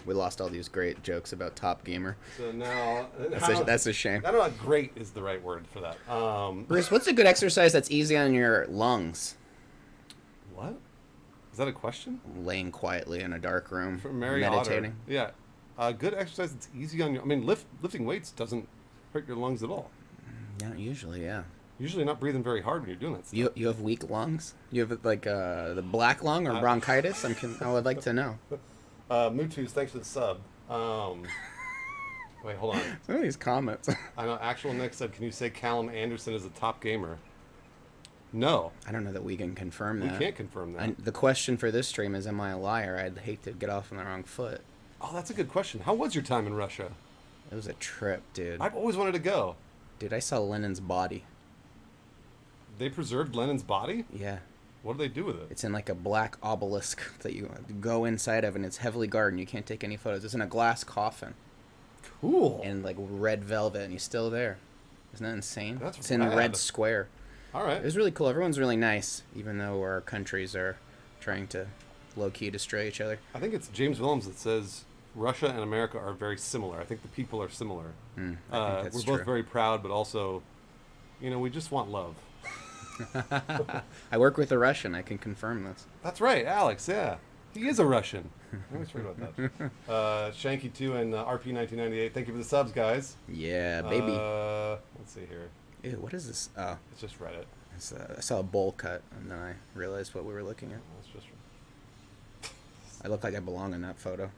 We lost all these great jokes about Top Gamer. So now... That's a shame. I don't know if great is the right word for that. Bruce, what's a good exercise that's easy on your lungs? What? Is that a question? Laying quietly in a dark room, For Mary meditating. Otter. Yeah. Good exercise that's easy on your... I mean, lifting weights doesn't hurt your lungs at all. Not usually, yeah. Usually not breathing very hard when you're doing that stuff. You have weak lungs? You have like the black lung or bronchitis? I would like to know. Mutus, thanks for the sub. Wait, hold on. Some of these comments. I know Actual Nick said, can you say Callum Anderson is a top gamer? No. I don't know that we can confirm We that. can't confirm that. The question for this stream is, am I a liar? I'd hate to get off on the wrong foot. Oh, that's a good question. How was your time in Russia? It was a trip, dude. I've always wanted to go. Dude, I saw Lenin's body. They preserved Lenin's body? Yeah. What do they do with it? It's in like a black obelisk that you go inside of, and it's heavily guarded, and you can't take any photos. It's in a glass coffin. Cool. And like red velvet, and he's still there. Isn't that insane? It's rad. in Red Square. All right. It was really cool. Everyone's really nice, even though our countries are trying to low-key destroy each other. I think it's James Willems that says Russia and America are very similar. I think the people are similar. I think that's we're true. both very proud, but also, we just want love. I work with a Russian. I can confirm this. That's right, Alex. Yeah, he is a Russian. I always forget about that. Shanky2 and RP1998. Thank you for the subs, guys. Yeah, baby. Let's see here. Ew, what is this? Oh, It's just Reddit. I saw a bowl cut, and then I realized what we were looking at. It's just. I look like I belong in that photo.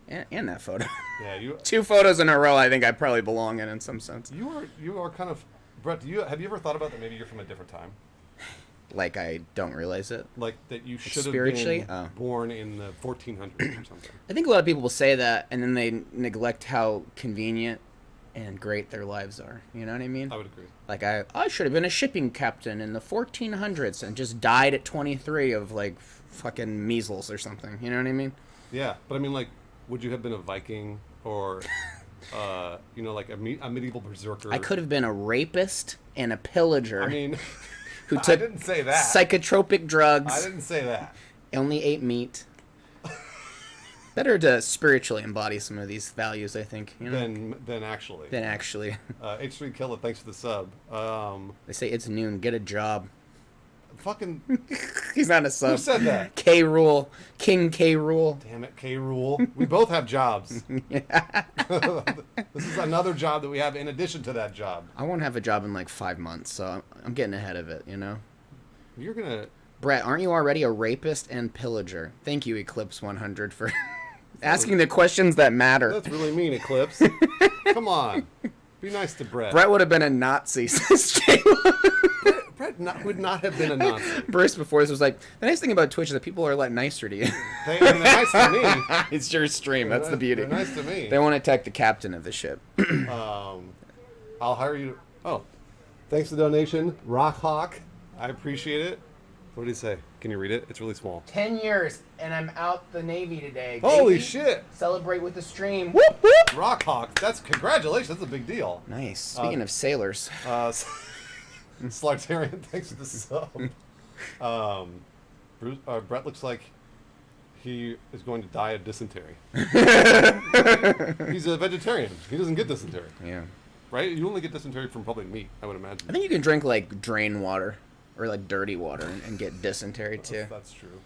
And that photo. Yeah, you. 2 photos in a row I think I probably belong in some sense. You are kind of. Brett, have you ever thought about that? Maybe you're from a different time. Like I don't realize it. Like that you should have Spiritually? been born in the 1400s or something. I think a lot of people will say that, and then they neglect how convenient and great their lives are. You know what I mean? I would agree. Like I should have been a shipping captain in the 1400s and just died at 23 of like fucking measles or something. You know what I mean? Yeah, but I mean, like, would you have been a Viking or, like a medieval berserker? I could have been a rapist and a pillager. I mean, who I took didn't say that. Psychotropic drugs. I didn't say that. Only ate meat. Better to spiritually embody some of these values, I think. You know? Than actually. H3 Killer, thanks for the sub. They say it's noon. Get a job. Fucking. He's not a sub. Who said that? K. Rule. King K. Rule. Damn it, K. Rule. We both have jobs. This is another job that we have in addition to that job. I won't have a job in like 5 months, so I'm getting ahead of it, you know? You're gonna... Brett, aren't you already a rapist and pillager? Thank you, Eclipse 100, for asking the questions that matter. That's really mean, Eclipse. Come on. Be nice to Brett. Brett would have been a Nazi, says Jayla. Brett would not have been a Nazi. Bruce before this was like, the nice thing about Twitch is that people are a lot nicer to you. They're nice to me. It's your stream. That's the beauty. They're nice to me. They won't attack the captain of the ship. I'll hire you. Oh, thanks for the donation, Rock Hawk. I appreciate it. What did he say? Can you read it? It's really small. 10 years, and I'm out the Navy today. Holy baby. shit! Celebrate with the stream. Whoop, whoop. Rock Hawk. That's congratulations. That's a big deal. Nice. Speaking of sailors. Slartarian, thanks for the sub. Brett looks like he is going to die of dysentery. He's a vegetarian. He doesn't get dysentery. Yeah. Right? You only get dysentery from probably meat, I would imagine. I think you can drink like drain water or like dirty water and get dysentery too. That's true.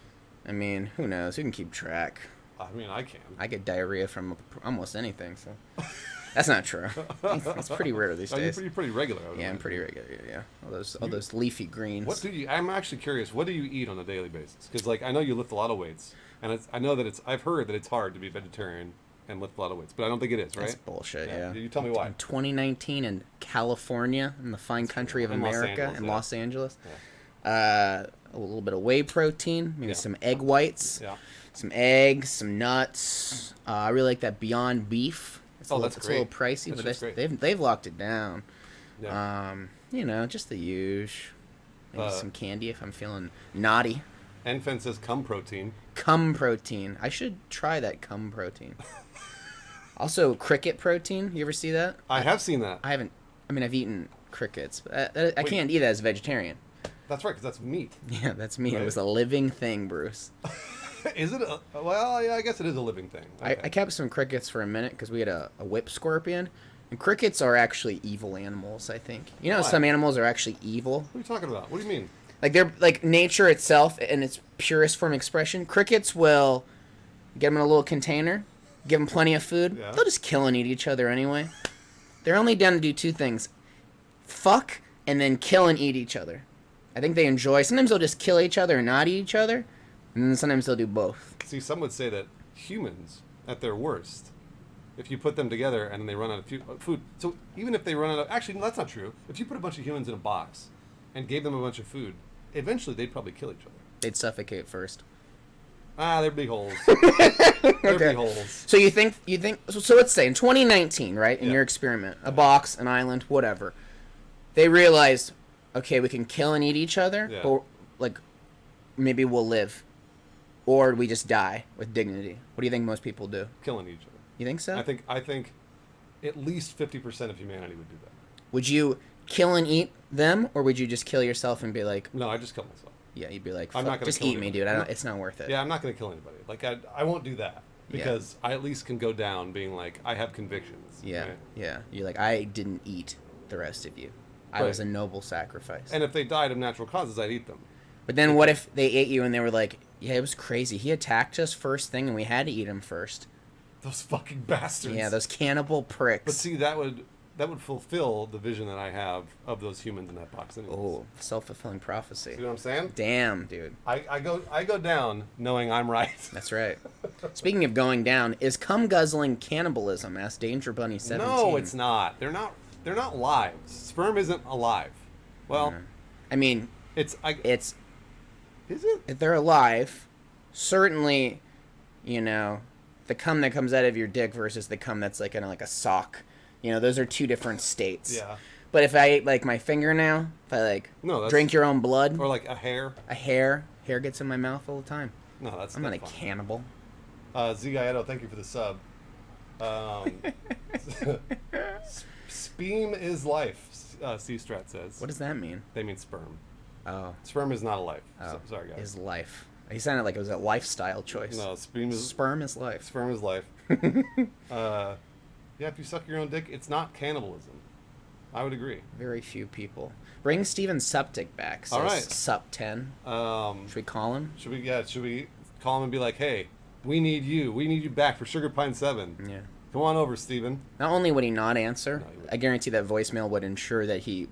I mean, who knows? Who can keep track? I mean, I can. I get diarrhea from almost anything, so that's not true. It's pretty rare these days. You're pretty regular. Yeah, I'm pretty regular. Yeah, all those leafy greens. What do you? I'm actually curious. What do you eat on a daily basis? Because like I know you lift a lot of weights, and I know that I've heard that it's hard to be vegetarian and lift a lot of weights, but I don't think it is. Right? That's bullshit. Yeah. You tell me why. In 2019 in California, in the fine country of America, in Los Angeles. Yeah. A little bit of whey protein, maybe some egg whites, some eggs, some nuts. I really like that Beyond Beef. It's a little pricey, but they've locked it down. Yeah. Just the usual. Maybe some candy if I'm feeling naughty. Enfen says cum protein. Cum protein. I should try that cum protein. Also, cricket protein. You ever see that? I have seen that. I haven't. I mean, I've eaten crickets, but I can't eat that as a vegetarian. That's right, because that's meat. Yeah, that's meat. Right. It was a living thing, Bruce. Is it? Well, yeah, I guess it is a living thing. Okay. I kept some crickets for a minute because we had a whip scorpion. And crickets are actually evil animals, I think. You know, Why? some animals are actually evil. What are you talking about? What do you mean? Like, they're like nature itself in its purest form of expression. Crickets will get them in a little container, give them plenty of food. Yeah. They'll just kill and eat each other anyway. They're only down to do two things: fuck and then kill and eat each other. I think they enjoy. Sometimes they'll just kill each other and not eat each other, and then sometimes they'll do both. See, some would say that humans, at their worst, if you put them together and they run out of food. So even if they run out of... Actually, no, that's not true. If you put a bunch of humans in a box and gave them a bunch of food, eventually they'd probably kill each other. They'd suffocate first. There'd be holes. There'd be holes. So you think so let's say in 2019, right, in your experiment, a box, an island, whatever, they realized, okay, we can kill and eat each other, but like maybe we'll live, or we just die with dignity. What do you think most people do? Killing each other. You think so? I think at least 50% of humanity would do that. Would you kill and eat them, or would you just kill yourself and be like... No, I just kill myself. Yeah, you'd be like, I'm not gonna just kill eat me, anybody. dude. It's not worth it. Yeah, I'm not going to kill anybody. Like, I won't do that. Because I at least can go down being like, I have convictions. Yeah, right? yeah. You're like, I didn't eat the rest of you. I was a noble sacrifice. And if they died of natural causes, I'd eat them. But then what if they ate you and they were like, yeah, it was crazy. He attacked us first thing and we had to eat him first. Those fucking bastards. Yeah, those cannibal pricks. But see, that would fulfill the vision that I have of those humans in that box. Anyways. Oh, self-fulfilling prophecy. See what I'm saying? Damn, dude. I go down knowing I'm right. That's right. Speaking of going down, is cum guzzling cannibalism? Asked Danger Bunny 17. No, it's not. They're not live. Sperm isn't alive. Well, I mean, it's. Is it? If they're alive, certainly, you know, the cum that comes out of your dick versus the cum that's like in like a sock. You know, those are two different states. Yeah. But if I ate like my fingernail, if I like drink your own blood, or like a hair, hair gets in my mouth all the time. No, that's I'm not a fun. Cannibal. Zigaedo, thank you for the sub. Sperm is life. C-Strat says. What does that mean? They mean sperm. Oh. Sperm is not a life. Oh. Sorry, guys. Is life. He sounded like it was a lifestyle choice. No, sperm is life. Sperm is life. Yeah, if you suck your own dick, it's not cannibalism. I would agree. Very few people. Bring Steven Septic back. Says all right. Sup 10. Should we call him? Should we call him and be like, hey, we need you. We need you back for Sugar Pine 7. Yeah. Come on over, Steven. Not only would he not answer, No, I guarantee that voicemail would ensure that he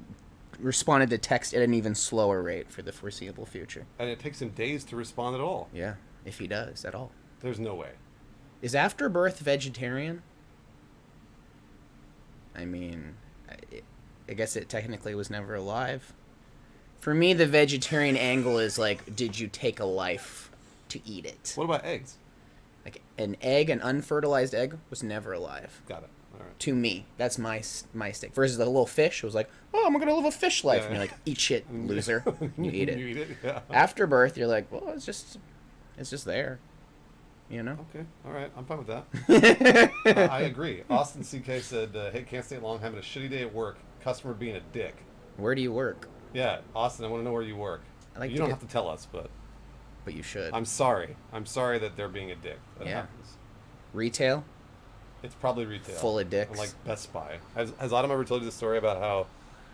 responded to text at an even slower rate for the foreseeable future. And it takes him days to respond at all. Yeah, if he does at all. There's no way. Is Afterbirth vegetarian? I mean, I guess it technically was never alive. For me, the vegetarian angle is like, did you take a life to eat it? What about eggs? Like an egg, an unfertilized egg, was never alive. Got it. All right. To me, that's my stick. Versus the little fish, it was like, oh, I'm gonna live a fish life, and you're like, eat shit, loser, and you eat it. You eat it. Yeah. Afterbirth, you're like, well, it's just there, you know. Okay. All right. I'm fine with that. I agree. Austin CK said, "Hey, can't stay long. Having a shitty day at work. Customer being a dick." Where do you work? Yeah, Austin. I want to know where you work. You don't have to tell us, but you should. I'm sorry. I'm sorry that they're being a dick. That happens. Retail. It's probably retail. Full of dicks. Like Best Buy. Has Autumn ever told you the story about how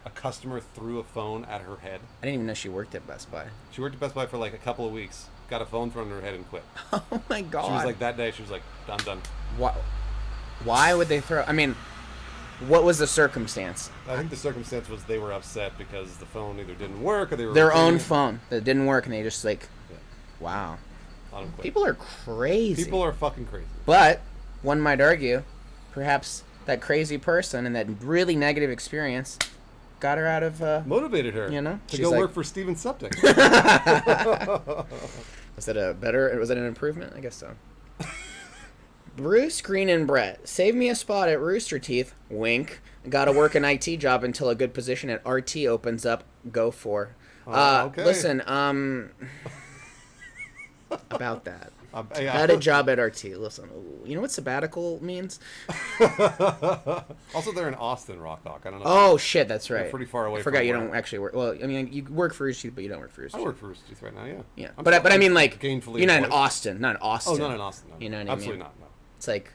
a customer threw a phone at her head? I didn't even know she worked at Best Buy. She worked at Best Buy for like a couple of weeks. Got a phone thrown at her head and quit. Oh my god. She was like, that day, she was like, I'm done. Why would they throw... I mean, what was the circumstance? I think the circumstance was they were upset because the phone either didn't work or they were... Their own phone that didn't work, and they just like... Yeah. Wow. Autumn quit. People are crazy. People are fucking crazy. But, one might argue, perhaps that crazy person and that really negative experience got her out of... motivated her. You know? To go work for Steven Septic. Was that an improvement? I guess so. Bruce, Green, and Brett. Save me a spot at Roosterteeth. Wink. Gotta work an IT job until a good position at RT opens up. Go for. Okay. Listen, about that. Got a job at RT. Listen, you know what sabbatical means? Also, they're in Austin, Rock Hawk. I don't know. Oh shit, that's right. They're pretty far away. I forgot you don't actually work. Well, I mean, you work for Roosterteeth, but you don't work for Roosterteeth. I work for Roosterteeth right now. Yeah. Yeah, but I mean, like, gainfully you're not employed. in Austin, not in Austin. Oh, not in Austin. No. You know what Absolutely I mean? not. No. It's like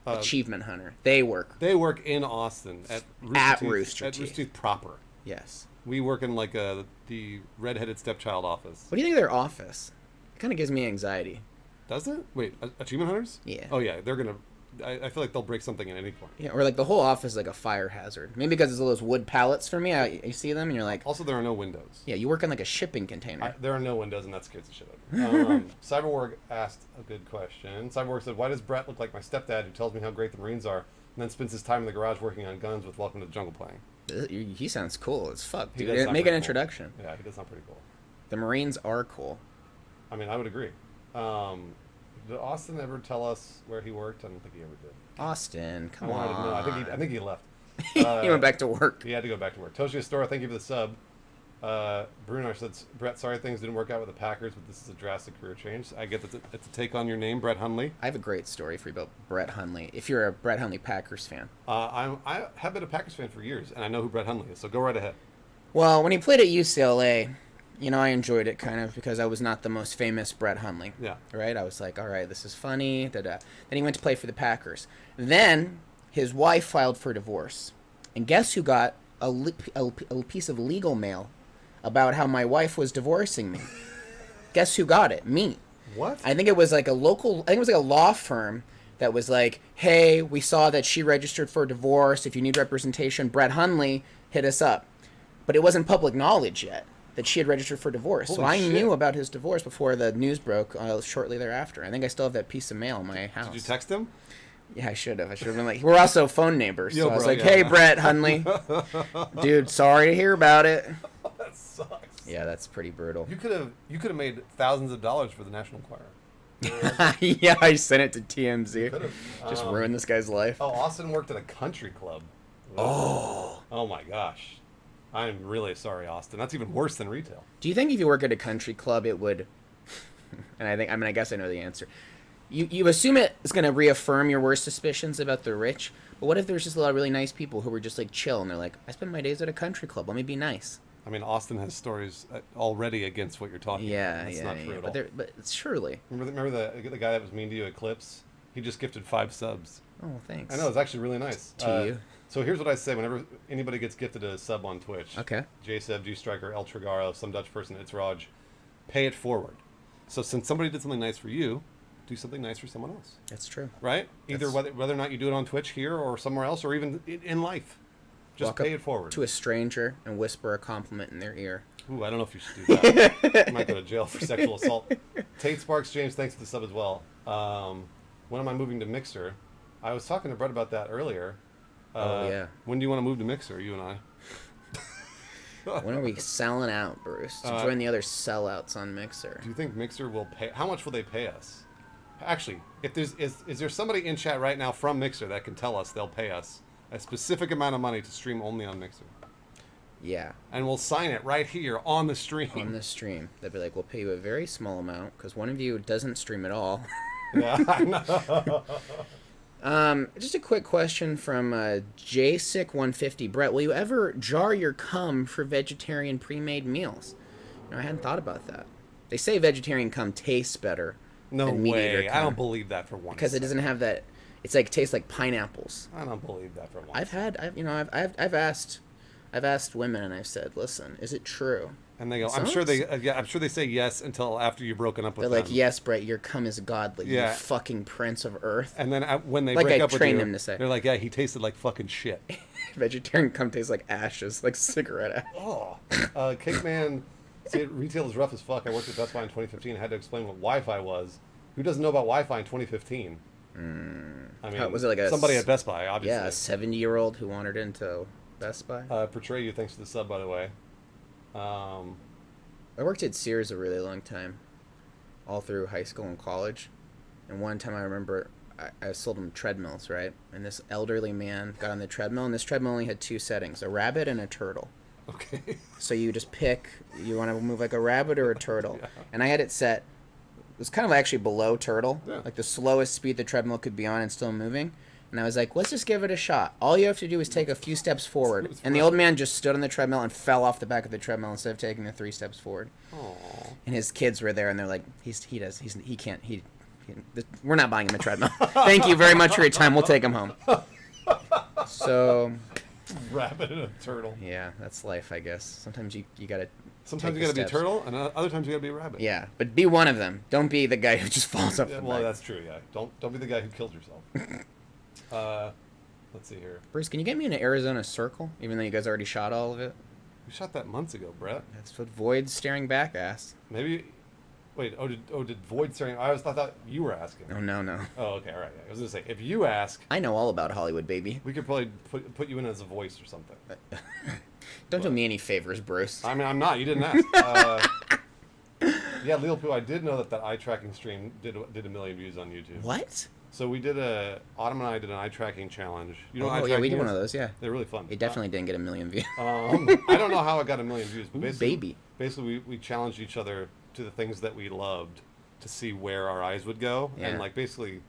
achievement hunter. They work. They work in Austin at Roosterteeth. At Roosterteeth proper. Yes. We work in like the redheaded stepchild office. What do you think of their office? It kind of gives me anxiety. Does it? Wait, achievement hunters? Yeah. Oh yeah, they're gonna. I feel like they'll break something at any point. Yeah, or like the whole office is like a fire hazard. Maybe because it's all those wood pallets for me. You see them and you're like. Also, there are no windows. Yeah, you work in like a shipping container. There are no windows, and that scares the shit out of me. Cyberwarg asked a good question. Cyberwarg said, "Why does Brett look like my stepdad, who tells me how great the Marines are, and then spends his time in the garage working on guns with Welcome to the Jungle playing?" He sounds cool as fuck, dude. Make Make an introduction. Cool. Yeah, he does sound pretty cool. The Marines are cool. I mean, I would agree. Did Austin ever tell us where he worked? I don't think he ever did. Austin, come on. on. I think he left. He went back to work. He had to go back to work. Toshio Store, thank you for the sub. Brunar said, Brett, sorry things didn't work out with the Packers, but this is a drastic career change. I get that it's a take on your name, Brett Hundley. I have a great story for you about Brett Hundley, if you're a Brett Hundley Packers fan. I have been a Packers fan for years, and I know who Brett Hundley is, so go right ahead. Well, when he played at UCLA, you know, I enjoyed it kind of because I was not the most famous Brett Hundley. Yeah. Right? I was like, all right, this is funny. Da-da. Then he went to play for the Packers. Then his wife filed for divorce. And guess who got a piece of legal mail about how my wife was divorcing me? Guess who got it? Me. What? I think it was like a law firm that was like, hey, we saw that she registered for divorce. If you need representation, Brett Hundley, hit us up. But it wasn't public knowledge yet that she had registered for divorce. Holy so I shit. knew about his divorce before the news broke shortly thereafter. I think I still have that piece of mail in my house. Did you text him? Yeah, I should have. Been like, we're also phone neighbors. Yo, so I was bro, like, yeah. hey, Brett Hundley. Dude, sorry to hear about it. That sucks. Yeah, that's pretty brutal. You could have made thousands of dollars for the National Enquirer. Yeah, I sent it to TMZ. Just ruined this guy's life. Oh, Austin worked at a country club. Oh my gosh. I'm really sorry, Austin. That's even worse than retail. Do you think if you work at a country club, it would... and I guess I know the answer. You assume it's going to reaffirm your worst suspicions about the rich, but what if there's just a lot of really nice people who were just like chill and they're like, I spend my days at a country club, let me be nice. I mean, Austin has stories already against what you're talking about. It's not true at all. But surely. Remember the guy that was mean to you at Clips? He just gifted 5 subs. Oh, thanks. I know, it's actually really nice. To you. So here's what I say whenever anybody gets gifted a sub on Twitch. Okay. JSeb, G-Striker, El Trigaro, some Dutch person, it's Raj. Pay it forward. So since somebody did something nice for you, do something nice for someone else. That's true. Right? Either whether or not you do it on Twitch here or somewhere else or even in life. Just pay it forward. To a stranger and whisper a compliment in their ear. Ooh, I don't know if you should do that. You might go to jail for sexual assault. Tate Sparks, James, thanks for the sub as well. When am I moving to Mixer? I was talking to Brett about that earlier. Yeah. When do you want to move to Mixer, you and I? When are we selling out, Bruce? To join the other sellouts on Mixer. Do you think Mixer will pay? How much will they pay us? Actually, if there's is there somebody in chat right now from Mixer that can tell us they'll pay us a specific amount of money to stream only on Mixer? Yeah. And we'll sign it right here on the stream. On the stream. They'll be like, we'll pay you a very small amount because one of you doesn't stream at all. Yeah, I know. Just a quick question from JSick150. Brett, will you ever jar your cum for vegetarian pre-made meals? You know, I hadn't thought about that. They say vegetarian cum tastes better. No than meat eater way. cum I don't believe that for one. Because it doesn't have that. It's like tastes like pineapples. I don't believe that for one. I've asked women and I've said, listen, is it true? And they go, I'm sure they say yes until after you've broken up with them. They're like, yes, Brett, your cum is godly. Yeah. You fucking prince of earth. And then when they Like break I up with trained you, them to say. they're like, yeah, he tasted like fucking shit. Vegetarian cum tastes like ashes, like cigarette ash. Oh. Cake Man, see, retail is rough as fuck. I worked at Best Buy in 2015. I had to explain what Wi-Fi was. Who doesn't know about Wi-Fi in 2015? I mean, was it like somebody at Best Buy, obviously. Yeah, a 70-year-old who wandered into Best Buy. Portray you, thanks for the sub, by the way. I worked at Sears a really long time, all through high school and college. And one time I remember I sold him treadmills, right? And this elderly man got on the treadmill, and this treadmill only had 2 settings, a rabbit and a turtle. Okay. So you just pick, you want to move like a rabbit or a turtle. Yeah. And I had it set was kind of actually below turtle, Yeah. like the slowest speed the treadmill could be on and still moving. And I was like, let's just give it a shot. All you have to do is take a few steps forward. And the old man just stood on the treadmill and fell off the back of the treadmill instead of taking the 3 steps forward. Aww. And his kids were there, and they're like, we're not buying him a treadmill. Thank you very much for your time. We'll take him home. So, Rabbit and a turtle. yeah, that's life, I guess. Sometimes you gotta. Sometimes you gotta be a turtle, and other times you gotta be a rabbit. Yeah, but be one of them. Don't be the guy who just falls off the Well, back. that's true. Yeah. Don't be the guy who killed yourself. Let's see here. Bruce, can you get me an Arizona circle? Even though you guys already shot all of it. We shot that months ago, Brett. That's what Void's staring back asked. Maybe. Wait. Did Void staring? I thought you were asking. Oh no. Oh, okay. All right. I was gonna say, if you ask, I know all about Hollywood, baby. we could probably put you in as a voice or something. Don't do me any favors, Bruce. I mean, I'm not. You didn't ask. Yeah, Lil Poo, I did know that eye tracking stream did 1 million views on YouTube. What? So we did Autumn and I did an eye tracking challenge. You know, Oh yeah, we did one of those. Yeah. They're really fun. It definitely didn't get 1 million views. I don't know how it got 1 million views, but Ooh, basically we challenged each other to the things that we loved to see where our eyes would go, Yeah. and like basically,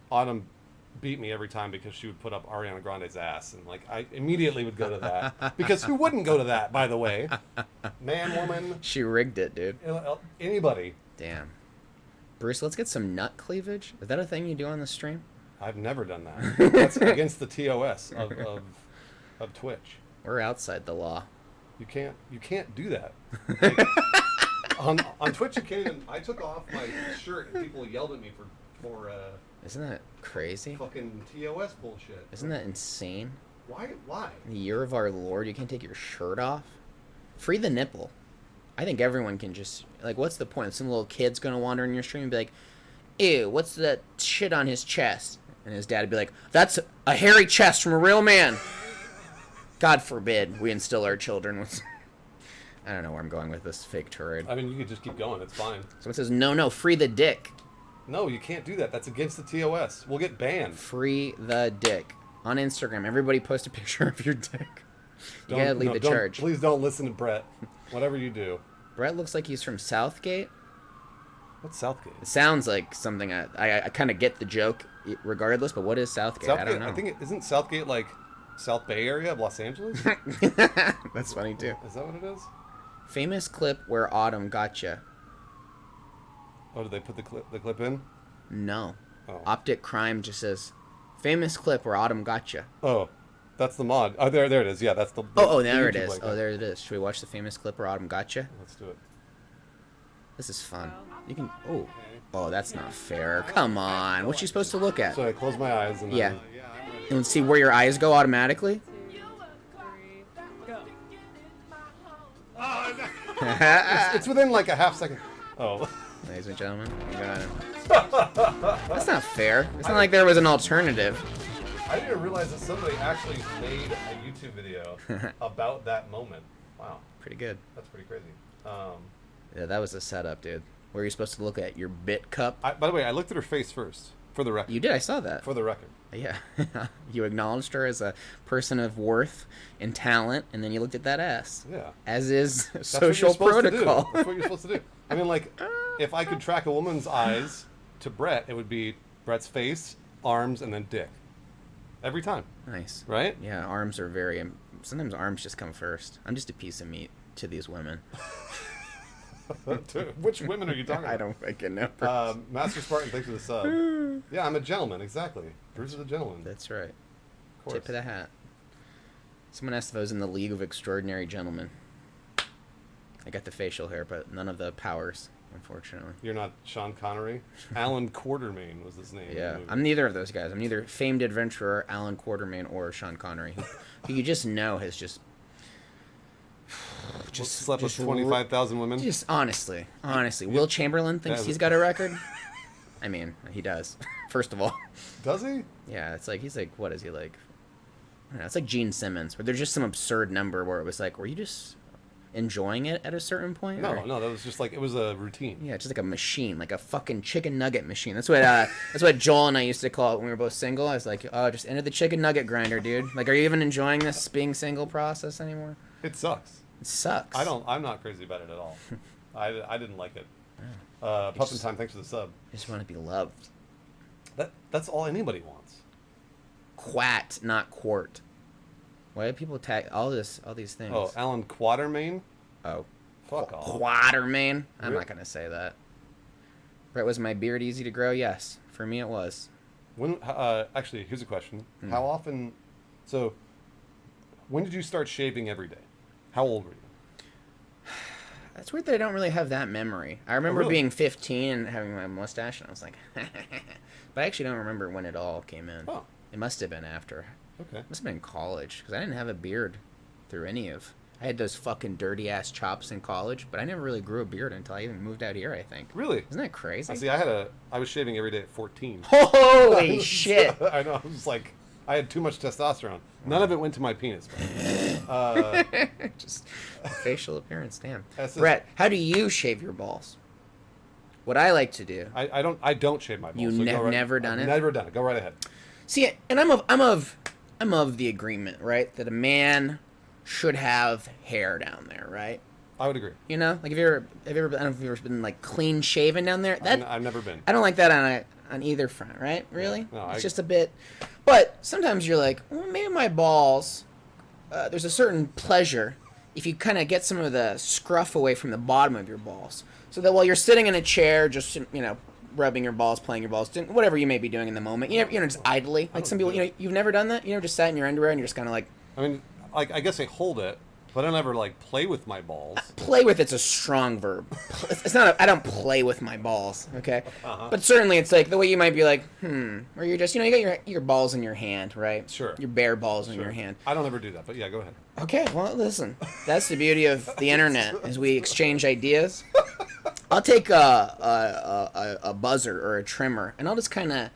Autumn beat me every time because she would put up Ariana Grande's ass, and like I immediately would go to that because who wouldn't go to that, by the way? Man, woman, She rigged it, dude. anybody. Damn. Bruce, let's get some nut cleavage. Is that a thing you do on the stream? I've never done that. That's against the TOS of Twitch. We're outside the law. You can't do that. Like, on Twitch, you can't even. I took off my shirt and people yelled at me for Isn't that crazy? fucking TOS bullshit. Isn't that insane? Why? Why? In the year of our Lord, you can't take your shirt off? Free the nipple. I think everyone can just... Like, what's the point? Some little kid's gonna wander in your stream and be like, ew, what's that shit on his chest? And his dad would be like, that's a hairy chest from a real man. God forbid we instill our children with... I don't know where I'm going with this fake turd. I mean, you could just keep going. It's fine. Someone says, no, free the dick. No, you can't do that. That's against the TOS. We'll get banned. Free the dick. On Instagram, everybody post a picture of your dick. You gotta lead the charge. Please don't listen to Brett. Whatever you do. Brett looks like he's from Southgate. What's Southgate? It sounds like something I kind of get the joke regardless, but what is Southgate? I don't know. I think isn't Southgate like South Bay area of Los Angeles? That's funny too. Is that what it is? Famous clip where Autumn gotcha. Oh, did they put the clip in? No. Oh. Optic Crime just says, famous clip where Autumn gotcha. Oh, that's the mod. Oh, there it is. Yeah, that's the. There it YouTube is. like Oh, that. there it is. Should we watch the famous clip where Autumn gotcha? Let's do it. This is fun. You can. Oh, that's not fair. Come on. What's she supposed to look at? So I close my eyes and Yeah. then, And let's see where your eyes go automatically. it's within like a half second. Oh. Ladies and gentlemen, you got it. That's not fair. It's not like there was an alternative. I didn't realize that somebody actually made a YouTube video about that moment. Wow, Pretty good. that's pretty crazy. Yeah, that was a setup, dude. Where you're supposed to look at your bit cup. By the way, I looked at her face first, for the record. You did. I saw that. For the record. Yeah. You acknowledged her as a person of worth and talent, and then you looked at that ass. Yeah. As is That's what you're social supposed to do. protocol. That's what you're supposed to do. I mean, like, if I could track a woman's eyes to Brett, it would be Brett's face, arms, and then dick. Every time. Nice. Right? Yeah, arms are very... Sometimes arms just come first. I'm just a piece of meat to these women. Which women are you talking about? I don't fucking know. Master Spartan, thanks for the sub. Yeah, I'm a gentleman, exactly. Bruce is a gentleman. That's right. Of course. Tip of the hat. Someone asked if I was in the League of Extraordinary Gentlemen. I got the facial hair, but none of the powers, unfortunately. You're not Sean Connery? Alan Quartermain was his name. in the Yeah, movie. I'm neither of those guys. I'm neither famed adventurer Alan Quartermain or Sean Connery, who you just know has just slept with 25,000 women. Just honestly, Will Chamberlain thinks Yeah. he's got a record. I mean, he does. First of all, Does he? yeah, it's like he's like, what is he like? I don't know, it's like Gene Simmons, where there's just some absurd number where it was like, were you just enjoying it at a certain point? No, or- no, that was just like, it was a routine. Yeah, it's just like a machine, like a fucking chicken nugget machine. That's what Joel and I used to call it when we were both single. I was like, oh, just enter the chicken nugget grinder, dude. Like, are you even enjoying this being single process anymore? It sucks. It sucks. I'm not crazy about it at all. I didn't like it. Puffin Time, thanks for the sub. I just want to be loved. That's all anybody wants. Quat, not quart. Why do people tag all these things? Oh, Alan Quatermain? Oh. Fuck off. Quatermain? I'm not going to say that. Brett, was my beard easy to grow? Yes. For me, it was. Actually, here's a question. How often... So, when did you start shaving every day? How old were you? That's weird that I don't really have that memory. I remember being 15 and having my mustache, and I was like... But I actually don't remember when it all came in. Oh. It must have been after. Okay. It must have been in college, because I didn't have a beard through any of... I had those fucking dirty-ass chops in college, but I never really grew a beard until I even moved out here, I think. Really? Isn't that crazy? See, I was shaving every day at 14. Holy shit! I know. I was like... I had too much testosterone. None of it went to my penis. Just facial appearance, damn. Brett, how do you shave your balls? What I like to do. I don't shave my balls. You never done it? Never done it. Go right ahead. See, and I'm of the agreement, right, that a man should have hair down there, right? I would agree. You know, like have you ever I don't know if you've ever been like clean shaven down there? I've never been. I don't like that on either front, right? Really? No, it's just a bit. But sometimes you're like, well, maybe my balls. There's a certain pleasure if you kind of get some of the scruff away from the bottom of your balls, so that while you're sitting in a chair, just rubbing your balls, playing your balls, doing whatever you may be doing in the moment, just idly. Like some people, you've never done that. You never just sat in your underwear and you're just kind of like. I mean, like I guess I hold it. But I don't ever, play with my balls. Play with it's a strong verb. It's not I don't play with my balls, okay? Uh-huh. But certainly it's like the way you might be like, or you're just, you got your balls in your hand, right? Sure. Your bare balls in your hand. I don't ever do that, but yeah, go ahead. Okay, well, listen. That's the beauty of the internet, is we exchange ideas. I'll take a buzzer or a trimmer, and I'll just kind of,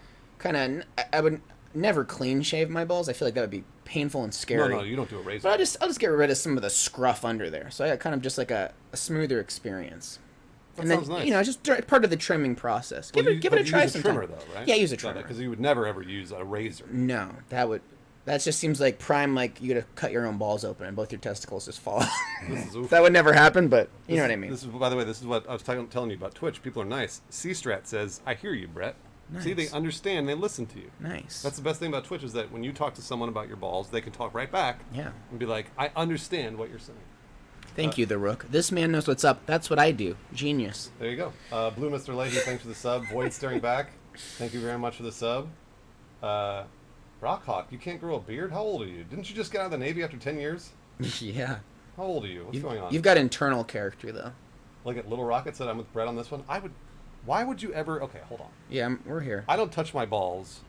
I would never clean shave my balls. I feel like that would be painful and scary. No, you don't do a razor. But I'll just get rid of some of the scruff under there, so I got kind of just like a smoother experience. That sounds nice. Just part of the trimming process. Give it a try sometime. Use a trimmer though, right? Yeah, use a trimmer. Because you would never ever use a razor. No, that just seems like prime. Like you gotta cut your own balls open and both your testicles just fall out. That would never happen, but you know what I mean. By the way, this is what I was telling you about Twitch. People are nice. C-Strat says, "I hear you, Brett." Nice. See, they understand. They listen to you. Nice. That's the best thing about Twitch is that when you talk to someone about your balls, they can talk right back. Yeah. And be like, I understand what you're saying. Thank you, The Rook. This man knows what's up. That's what I do. Genius. There you go. Blue Mr. Leahy, thanks for the sub. Void staring back. Thank you very much for the sub. Rockhawk, you can't grow a beard? How old are you? Didn't you just get out of the Navy after 10 years? Yeah. How old are you? What's going on? You've got internal character, though. Like at Little Rocket said, I'm with Brett on this one. Why would you ever... Okay, hold on. Yeah, we're here. I don't touch my balls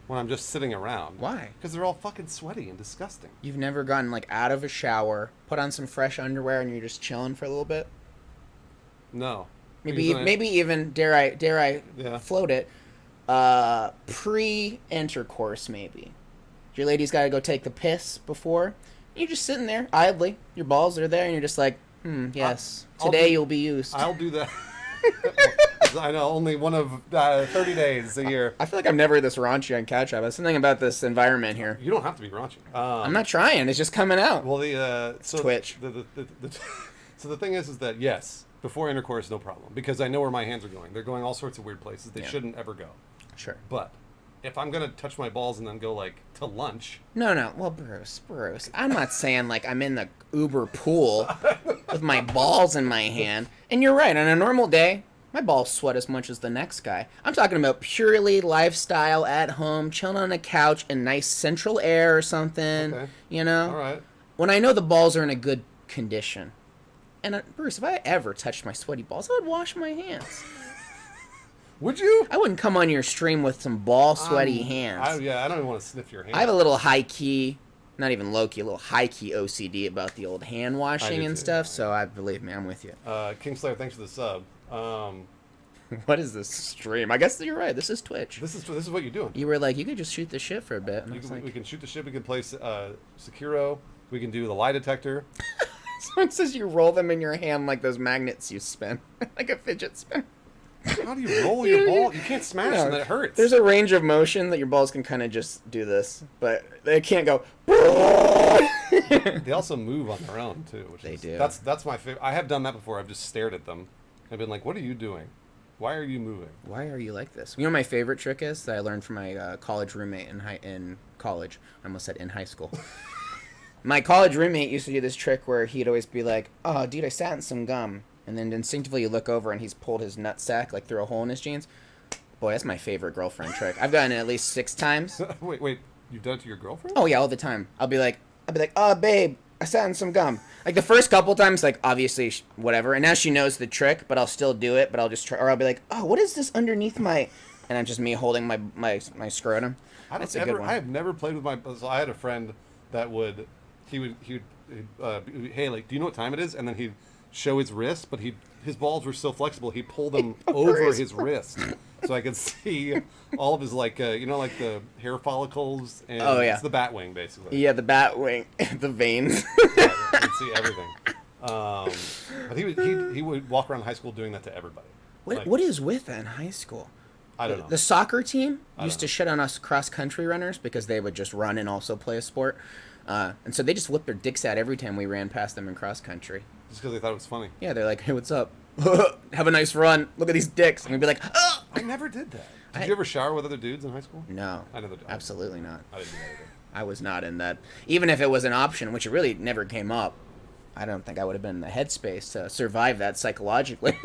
when I'm just sitting around. Why? Because they're all fucking sweaty and disgusting. You've never gotten, out of a shower, put on some fresh underwear, and you're just chilling for a little bit? No. Maybe even, dare I float it, pre-intercourse, maybe. Your lady's got to go take the piss before. You're just sitting there, idly. Your balls are there, and you're just like, yes, today you'll be used. I'll do that. I know, only one of 30 days a year. I feel like I'm never this raunchy on Couch Up. There's something about this environment here. You don't have to be raunchy. I'm not trying. It's just coming out. Well, Twitch. So the thing is that, yes, before intercourse, no problem. Because I know where my hands are going. They're going all sorts of weird places. They shouldn't ever go. Sure. But if I'm going to touch my balls and then go, to lunch... No. Well, Bruce. I'm not saying, I'm in the Uber pool with my balls in my hand. And you're right. On a normal day, my balls sweat as much as the next guy. I'm talking about purely lifestyle, at home, chilling on a couch in nice central air or something. Okay. All right. When I know the balls are in a good condition. And, Bruce, if I ever touched my sweaty balls, I would wash my hands. Would you? I wouldn't come on your stream with some ball sweaty hands. I don't even want to sniff your hands. I have a little high-key, not even low-key, a little high-key OCD about the old hand washing and stuff, so believe me, I'm with you. Kingslayer, thanks for the sub. What is this stream? I guess you're right. This is Twitch. This is what you're doing. You were like, you could just shoot the shit for a bit. And we can shoot the shit. We can play Sekiro. We can do the lie detector. Someone says you roll them in your hand like those magnets you spin. Like a fidget spinner. How do you roll your ball? You can't smash them. That hurts. There's a range of motion that your balls can kind of just do this, but they can't go. They also move on their own too. They do. That's my favorite. I have done that before. I've just stared at them, I've been like, what are you doing? Why are you moving? Why are you like this? You know what my favorite trick is that I learned from my college roommate in college. I almost said in high school. My college roommate used to do this trick where he'd always be like, "Oh, dude, I sat in some gum," and then instinctively you look over and he's pulled his nutsack like through a hole in his jeans. Boy, that's my favorite girlfriend trick. I've gotten it at least 6 times. Wait, you've done it to your girlfriend? Oh yeah, all the time. I'll be like, "Oh, babe, I sat in some gum." Like the first couple times, like obviously whatever, and now she knows the trick, but I'll still do it. But I'll just try, or I'll be like, "Oh, what is this underneath my?" And I'm just me holding my scrotum. That's a good one. I have never played with my. So I had a friend that would, hey, like, do you know what time it is? And then he'd show his wrist, but his balls were so flexible, he pulled them over his wrist, so I could see all of his like like the hair follicles and it's the bat wing basically. Yeah, the bat wing, the veins. Yeah, you could see everything. But he would walk around high school doing that to everybody. What is with that in high school? I don't know. The soccer team used to shit on us cross-country runners because they would just run and also play a sport. And so they just whipped their dicks out every time we ran past them in cross-country. Just because they thought it was funny. Yeah, they're like, "Hey, what's up? Have a nice run. Look at these dicks." And we'd be like, "Oh!" I never did that. Did you ever shower with other dudes in high school? No. I never did. Absolutely not. I didn't do that either. I was not in that. Even if it was an option, which it really never came up, I don't think I would have been in the headspace to survive that psychologically,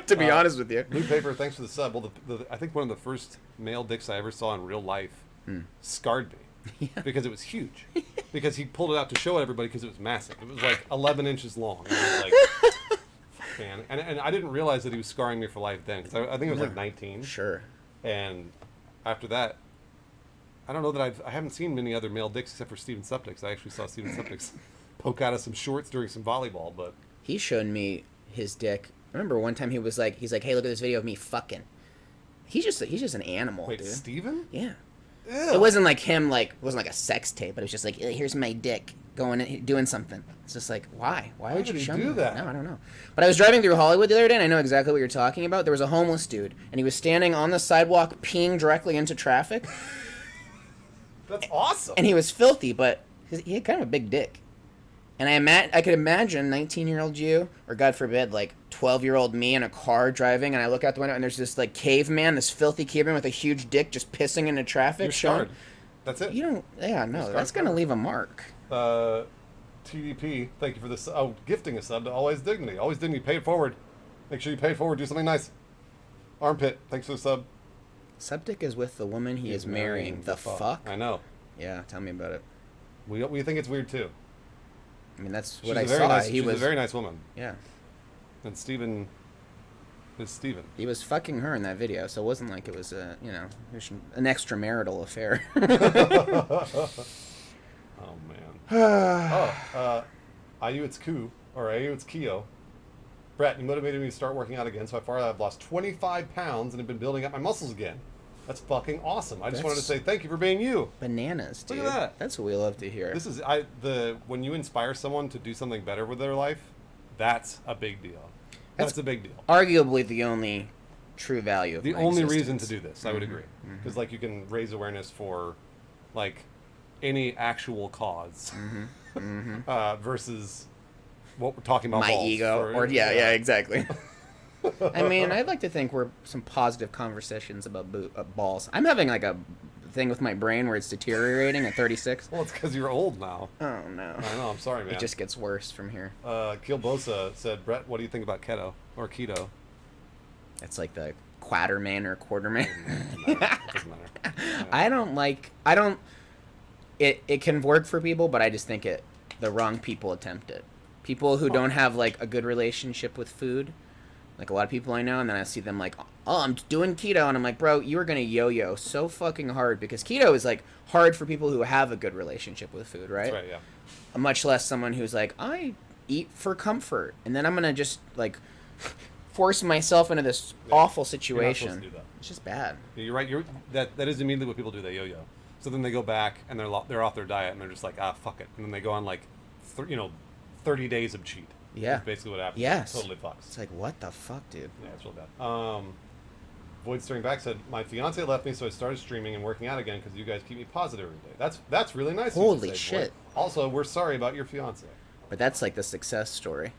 to be honest with you. Blue Paper, thanks for the sub. Well, I think one of the first male dicks I ever saw in real life scarred me because it was huge. Because he pulled it out to show everybody because it was massive. It was like 11 inches long. And I was like, fuck, man. And I didn't realize that he was scarring me for life then. Because I think it was like 19. Sure. And after that, I don't know that I haven't seen many other male dicks except for Steven Suptic's. I actually saw Steven Suptic's poke out of some shorts during some volleyball, but he showed me his dick. I remember one time he's like, "Hey, look at this video of me fucking." He's just an animal. Wait, dude. Steven? Yeah. Ew. It wasn't like him, like, it wasn't like a sex tape, but it was just like, "Here's my dick going in, doing something." It's just like, why would you show me that? No, I don't know. But I was driving through Hollywood the other day, and I know exactly what you're talking about. There was a homeless dude, and he was standing on the sidewalk peeing directly into traffic. That's awesome. And he was filthy, but he had kind of a big dick. And I could imagine 19-year-old you, or God forbid, like 12-year-old me in a car driving, and I look out the window and there's this like caveman, this filthy caveman with a huge dick just pissing into traffic. You're scarred. That's it. You don't. Yeah, no, that's gonna leave a mark. TDP, thank you for this. Oh, gifting a sub to Always Dignity. Always Dignity, pay it forward. Make sure you pay it forward. Do something nice. Armpit, thanks for the sub. Septic is with the woman he is marrying. The fuck? I know. Yeah, tell me about it. We think it's weird too. I mean, that's She's what I very saw. nice, He was a very nice woman. Yeah. And Steven is Steven. He was fucking her in that video, so it wasn't like it was an extramarital affair. Oh man. Ayu it's Ku, or Ayu it's Kyo. Brett, you motivated me to start working out again. So far, I've lost 25 pounds and have been building up my muscles again. That's fucking awesome. I just wanted to say thank you for being you. Bananas, dude. Look at that. That's what we love to hear. This is when you inspire someone to do something better with their life, that's a big deal. That's a big deal. Arguably the only true value of the my only existence. reason to do this. I would agree, because like you can raise awareness for like any actual cause versus what we're talking about. My balls ego, yeah, exactly. I mean, I'd like to think we're some positive conversations about balls. I'm having like a thing with my brain where it's deteriorating at 36. Well, it's because you're old now. Oh no. I know. I'm sorry, man. It just gets worse from here. Kilbosa said, "Brett, what do you think about keto or keto?" It's like the Quaterman or Quarterman. It doesn't matter. Yeah. It can work for people, but I just think the wrong people attempt it. People who don't have like a good relationship with food. Like a lot of people I know, and then I see them like, "Oh, I'm doing keto," and I'm like, "Bro, you are gonna yo-yo so fucking hard," because keto is like hard for people who have a good relationship with food, right? That's right, yeah. Much less someone who's like, "I eat for comfort," and then I'm gonna just like force myself into this awful situation. You're not supposed to do that. It's just bad. Yeah, you're right. That is immediately what people do. They yo-yo. So then they go back and they're off their diet and they're just like, fuck it, and then they go on like, 30 days of cheat. Yeah. That's basically what happens. Yes. Totally fucks. It's like, what the fuck, dude? Yeah, it's real bad. Void Staring Back said, "My fiance left me, so I started streaming and working out again because you guys keep me positive every day." That's really nice. Holy say, shit! Void. Also, we're sorry about your fiance. But that's like the success story.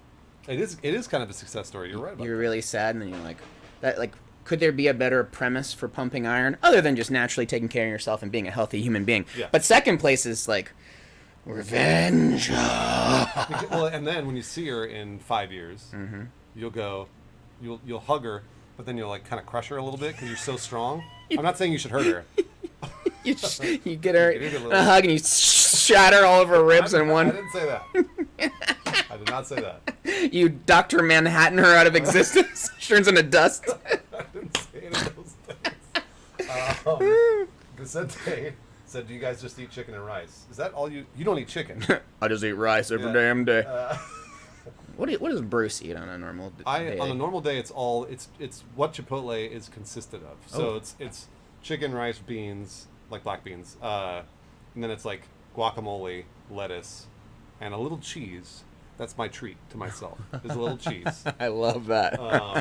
It is kind of a success story. You're right about You're that. really sad, and then you're like, that like. Could there be a better premise for pumping iron other than just naturally taking care of yourself and being a healthy human being? Yeah. But second place is like revenge. Well, and then when you see her in 5 years, you'll hug her, but then you'll like kind of crush her a little bit because you're so strong. I'm not saying you should hurt her. You get her a hug and you shatter all of her ribs in one. I didn't say that. I did not say that. You Dr. Manhattan her out of existence. She turns into dust. I didn't say any of those things. Vicente said, "Do you guys just eat chicken and rice? Is that all you? You don't eat chicken." I just eat rice every damn day. What does Bruce eat on a normal day? On a normal day, it's what Chipotle is consisted of. So it's chicken, rice, beans, like black beans, and then it's like guacamole, lettuce, and a little cheese. That's my treat to myself. Is a little cheese. I love that.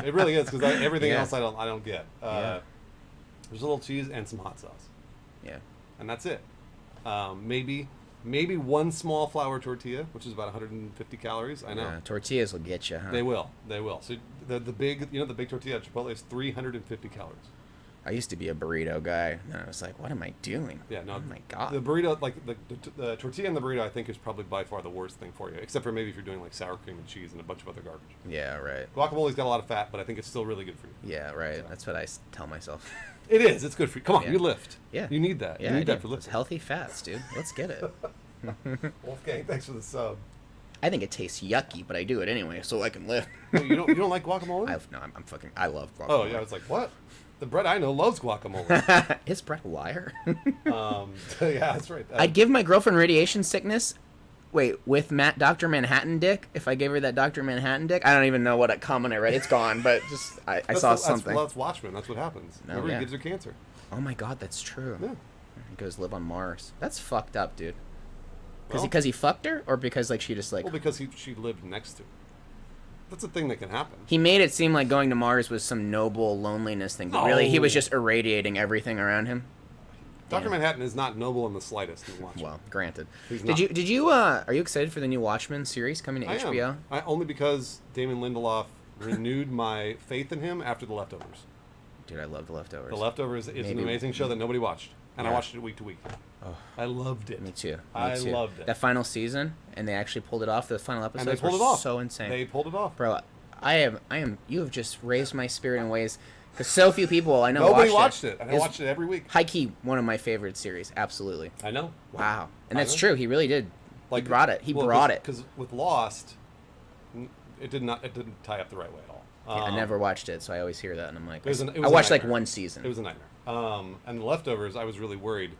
It really is because everything else I don't get. There's a little cheese and some hot sauce. Yeah. And that's it. Maybe one small flour tortilla, which is about 150 calories. I know. Yeah, tortillas will get you, huh? They will. So the big tortilla at Chipotle is 350 calories. I used to be a burrito guy, and I was like, what am I doing? Yeah, no. Oh my god. The burrito, like the tortilla and the burrito, I think is probably by far the worst thing for you, except for maybe if you're doing like sour cream and cheese and a bunch of other garbage. Yeah, right. Guacamole's got a lot of fat, but I think it's still really good for you. Yeah, right. That's what I tell myself. It is. It's good for you. Come on, you lift. Yeah. You need that. Yeah, you need that do. for It's lifting. healthy fats, dude. Let's get it. Wolfgang, thanks for the sub. I think it tastes yucky, but I do it anyway, so I can live. No, you don't like guacamole? I love guacamole. Oh yeah, I was like, what? The bread I know loves guacamole. Is Brett a liar? Yeah, that's right. I'd give my girlfriend radiation sickness. Wait, with Dr. Manhattan dick? If I gave her that Dr. Manhattan dick, I don't even know what comment I read. It's gone, but just I saw something. That's Watchmen. That's what happens. No, Remember, he gives her cancer. Oh my god, that's true. Yeah. He goes live on Mars. That's fucked up, dude. Well, Because he fucked her, or because like she just like. Well, because she lived next to him. That's a thing that can happen. He made it seem like going to Mars was some noble loneliness thing, but really he was just irradiating everything around him. Dr. Manhattan is not noble in the slightest in Watchmen. Well, granted. He's Did not. you are you excited for the new Watchmen series coming to HBO? Only because Damon Lindelof renewed my faith in him after The Leftovers. Dude, I love The Leftovers. The Leftovers is an amazing show that nobody watched, and I watched it week to week. Oh, I loved it. me too. I loved it. That final season, and they actually pulled it off. The final episodes And they pulled were it off. so insane. They pulled it off. Bro, I am. You have just raised my spirit in ways because so few people I know Nobody watched it, and I It's watched it every week. high key, one of my favorite series. Absolutely. I know. Wow, and that's true. He really did. Like, he brought it. He brought it. Because with Lost, it didn't tie up the right way at all. Yeah, I never watched it, so I always hear that, and I'm like, It was I a watched like nightmare. one season. It was a nightmare. And The Leftovers, I was really worried.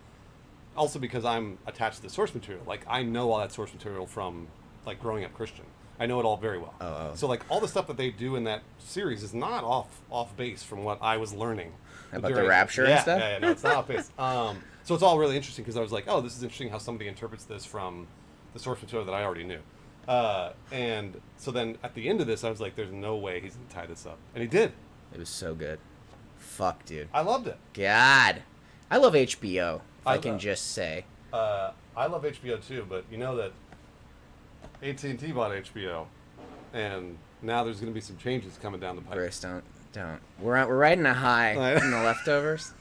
Also because I'm attached to the source material. Like, I know all that source material from, like, growing up Christian. I know it all very well. Oh. So, like, all the stuff that they do in that series is not off base from what I was learning. About the rapture and stuff? Yeah, no, it's not off base. So it's all really interesting because I was like, oh, this is interesting how somebody interprets this from the source material that I already knew. And so then at the end of this, I was like, there's no way he's going to tie this up. And he did. It was so good. Fuck, dude. I loved it. God. I love HBO, if I I can love- just say. I love HBO too, but you know that AT&T bought HBO, and now there's going to be some changes coming down the pipe. Bruce, don't. We're riding a high from The Leftovers.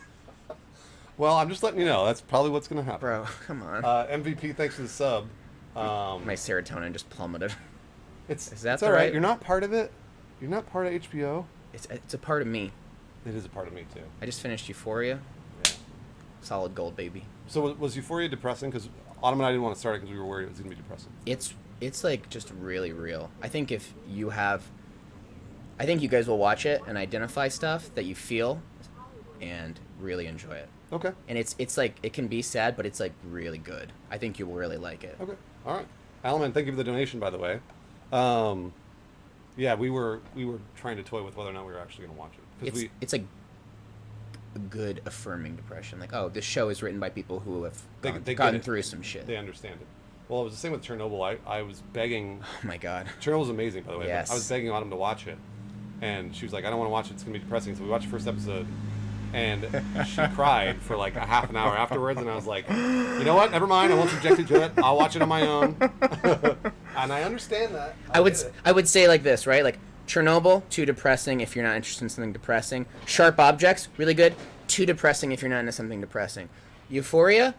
Well, I'm just letting you know. That's probably what's going to happen. Bro, come on. MVP, thanks for the sub. My serotonin just plummeted. Is that it's the all right. right- You're not part of it. You're not part of HBO. It's a part of me. It is a part of me too. I just finished Euphoria. Yeah. Solid gold, baby. So was Euphoria depressing? Because Autumn and I didn't want to start it because we were worried it was going to be depressing. It's like just really real. I think if you have, I think you guys will watch it and identify stuff that you feel, and really enjoy it. Okay. And it's like it can be sad, but it's like really good. I think you will really like it. Okay. All right. Alaman, thank you for the donation, by the way. Yeah, we were trying to toy with whether or not we were actually going to watch it. It's like a good affirming depression. Like, oh, this show is written by people who have They gotten get it. through some shit. They understand it. Well, it was the same with Chernobyl. I was begging. Oh my god. Chernobyl's amazing, by the way. but Yes. I was begging Autumn to watch it, and she was like, "I don't want to watch it. It's going to be depressing." So we watched the first episode, and she cried for like a half an hour afterwards. And I was like, "You know what? Never mind. I won't subject you to it. I'll watch it on my own." And I understand that. I would say like this, right? Like Chernobyl, too depressing if you're not interested in something depressing. Sharp Objects, really good. Too depressing if you're not into something depressing. Euphoria,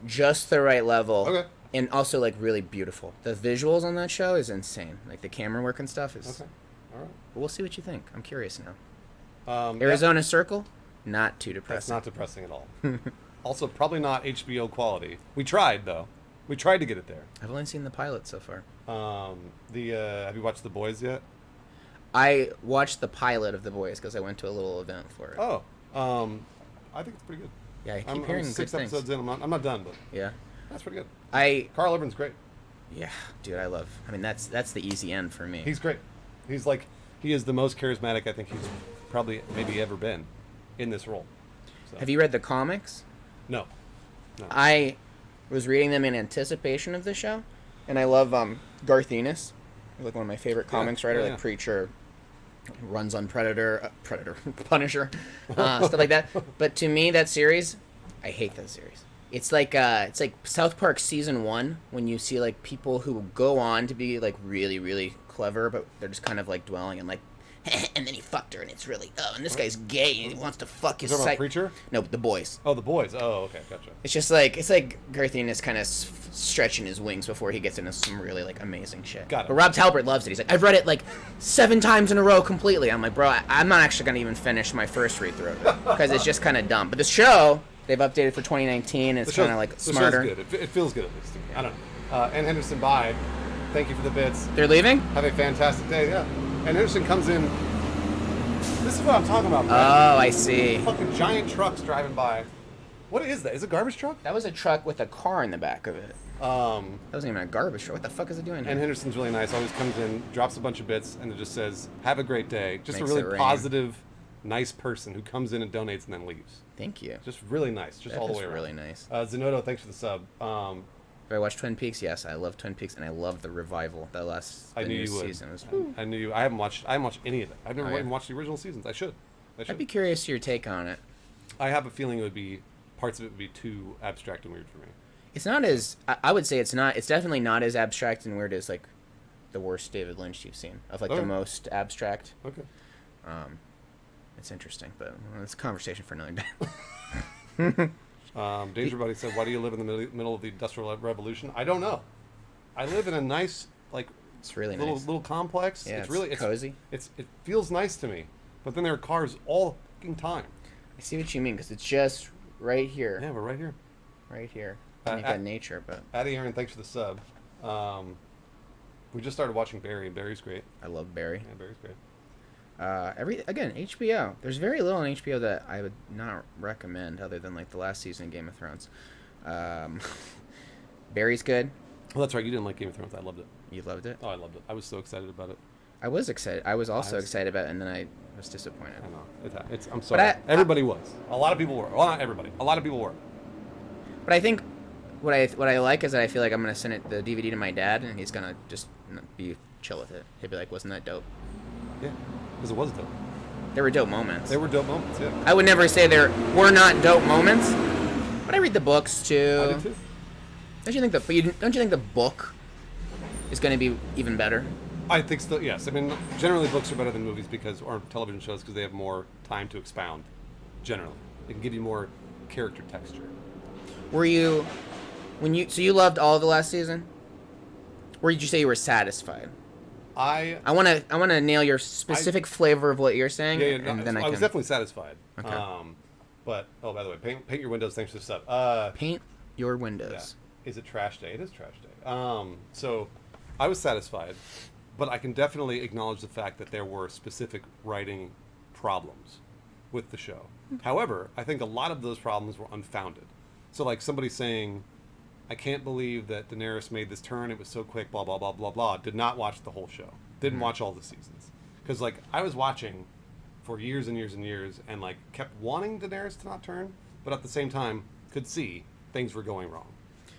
just the right level. Okay. And also like really beautiful. The visuals on that show is insane. Like the camera work and stuff is. Okay. All right. But we'll see what you think. I'm curious now. Arizona Circle, not too depressing. That's not depressing at all. Also, probably not HBO quality. We tried though. We tried to get it there. I've only seen the pilot so far. Have you watched The Boys yet? I watched the pilot of The Boys because I went to a little event for it. Oh, I think it's pretty good. Yeah, I keep hearing I'm good six things. episodes in. I'm not done, but yeah, that's pretty good. Carl Urban's great. Yeah, dude, I mean, that's the easy end for me. He's great. He is the most charismatic I think he's probably maybe ever been in this role. So. Have you read the comics? No. I was reading them in anticipation of the show, and I love Garth Ennis. He's like one of my favorite comics writer, like Preacher, runs on Predator, Punisher, stuff like that. But to me, that series, I hate that series. It's like South Park season 1 when you see like people who go on to be like really, really clever, but they're just kind of like dwelling and like, and then he fucked her, and it's really, and this guy's gay, and he wants to fuck his side. Preacher? No, The Boys. Oh, The Boys. Oh, okay, gotcha. It's just like, Garth Ennis kind of stretching his wings before he gets into some really like amazing shit. Got it. But Rob Talbot loves it. He's like, I've read it like 7 times in a row completely. I'm like, bro, I'm not actually gonna even finish my first read through of it because it's just kind of dumb. But the show they've updated for 2019. It's kind of like smarter. The show's good. It feels good at least. I don't know. Ann Henderson, bye. Thank you for the bits. They're leaving? Have a fantastic day. Yeah. Ann Henderson comes in. This is what I'm talking about, bro. Oh, I see. Fucking giant trucks driving by. What is that? Is it a garbage truck? That was a truck with a car in the back of it. That wasn't even a garbage truck. What the fuck is it doing here? Ann Henderson's really nice. Always comes in, drops a bunch of bits, and it just says, have a great day. Just Makes a really positive, nice person who comes in and donates and then leaves. Thank you. Just really nice. Just all the way around. Really nice. Zenoto, thanks for the sub. Have I watched Twin Peaks? Yes, I love Twin Peaks, and I love the revival. That last I knew new you would. season was. I knew you. I haven't watched any of it. I've never even watched the original seasons. I should. I'd be curious to your take on it. I have a feeling parts of it would be too abstract and weird for me. It's not as I would say it's not. It's definitely not as abstract and weird as like the worst David Lynch you've seen of like the most abstract. Okay. It's interesting, but it's a conversation for another day. Danger Buddy said, "Why do you live in the middle of the Industrial Revolution?" I don't know. I live in a nice it's really little complex. Yeah, it's cozy. It feels nice to me. But then there are cars all fucking time. I see what you mean because it's just right here. Yeah, we're right here. Right here. You've got nature, but. Addie Aaron, thanks for the sub. We just started watching Barry, and Barry's great. I love Barry. Yeah, Barry's great. HBO. There's very little on HBO that I would not recommend other than like the last season of Game of Thrones. Barry's good. Well, that's right. You didn't like Game of Thrones. I loved it. You loved it? Oh, I loved it. I was so excited about it. I was excited. I was also excited about it, and then I was disappointed. I know. I'm sorry. Everybody was. A lot of people were. Well, not everybody. A lot of people were. But I think what I like is that I feel like I'm gonna send the DVD to my dad, and he's gonna just be chill with it. He'll be like, "Wasn't that dope?" Yeah, because it was dope. There were dope moments. Yeah. I would never say there were not dope moments, but I read the books too. I did too. Don't you think the book is gonna be even better? I think so. Yes. I mean, generally books are better than movies or television shows because they have more time to expound. Generally, they can give you more character texture. So you loved all of the last season? Or did you say you were satisfied? I want to nail your specific flavor of what you're saying. Yeah, and then I was definitely satisfied. Okay. But by the way, paint your windows. Thanks for the stuff. Paint your windows. Yeah. Is it trash day? It is trash day. So I was satisfied, but I can definitely acknowledge the fact that there were specific writing problems with the show. However, I think a lot of those problems were unfounded. So like somebody saying, I can't believe that Daenerys made this turn. It was so quick, blah, blah, blah, blah, blah. Did not watch the whole show. Didn't watch all the seasons. Because like I was watching for years and years and years and like kept wanting Daenerys to not turn, but at the same time could see things were going wrong.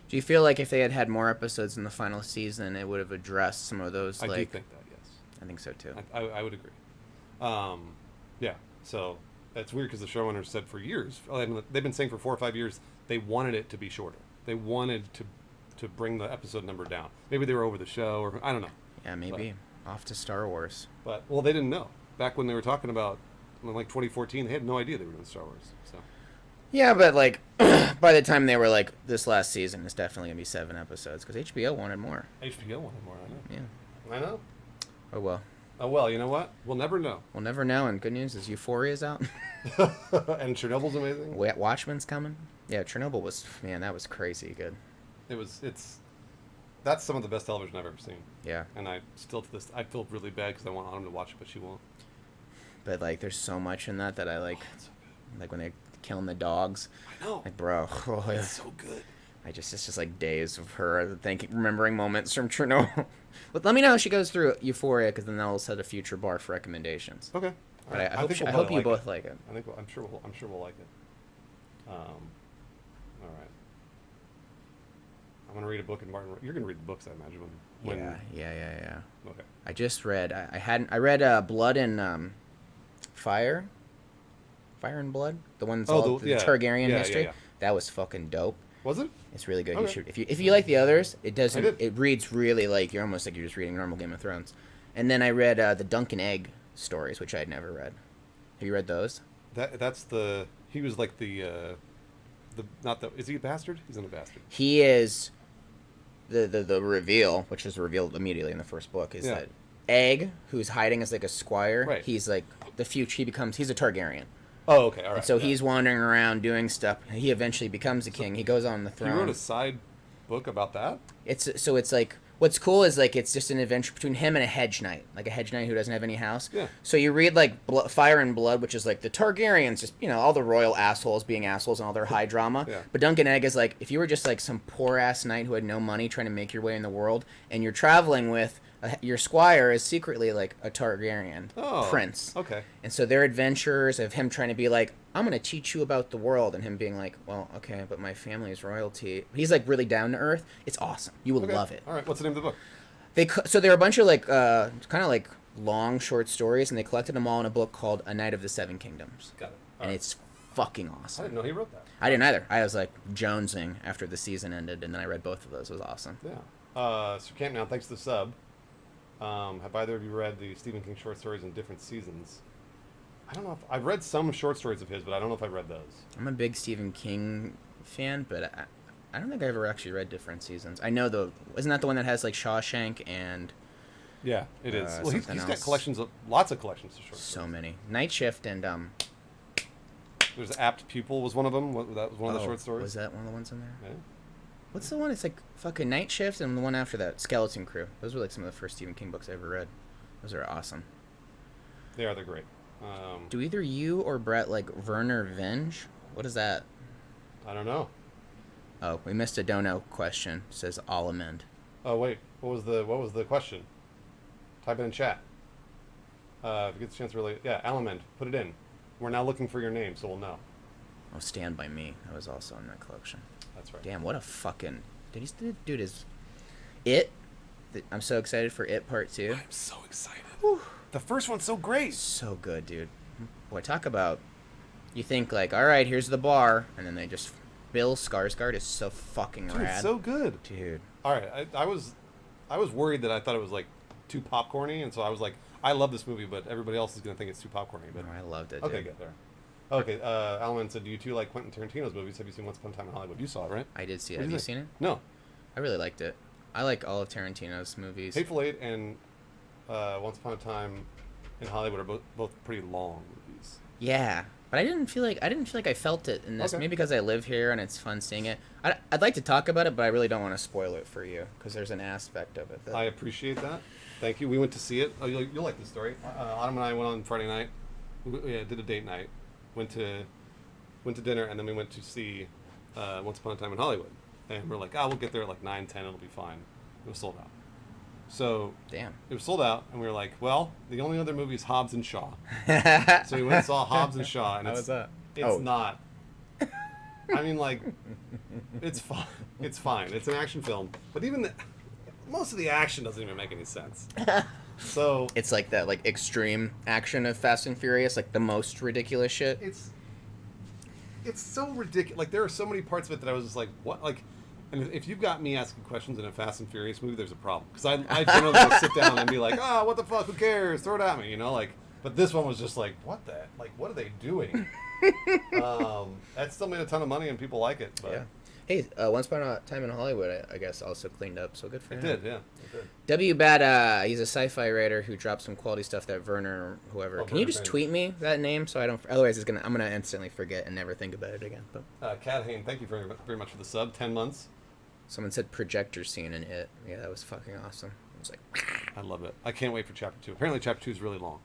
Do you feel like if they had had more episodes in the final season, it would have addressed some of those? I do think that, yes. I think so too. I would agree. Yeah. So it's weird because the showrunners said for years, they've been saying for 4 or 5 years, they wanted it to be shorter. They wanted to to bring the episode number down. Maybe they were over the show, or I don't know. Yeah, maybe off to Star Wars. But well, they didn't know back when they were talking about in like 2014. They had no idea they were doing Star Wars. So Yeah, but like by the time they were like, this last season is definitely gonna be 7 episodes because HBO wanted more. HBO wanted more. I know. Yeah. I know. Oh well. Oh well, you know what? We'll never know. We'll never know. And good news is Euphoria's out. And Chernobyl's amazing. Watchmen's coming. Yeah, Chernobyl was, man, that was crazy good. That's some of the best television I've ever seen. Yeah. And I still to this, I feel really bad because I want Autumn to watch it, but she won't. But like, there's so much in that I like. It's so good. Like when they're killing the dogs. I know. Like, bro. Oh, yeah. It's so good. It's just like days of her remembering moments from Chernobyl. But let me know how she goes through Euphoria, because then that'll set a future bar for recommendations. Okay. But I hope you both like it. I'm sure we'll like it. All right. I'm gonna read a book, and Martin, you're gonna read the books, I imagine. Yeah. Okay. I just read. I read Blood and Fire. Fire and Blood, the one that's all the Targaryen history. Yeah. That was fucking dope. Was it? It's really good. Okay. You should, if you like the others, it doesn't. It reads really like you're almost like you're just reading normal Game of Thrones. And then I read the Duncan Egg stories, which I had never read. Have you read those? That's he was like is he a bastard? He's not a bastard. He is the reveal, which is revealed immediately in the first book, is that Egg, who's hiding as like a squire, right. He's like the future. He's a Targaryen. Oh, okay, all right. And so he's wandering around doing stuff. He eventually becomes a king. He goes on the throne. He wrote a side book about that? It's like, what's cool is like it's just an adventure between him and a hedge knight, like a hedge knight who doesn't have any house. Yeah. So you read like Fire and Blood, which is like the Targaryens, just all the royal assholes being assholes and all their high drama. Yeah. But Duncan Egg is like, if you were just like some poor ass knight who had no money trying to make your way in the world, and you're traveling with your squire is secretly like a Targaryen prince. Okay. And so their adventures of him trying to be like, I'm going to teach you about the world, and him being like, well, okay, but my family is royalty. He's like really down to earth. It's awesome. You will love it. All right. What's the name of the book? So there are a bunch of like kind of like long short stories, and they collected them all in a book called A Night of the Seven Kingdoms. Got it. And it's fucking awesome. I didn't know he wrote that. I didn't either. I was like jonesing after the season ended, and then I read both of those. It was awesome. Yeah. So Camp Now, thanks to the sub. Have either of you read the Stephen King short stories in different seasons? I don't know if I've read some short stories of his, but I don't know if I've read those. I'm a big Stephen King fan, but I don't think I ever actually read different seasons. I know isn't that the one that has like Shawshank and? Yeah, it is. Well, he's got lots of collections of short stories. So many. Night Shift and There's Apt Pupil was one of them. That was one of the short stories. Was that one of the ones in there? Yeah. What's the one? It's like fucking Night Shift and the one after that, Skeleton Crew. Those were like some of the first Stephen King books I ever read. Those are awesome. They're great. Do either you or Brett like Werner Venge? What is that? I don't know. Oh, we missed a dono question. It says all amend. Oh wait, what was the question? Type it in chat. If you get the chance, Alamend, put it in. We're now looking for your name, so we'll know. Oh, Stand By Me. That was also in that collection. That's right. Damn, what a fucking... Dude is... It? I'm so excited for It Part 2. I'm so excited. Whew. The first one's so great. So good, dude. Boy, talk about... You think, like, alright, here's the bar, and then they just... Bill Skarsgård is so fucking rad. It's so good. Dude. Alright, I was worried that I thought it was, like, too popcorny, and so I was like, I love this movie, but everybody else is going to think it's too popcorny. But I loved it, Okay, dude. good, there. Okay, Alan said, do you two like Quentin Tarantino's movies? Have you seen Once Upon a Time in Hollywood? You saw it, right? I did see it. Have you seen it? No. I really liked it. I like all of Tarantino's movies. Hateful Eight and Once Upon a Time in Hollywood are both pretty long movies. Yeah, but I didn't feel like I felt it in this. Maybe because I live here and it's fun seeing it. I'd like to talk about it, but I really don't want to spoil it for you because there's an aspect of it that... I appreciate that. Thank you. We went to see it. Oh, you'll like this story. Autumn and I went on Friday night. We did a date night. Went to dinner, and then we went to see Once Upon a Time in Hollywood. And we're like, we'll get there at like 9:10. It'll be fine. It was sold out. So damn, it was sold out, and we were like, well, the only other movie is Hobbs and Shaw. So we went and saw Hobbs and Shaw, and how was that? It's not. I mean, like, it's fine. It's fine. It's an action film, but even most of the action doesn't even make any sense. So it's like that, like extreme action of Fast and Furious, like the most ridiculous shit. It's so ridiculous. Like there are so many parts of it that I was just like, what? Like And if you've got me asking questions in a Fast and Furious movie, there's a problem. Because I generally will sit down and be like, oh, what the fuck, who cares? Throw it at me, you know? Like, but this one was just like, what the? Like, what are they doing? That still made a ton of money and people like it. But. Yeah. Hey, Once Upon a Time in Hollywood, I guess, also cleaned up, so good for him. It did, yeah. It did. W. Bad, he's a sci-fi writer who dropped some quality stuff that Werner, whoever. Can you just tweet me that name so I don't? Otherwise, I'm gonna instantly forget and never think about it again. But Cat Hain, thank you very much for the sub. 10 months. Someone said projector scene in it. Yeah, that was fucking awesome. I was like, I love it. I can't wait for chapter 2. Apparently, chapter 2 is really long.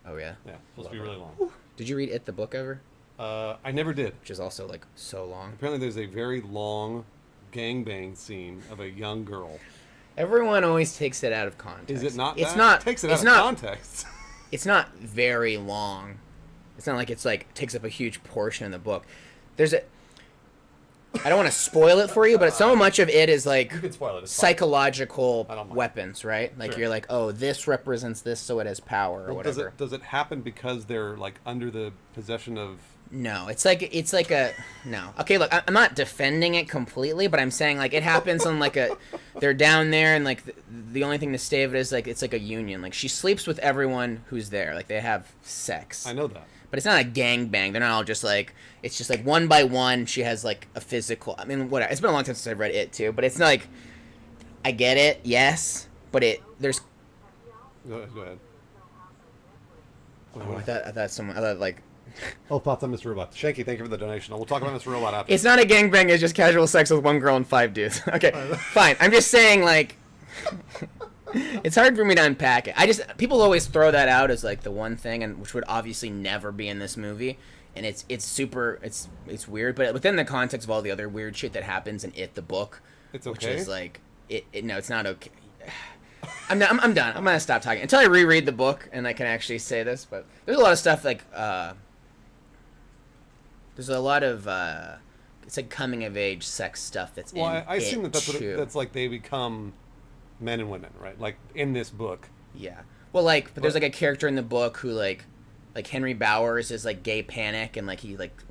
Oh yeah. Yeah, supposed to be really long. Did you read It the book ever? I never did. Which is also like so long. Apparently, there's a very long gangbang scene of a young girl. Everyone always takes it out of context. Is it not? It's that? not. Takes it it's out not, of context. It's not very long. It's not like it's like takes up a huge portion of the book. There's a. I don't want to spoil it for you, but so much of it is like you can spoil it. Psychological weapons, right? Like sure. You're like, oh, this represents this, so it has power or whatever. Does it happen because they're like under the possession of? No, it's like a no. Okay, look, I'm not defending it completely, but I'm saying like it happens on like a, they're down there and like the only thing to stave it is like it's like a union. Like she sleeps with everyone who's there. Like they have sex. I know that. But it's not a gangbang. They're not all just like, it's just like one by one. She has like a physical. I mean, whatever. It's been a long time since I've read it too, but it's not like, I get it, yes, but there's. Go ahead. Oh, I thought like. Oh, thoughts on Mr. Robot. Shanky, thank you for the donation. We'll talk about Mr. Robot after. It's not a gangbang. It's just casual sex with one girl and 5 dudes. Okay, fine. I'm just saying like. It's hard for me to unpack it. People always throw that out as like the one thing, and which would obviously never be in this movie, and it's weird, but within the context of all the other weird shit that happens in It the book, it's okay. Which is like no, it's not okay. I'm done. I'm gonna stop talking until I reread the book and I can actually say this. But there's a lot of stuff like there's a lot of it's like coming of age sex stuff that's in I assume it that's like they become men and women, right? Like in this book. Yeah. Well, like, but there's like a character in the book who like Henry Bowers is like gay panic and like he like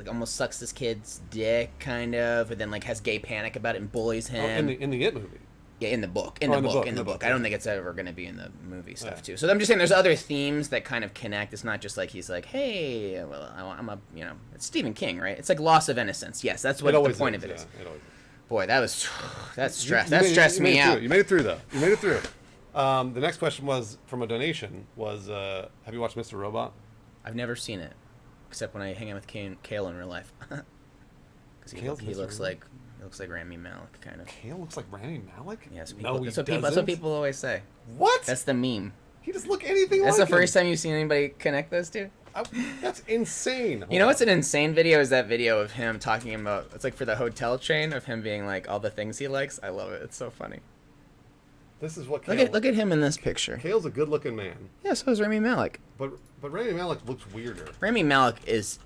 almost sucks this kid's dick kind of, and then like has gay panic about it and bullies him. Oh, in the It movie. Yeah, in the book. In the book. I don't think it's ever going to be in the movie stuff too. So I'm just saying there's other themes that kind of connect. It's not just like he's like, hey, well, I'm a, it's Stephen King, right? It's like loss of innocence. Yes, that's what the point of it is. It always is. Boy, that stressed me out. You made it through, though. You made it through. The next question was from a donation. Have you watched Mr. Robot? I've never seen it, except when I hang out with Kale in real life. Because he looks like Rami Malek, kind of. Kale looks like Rami Malek? Yes. That's what people always say. What? That's the meme. He doesn't look anything like him. That's the first time you've seen anybody connect those two? That's insane. You know what's an insane video is that video of him talking about, it's like for the hotel chain of him being like all the things he likes. I love it. It's so funny. This is what look at him in this picture. Kale's a good looking man. Yeah, so is Rami Malek. But Rami Malek looks weirder. Rami Malek is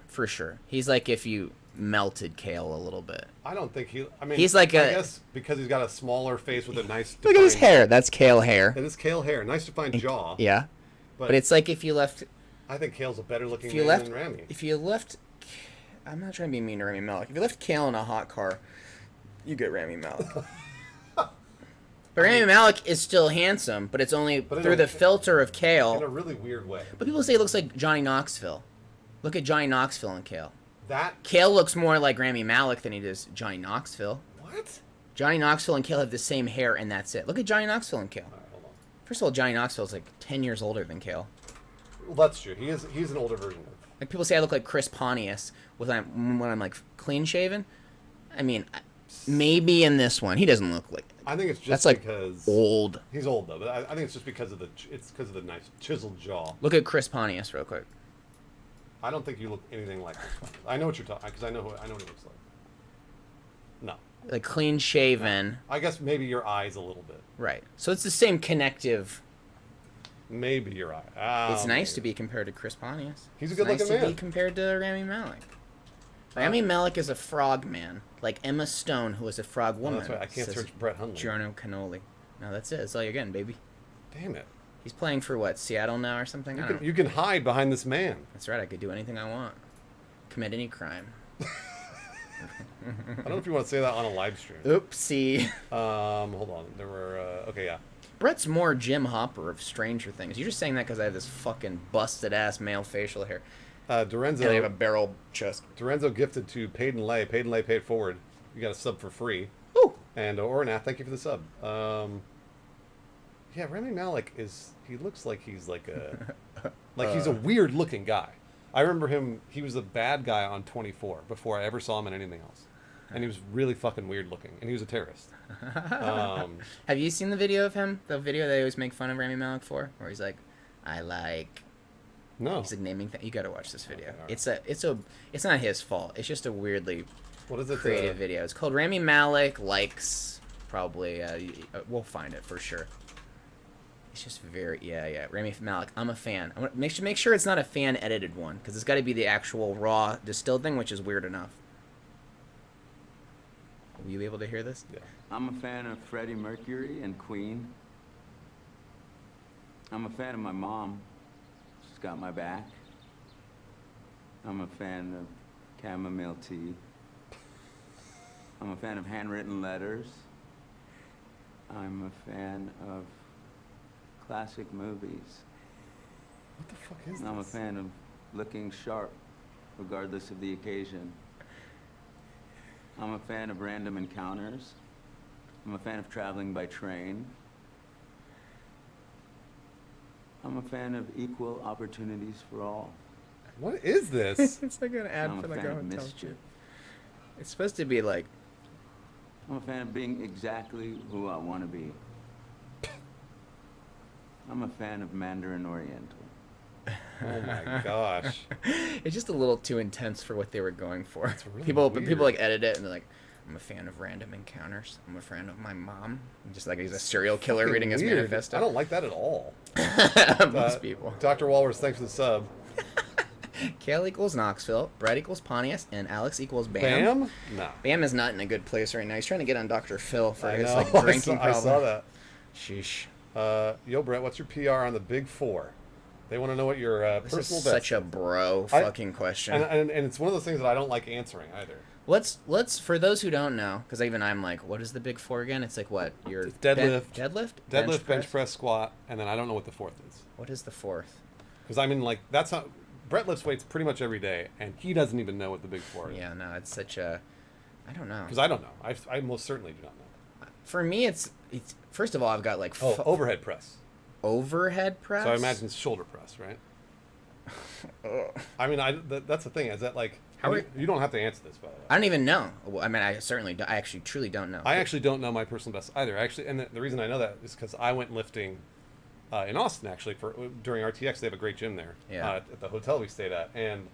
for sure. He's like if you melted Kale a little bit. I don't think he's like I guess because he's got a smaller face with a nice look at his hair. That's Kale hair. It is Kale hair. Nice defined jaw. Yeah. But it's like if you left. I think Kale's a better looking man than Rami. If you left, I'm not trying to be mean to Rami Malek. If you left Kale in a hot car, you get Rami Malek. But Rami Malek is still handsome, but it's only through the filter of Kale. In a really weird way. But people say it looks like Johnny Knoxville. Look at Johnny Knoxville and Kale. That Kale looks more like Rami Malek than he does Johnny Knoxville. What? Johnny Knoxville and Kale have the same hair, and that's it. Look at Johnny Knoxville and Kale. All right, hold on. First of all, Johnny Knoxville's like 10 years older than Kale. Well, that's true. He's an older version of. Like people say I look like Chris Pontius when I'm like clean shaven. I mean, maybe in this one he doesn't look like. I think it's just that's like because old. He's old though, but I think it's just because of the nice chiseled jaw. Look at Chris Pontius real quick. I don't think you look anything like Chris Pontius. I know what you're talking because I know what he looks like. No. Like clean shaven. I guess maybe your eyes a little bit. Right. So it's the same connective. Maybe your eye. It's nice to be compared to Chris Pontius. He's a good-looking man. Nice to be compared to Rami Malek. Rami Malek is a frog man, like Emma Stone, who was a frog woman. Oh, that's right. I can't search Brett Hundley. Giorno Cannoli. No, that's it. That's all you're getting, baby. Damn it. He's playing for what, Seattle now or something? You can hide behind this man. That's right. I could do anything I want. Commit any crime. I don't know if you want to say that on a live stream. Oopsie. Hold on. There were okay, yeah. Brett's more Jim Hopper of Stranger Things. You're just saying that because I have this fucking busted ass male facial hair. Dorenzo. And I have a barrel chest. Dorenzo gifted to Paid and Lay. Paid and Lay paid forward. You got a sub for free. Ooh. And Ornath, thank you for the sub. Yeah, Rami Malek he looks like he's like he's a weird looking guy. I remember him, he was a bad guy on 24 before I ever saw him in anything else. And he was really fucking weird looking. And he was a terrorist. Have you seen the video of him? The video they always make fun of Rami Malek for? Where he's like, I like... No. He's like naming things. You gotta watch this video. Okay, right. It's not his fault. It's just a weirdly what is it, creative video. It's called Rami Malek Likes, probably. We'll find it for sure. It's just very, yeah. Rami Malek, I'm a fan. I'm gonna make sure it's not a fan edited one, because it's got to be the actual raw distilled thing, which is weird enough. Will you be able to hear this? Yeah. I'm a fan of Freddie Mercury and Queen. I'm a fan of my mom. She's got my back. I'm a fan of chamomile tea. I'm a fan of handwritten letters. I'm a fan of classic movies. What the fuck is this? I'm a fan of looking sharp, regardless of the occasion. I'm a fan of random encounters. I'm a fan of traveling by train. I'm a fan of equal opportunities for all. What is this? It's like an ad I'm for a like fan a of hotel. mischief. It's supposed to be like... I'm a fan of being exactly who I want to be. I'm a fan of Mandarin Oriental. Oh my gosh. It's just a little too intense for what they were going for. It's really people weird. like edit it and they're like, I'm a fan of random encounters. I'm a fan of my mom. Just like he's a serial killer Fucking reading his weird. manifesto. I don't like that at all. Most people. Dr. Walrus, thanks for the sub. Kale equals Knoxville, Brett equals Pontius, and Alex equals Bam. Bam? No. Bam is not in a good place right now. He's trying to get on Dr. Phil for I his know. like drinking I problem. saw that. Sheesh. Yo, Brett, what's your PR on the Big Four? They want to know what your This personal is best such a bro fucking question. and it's one of those things that I don't like answering either. Let's for those who don't know, because even I'm like, what is the Big Four again? It's like what your It's deadlift, deadlift, bench press, squat, and then I don't know what the fourth is. What is the fourth? Because I mean, like that's how Brett lifts weights pretty much every day, and he doesn't even know what the Big Four is. Yeah, no, it's such a, I don't know. Because I don't know. I most certainly do not know. For me, it's first of all, I've got like overhead press. Overhead press. So I imagine it's shoulder press, right? I mean, that's the thing. Is that like you don't have to answer this, by the way. I don't even know. I mean, I actually truly don't know. I actually don't know my personal best either. Actually, and the reason I know that is because I went lifting in Austin actually during RTX. They have a great gym there. Yeah. At the hotel we stayed at, and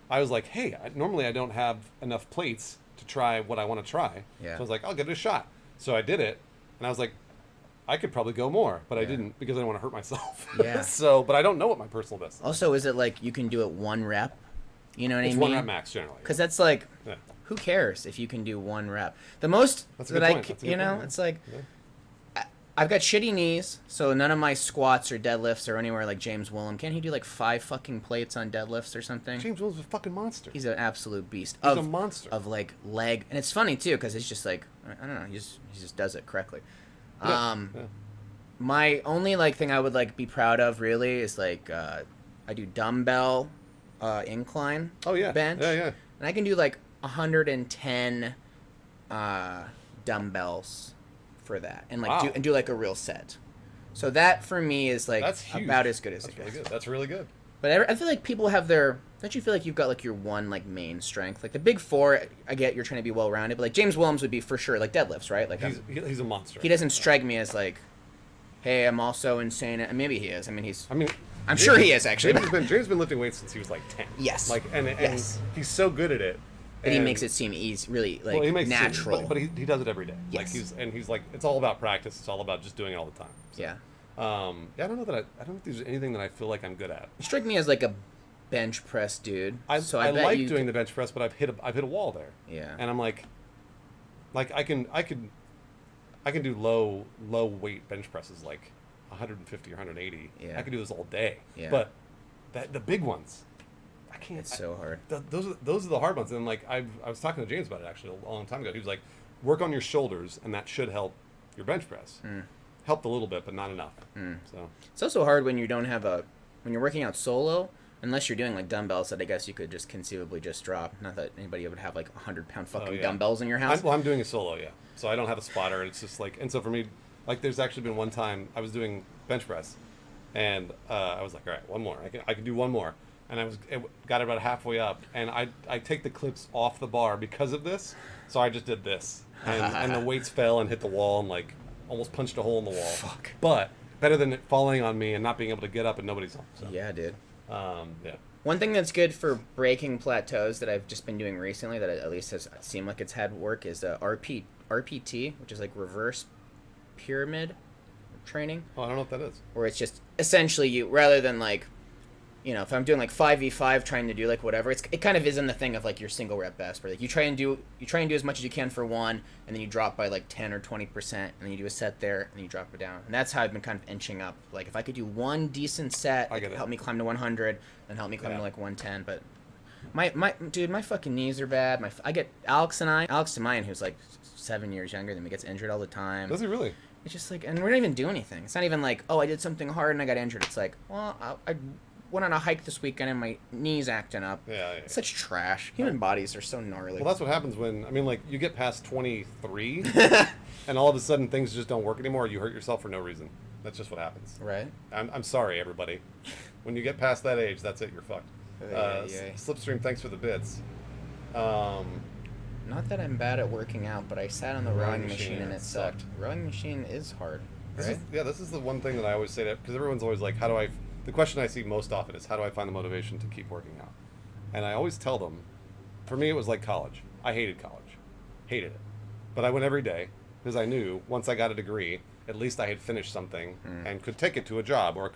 I was like, hey, normally I don't have enough plates to try what I want to try. Yeah. So I was like, I'll give it a shot. So I did it, and I was like, I could probably go more, but I didn't because I didn't want to hurt myself. Yeah. But I don't know what my personal best is. Also, is it like you can do it one rep? You know what It's I mean? 1 rep max generally. Because that's like, Yeah. who cares if you can do one rep? The most That's a that good I, point. That's a you good know, point. it's like, Yeah. I've got shitty knees, so none of my squats or deadlifts are anywhere like James Willem. Can't he do like 5 fucking plates on deadlifts or something? James Williams is a fucking monster. He's an absolute beast. He's a monster. Of like leg, and it's funny too because it's just like I don't know, he just does it correctly. Yeah. My only like thing I would like be proud of really is like I do dumbbell incline. Oh yeah. Bench. Yeah. And I can do like 110 dumbbells for that, and like Wow. do like a real set. So that for me is like That's huge. about as good as That's it really gets. good. That's really good. But I feel like people have their. Don't you feel like you've got like your one like main strength? Like the Big Four, I get you're trying to be well rounded, but like James Williams would be for sure like deadlifts, right? Like He's a monster. he doesn't strike me as like, hey, I'm also insane. And maybe he is. I mean, I'm I'm sure he is actually. James has been lifting weights since he was like 10. Yes. Like and Yes. he's so good at it. But he And- makes it seem easy, really like well, he makes natural. It, but he does it every day. Yes. Like he's like it's all about practice. It's all about just doing it all the time. So, yeah. I don't know that I don't think there's anything that I feel like I'm good at. You strike me as like a bench press dude. I bet like you doing the bench press, but I've hit a wall there. Yeah. And I'm like I can do low weight bench presses like 150 or 180. Yeah. I can do this all day. Yeah. But the big ones, I can't. It's so hard. Those are the hard ones. And like I was talking to James about it actually a long time ago. He was like, work on your shoulders, and that should help your bench press. Helped a little bit, but not enough. So it's also hard when you don't have when you're working out solo, unless you're doing like dumbbells that I guess you could just conceivably just drop. Not that anybody would have like 100-pound fucking dumbbells in your house. I'm doing a solo, yeah. So I don't have a spotter. It's just like, and so for me, like there's actually been one time I was doing bench press, and I was like, all right, one more. I can do one more. And got about halfway up, and I take the clips off the bar because of this. So I just did this, and the weights fell and hit the wall and like almost punched a hole in the wall. Fuck. But better than it falling on me and not being able to get up and nobody's home. So. Yeah, dude. Yeah. One thing that's good for breaking plateaus that I've just been doing recently that at least has seemed like it's had work is RPT, which is like reverse pyramid training. Oh, I don't know what that is. Where it's just essentially you, rather than like, you know, if I'm doing like 5v5 trying to do like whatever, it kind of is in the thing of like your single rep best, where like you try and do as much as you can for one, and then you drop by like 10 or 20%, and then you do a set there, and then you drop it down. And that's how I've been kind of inching up. Like if I could do one decent set, it could help me climb to 100, and help me climb to like 110. But my fucking knees are bad. I get Alex Demayan, who's like 7 years younger than me, gets injured all the time. Does he really? It's just like, and we don't even do anything. It's not even like, oh, I did something hard and I got injured. It's like, well, I went on a hike this weekend and my knee's acting up. Yeah. It's such trash. Human bodies are so gnarly. Well, that's what happens when, I mean, like, you get past 23, and all of a sudden things just don't work anymore. You hurt yourself for no reason. That's just what happens. Right. I'm sorry, everybody. When you get past that age, that's it. You're fucked. Slipstream, thanks for the bits. Not that I'm bad at working out, but I sat on the rowing machine and it sucked. Rowing machine is hard, right? This is the one thing that I always say, because everyone's always like, the question I see most often is, how do I find the motivation to keep working out? And I always tell them, for me it was like college. I hated college. Hated it. But I went every day, because I knew once I got a degree, at least I had finished something and could take it to a job, or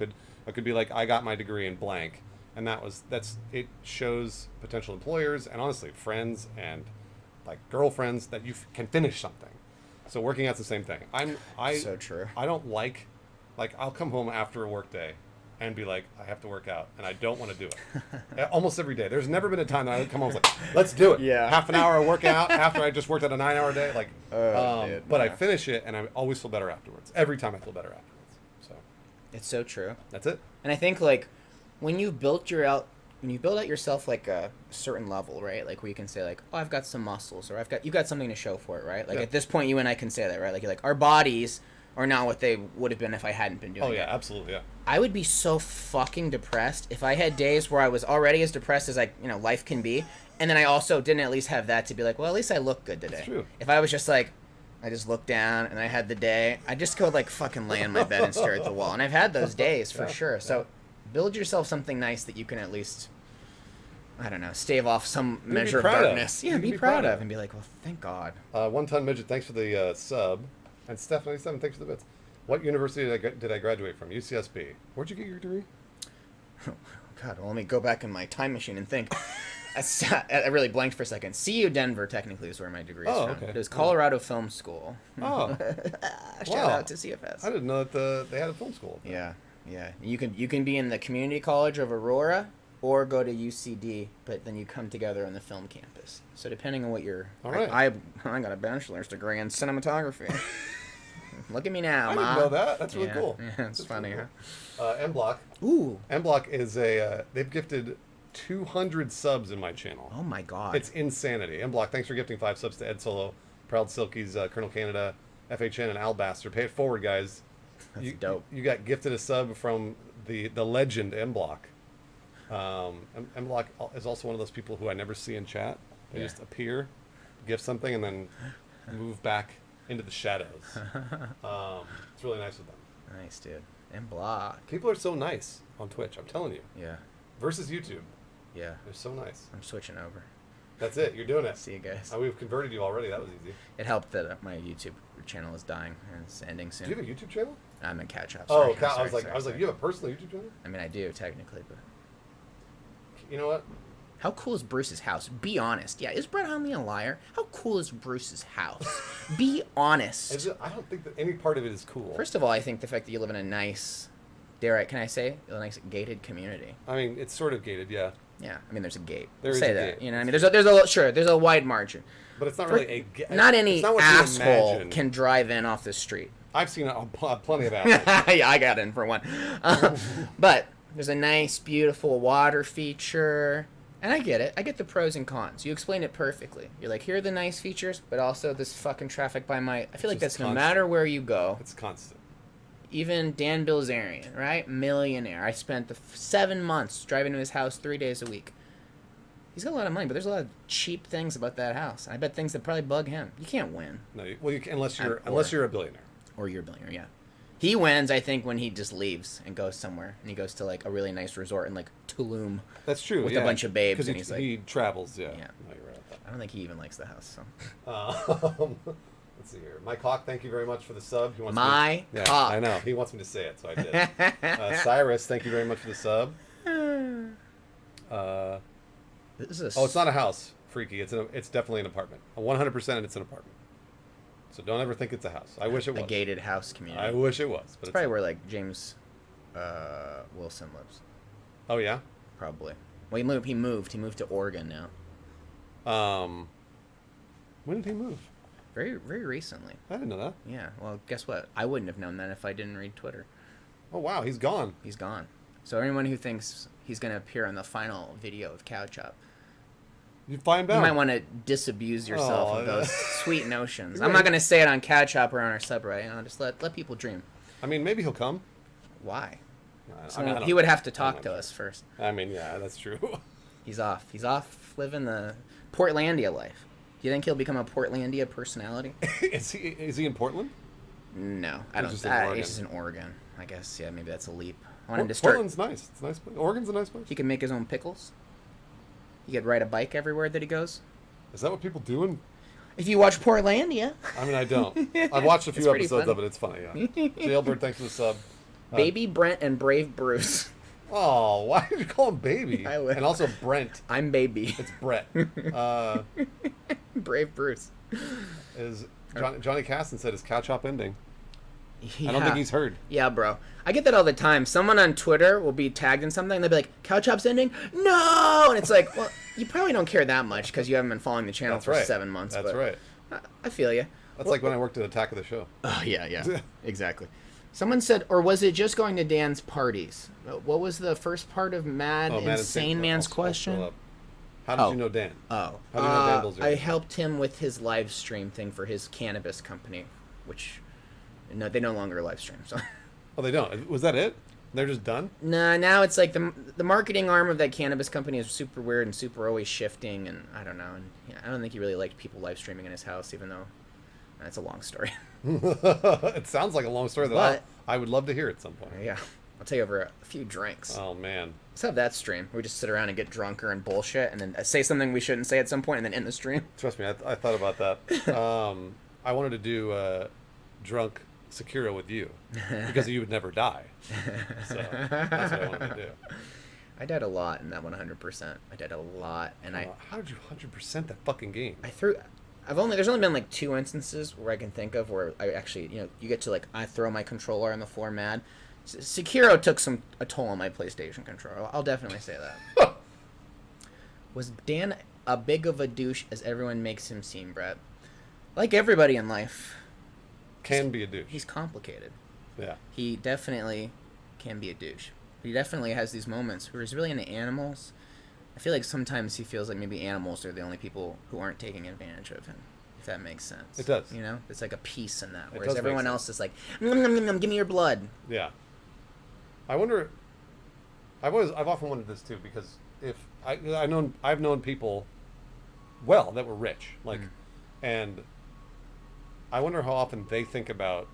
I could be like, I got my degree in blank. And it shows potential employers and honestly friends and like girlfriends that you can finish something. So working out's the same thing. So true. I don't like I'll come home after a work day and be like, I have to work out, and I don't want to do it. Almost every day. There's never been a time that I come home and was like, let's do it. Yeah. Half an hour of workout after I just worked at a 9-hour day. Like, but I yeah. finish it, and I always feel better afterwards. Every time I feel better afterwards. So it's so true. That's it. And I think like when you build out yourself like a certain level, right? Like where you can say like, oh, I've got some muscles, or you got something to show for it, right? Like at this point, you and I can say that, right? Like you're like, our bodies are not what they would have been if I hadn't been doing it. Oh yeah, absolutely, yeah. I would be so fucking depressed if I had days where I was already as depressed as life can be, and then I also didn't at least have that to be like, well, at least I look good today. That's true. If I was just like, I just looked down and I had the day, I just go like fucking lay in my bed and stare at the wall, and I've had those days for sure. Yeah. So build yourself something nice that you can at least, I don't know, stave off some measure of darkness. Yeah, be proud of and be like, well, thank God. 1 Ton Midget, thanks for the sub. And Steph97, thanks for the bits. What university did I graduate from? UCSB. Where'd you get your degree? Oh, God, well, let me go back in my time machine and think. I really blanked for a second. CU Denver, technically, is where my degree is from. Okay. It was Colorado Film School. Oh. Shout out to CFS. I didn't know that they had a film school. Yeah. You can be in the community college of Aurora or go to UCD, but then you come together on the film campus. So depending on what you're... All right. I got a bachelor's degree in cinematography. Look at me now, I Ma. didn't know that. That's really cool. Yeah, it's funny, really cool. M Block. Ooh. M Block is they've gifted 200 subs in my channel. Oh my God. It's insanity. M Block, thanks for gifting 5 subs to Ed Solo, Proud Silkies, Colonel Canada, FHN, and Albaster. Pay it forward, guys. That's dope. You got gifted a sub from the legend M Block. M Block is also one of those people who I never see in chat. They just appear, gift something, and then move back into the shadows. It's really nice with them. Nice, dude. M Block. People are so nice on Twitch, I'm telling you. Yeah. Versus YouTube. Yeah. They're so nice. I'm switching over. That's it. You're doing it. See you guys. We've converted you already. That was easy. It helped that my YouTube channel is dying and it's ending soon. Do you have a YouTube channel? I'm in catch up. I was like, you have a personal YouTube channel? I mean, I do technically, but you know what? How cool is Bruce's house? Be honest. Yeah, is Brett Hundley a liar? How cool is Bruce's house? Be honest. I don't think that any part of it is cool. First of all, I think the fact that you live in a nice, can I say, a nice gated community. I mean, it's sort of gated, yeah. Yeah, I mean, there's a gate. There Say is a that. gate. You know, what I mean, there's a wide margin. But it's not really a gate. Not any it's not what you asshole imagine. can drive in off the street. I've seen plenty of assholes. Yeah, I got in for one. But there's a nice, beautiful water feature. And I get it. I get the pros and cons. You explain it perfectly. You're like, here are the nice features, but also this fucking traffic by my... I feel like that's no matter where you go. It's constant. Even Dan Bilzerian, right? Millionaire. I spent the 7 months driving to his house 3 days a week. He's got a lot of money, but there's a lot of cheap things about that house. I bet things that probably bug him. You can't win. No, well, you can, unless you're a billionaire. Or you're a billionaire, yeah. He wins, I think, when he just leaves and goes somewhere, and he goes to like a really nice resort in like Tulum. That's true. With a bunch of babes, and he's like he travels. Yeah. Yeah. No, you're right about that. I don't think he even likes the house. So. Let's see here. Mike Hawk, thank you very much for the sub. He wants Hawk. I know. He wants me to say it, so I did. Cyrus, thank you very much for the sub. This is it's not a house, freaky. It's definitely an apartment. 100%, it's an apartment. So don't ever think it's a house. I wish it was. A gated house community. I wish it was. But it's probably where like James Wilson lives. Oh yeah. Probably. Well, he moved. He moved to Oregon now. When did he move? Very, very recently. I didn't know that. Yeah. Well, guess what? I wouldn't have known that if I didn't read Twitter. Oh wow, he's gone. He's gone. So anyone who thinks he's going to appear in the final video of Cow Chop, you find out. You might want to disabuse yourself of those sweet notions. I'm not going to say it on Cow Chop or on our subreddit. You know, just let people dream. I mean, maybe he'll come. Why? I he would have to talk to us first. I mean, yeah, that's true. He's off. He's off living the Portlandia life. Do you think he'll become a Portlandia personality? Is he in Portland? No, I don't. He's just in Oregon. I guess. Yeah, maybe that's a leap. I want him to start. Portland's nice. It's a nice place. Oregon's a nice place. He can make his own pickles. He could ride a bike everywhere that he goes. Is that what people do? If you watch Portlandia. I mean, I don't. I've watched a few episodes of it. It's funny. Yeah. Jailbird, thanks for the sub. Baby Brent and Brave Bruce. Oh, why did you call him Baby? And also Brent. I'm Baby. It's Brett. Brave Bruce. Johnny Caston said his Cow Chop ending. Yeah. I don't think he's heard. Yeah, bro. I get that all the time. Someone on Twitter will be tagged in something, and they'll be like, Cow Chop's ending? No! And it's like, well, you probably don't care that much because you haven't been following the channel for 7 months. That's right. I feel you. That's like when I worked at Attack of the Show. Oh, yeah. Exactly. Someone said, or was it just going to Dan's parties? What was the first part of Mad Insane Man's question? How did you know Dan? Oh. How did you know Dan Bilzerian? I helped him with his live stream thing for his cannabis company, which... No, they no longer live stream. So. Oh, they don't? Was that it? They're just done? Nah, now it's like the marketing arm of that cannabis company is super weird and super always shifting, and I don't know. And yeah, I don't think he really liked people live streaming in his house, even though that's a long story. It sounds like a long story that I would love to hear at some point. Yeah. I'll tell you over a few drinks. Oh, man. Let's have that stream. We just sit around and get drunker and bullshit, and then say something we shouldn't say at some point, and then end the stream. Trust me, I thought about that. I wanted to do drunk Sekiro with you because you would never die. So that's what I wanted to do. I died a lot in that 100%. I died a lot, and how did you 100% that fucking game? There's only been like 2 instances where I can think of where I actually, you get to like I throw my controller on the floor mad. Sekiro took a toll on my PlayStation controller. I'll definitely say that. Was Dan a big of a douche as everyone makes him seem, Brett? Like everybody in life. Can be a douche. He's complicated. Yeah. He definitely can be a douche. But he definitely has these moments where he's really into animals. I feel like sometimes he feels like maybe animals are the only people who aren't taking advantage of him, if that makes sense. It does. It's like a peace in that. Whereas everyone else is like, nom, nom, nom, nom, give me your blood. Yeah. I wonder. I've often wondered this too, because if I've known people, that were rich, and I wonder how often they think about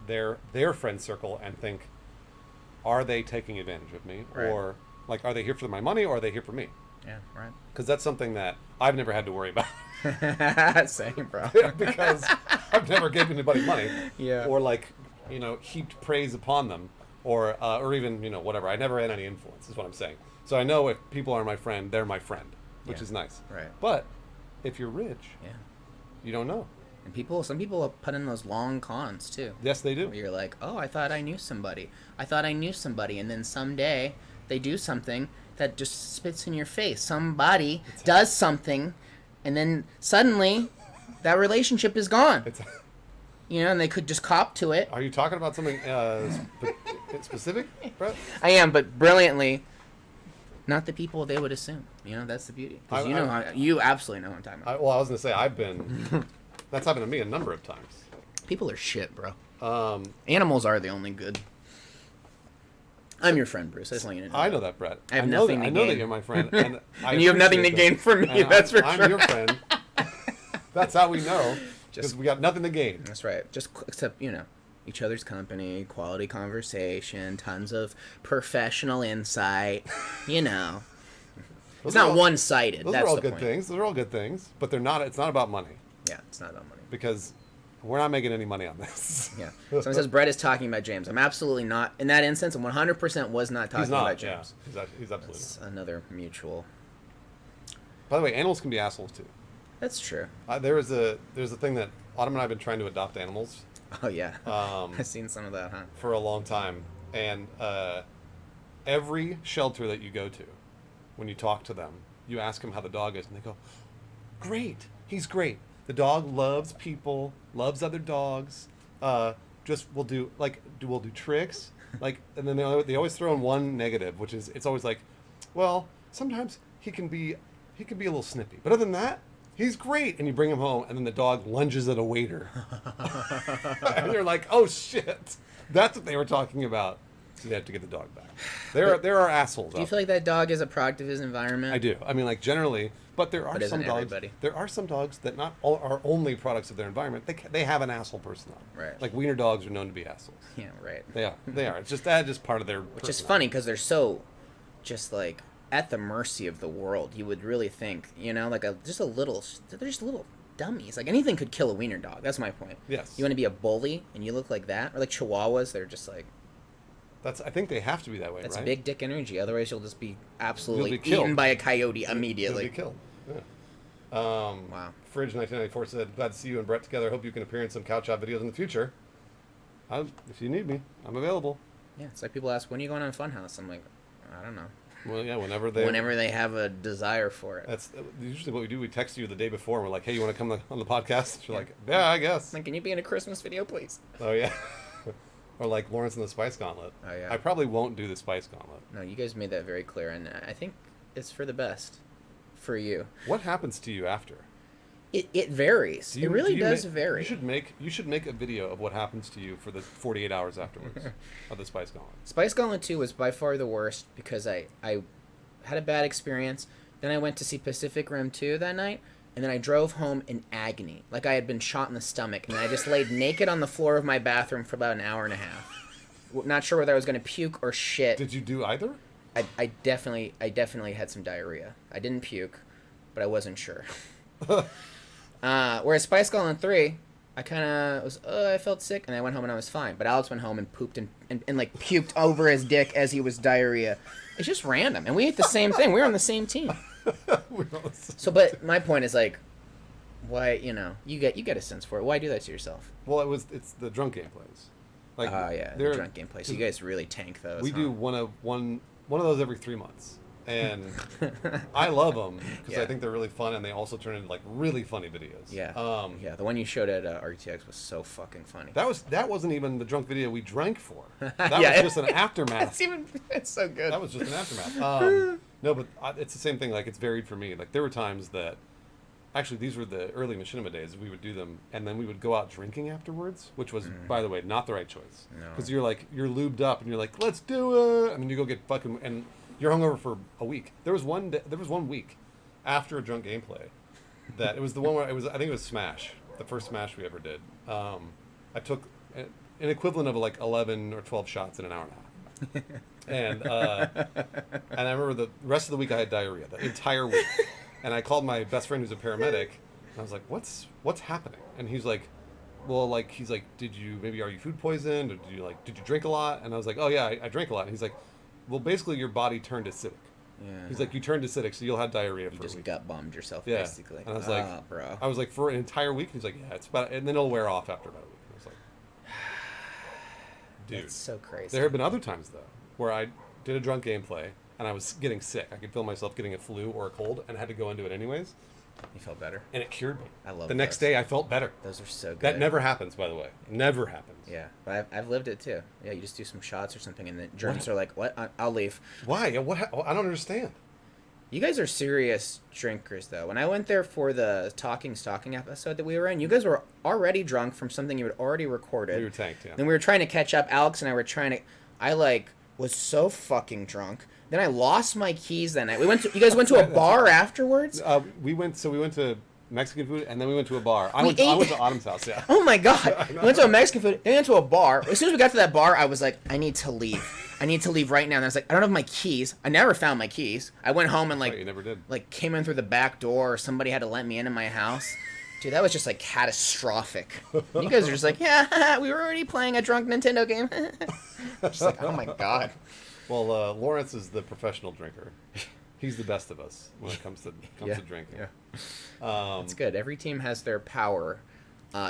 their friend circle and think, are they taking advantage of me? Right. Or, are they here for my money or are they here for me? Yeah, right. Because that's something that I've never had to worry about. Same, bro. Because I've never given anybody money. Yeah. Or, heaped praise upon them. Or even, whatever. I never had any influence, is what I'm saying. So I know if people are my friend, they're my friend, which is nice. Right. But if you're rich, you don't know. And some people put in those long cons too. Yes, they do. Where you're like, oh, I thought I knew somebody. And then someday they do something that just spits in your face. Somebody does something, and then suddenly that relationship is gone. You know, and they could just cop to it. Are you talking about something specific, Brett? I am, but brilliantly, not the people they would assume. You know, that's the beauty. Because you absolutely know what I'm talking about. Well, I was going to say, that's happened to me a number of times. People are shit, bro. Animals are the only good. I'm your friend, Bruce. I just want you to know. I know that, Brett. I have nothing to gain. I know that you're my friend. And, and you have nothing to gain from me, that's for sure. I'm your friend. That's how we know. Because we got nothing to gain. That's right. Just except, you know, each other's company, quality conversation, tons of professional insight, you know. It's not one-sided. Those are all good things. Those are all good things. But it's not about money. Yeah, it's not about money. Because we're not making any money on this. Yeah. Someone says Brett is talking about James. I'm absolutely not. In that instance, 100% was not talking about James. Yeah. He's absolutely That's another mutual. By the way, animals can be assholes too. That's true. There's a thing that Autumn and I have been trying to adopt animals. Oh, yeah. I've seen some of that, huh? For a long time. And every shelter that you go to, when you talk to them, you ask them how the dog is, and they go, great. He's great. The dog loves people, loves other dogs. We'll do tricks, and then they always throw in one negative, which is it's always like, well, sometimes he can be a little snippy, but other than that, he's great. And you bring him home, and then the dog lunges at a waiter, and you're like, oh shit, that's what they were talking about. So they have to get the dog back. There are assholes. Do you feel like that dog is a product of his environment? I do. I mean, like generally. But there are some dogs. Everybody? There are some dogs that are only products of their environment. They have an asshole personality. Right. Like wiener dogs are known to be assholes. Yeah, right. They are. It's just part of their. Which is funny because they're so, just like at the mercy of the world. You would really think, you know, like they're just little dummies. Like anything could kill a wiener dog. That's my point. Yes. You want to be a bully and you look like that, or like Chihuahuas. They're just like. I think they have to be that way. That's right? big dick energy. Otherwise, you'll just be absolutely killed. eaten by a coyote immediately. You'll be killed. Yeah. Wow. Fridge 1994 said, "Glad to see you and Brett together. Hope you can appear in some couch out videos in the future. If you need me, I'm available." Yeah, it's like people ask, "When are you going on Funhouse?" I'm like, I don't know. Well, yeah, whenever they have a desire for it. That's usually what we do. We text you the day before. And we're like, "Hey, you want to come on the podcast?" You're like, "Yeah, I guess." Like, can you be in a Christmas video, please? Oh yeah. Or like Lawrence and the Spice Gauntlet. Oh yeah. I probably won't do the Spice Gauntlet. No, you guys made that very clear, and I think it's for the best, for you. What happens to you after? It varies. It really does vary. You should make a video of what happens to you for the 48 hours afterwards of the Spice Gauntlet. Spice Gauntlet 2 was by far the worst because I had a bad experience. Then I went to see Pacific Rim 2 that night, and then I drove home in agony, like I had been shot in the stomach, and I just laid naked on the floor of my bathroom for about an hour and a half. Not sure whether I was going to puke or shit. Did you do either? I definitely had some diarrhea. I didn't puke, but I wasn't sure. Whereas Spice Gauntlet 3, I kind of I felt sick, and I went home and I was fine. But Alex went home and pooped and like puked over his dick as he was diarrhea. It's just random, and we ate the same thing. We were on the same team. So, but my point is like, why, you know, you get a sense for it. Why do that to yourself? Well, it's the drunk gameplays. Like, yeah, the drunk gameplays. So you guys really tank those. We do one of those every 3 months, and I love them because I think they're really fun, and they also turn into like really funny videos. Yeah. Yeah. The one you showed at RTX was so fucking funny. That wasn't even the drunk video we drank for. That was just an aftermath. It's so good. That was just an aftermath. No, but it's the same thing. Like, it's varied for me. Like, there were times that, actually, these were the early machinima days. We would do them, and then we would go out drinking afterwards, which was, by the way, not the right choice. No. Because you're lubed up, and you're like, let's do it. And then you go get fucking, and you're hungover for a week. There was 1 week after a drunk gameplay that it was the one where I think it was Smash, the first Smash we ever did. I took an equivalent of like 11 or 12 shots in an hour and a half. And I remember the rest of the week I had diarrhea, the entire week. And I called my best friend who's a paramedic, and I was like, what's happening? And he's like, are you food poisoned, or did you drink a lot? And I was like, oh yeah, I drank a lot. And he's like, well, basically your body turned acidic. Yeah. He's like, you turned acidic, so you'll have diarrhea for a week. You just gut bombed yourself, yeah. Basically. And I was like, bro. I was like, for an entire week? He's like, yeah, it's about, and then it'll wear off after about a week. And I was like, dude. That's so crazy. There have been other times, though, where I did a drunk gameplay, and I was getting sick. I could feel myself getting a flu or a cold, and I had to go into it anyways. You felt better? And it cured me. I love the next day, I felt better. Those are so good. That never happens, by the way. Never happens. Yeah, but I've lived it too. Yeah, you just do some shots or something, and the germs are like, "What? I'll leave." Why? What? I don't understand. You guys are serious drinkers, though. When I went there for the Talking Stalking episode that we were in, you guys were already drunk from something you had already recorded. We were tanked, yeah. Then we were trying to catch up. Alex and I were trying to. I was so fucking drunk. Then I lost my keys that night. You guys went to a bar afterwards? We went to Mexican food, and then we went to a bar. I went to Autumn's house, yeah. Oh my god. We went to a Mexican food, then we went to a bar. As soon as we got to that bar, I was like, I need to leave. I need to leave right now. And I was like, I don't have my keys. I never found my keys. I went home and you never did. Came in through the back door, or somebody had to let me into my house. Dude, that was just catastrophic. You guys are just like, yeah, we were already playing a drunk Nintendo game. Just like, oh my god. Well, Lawrence is the professional drinker. He's the best of us when it comes to drinking. Yeah. It's good. Every team has their power.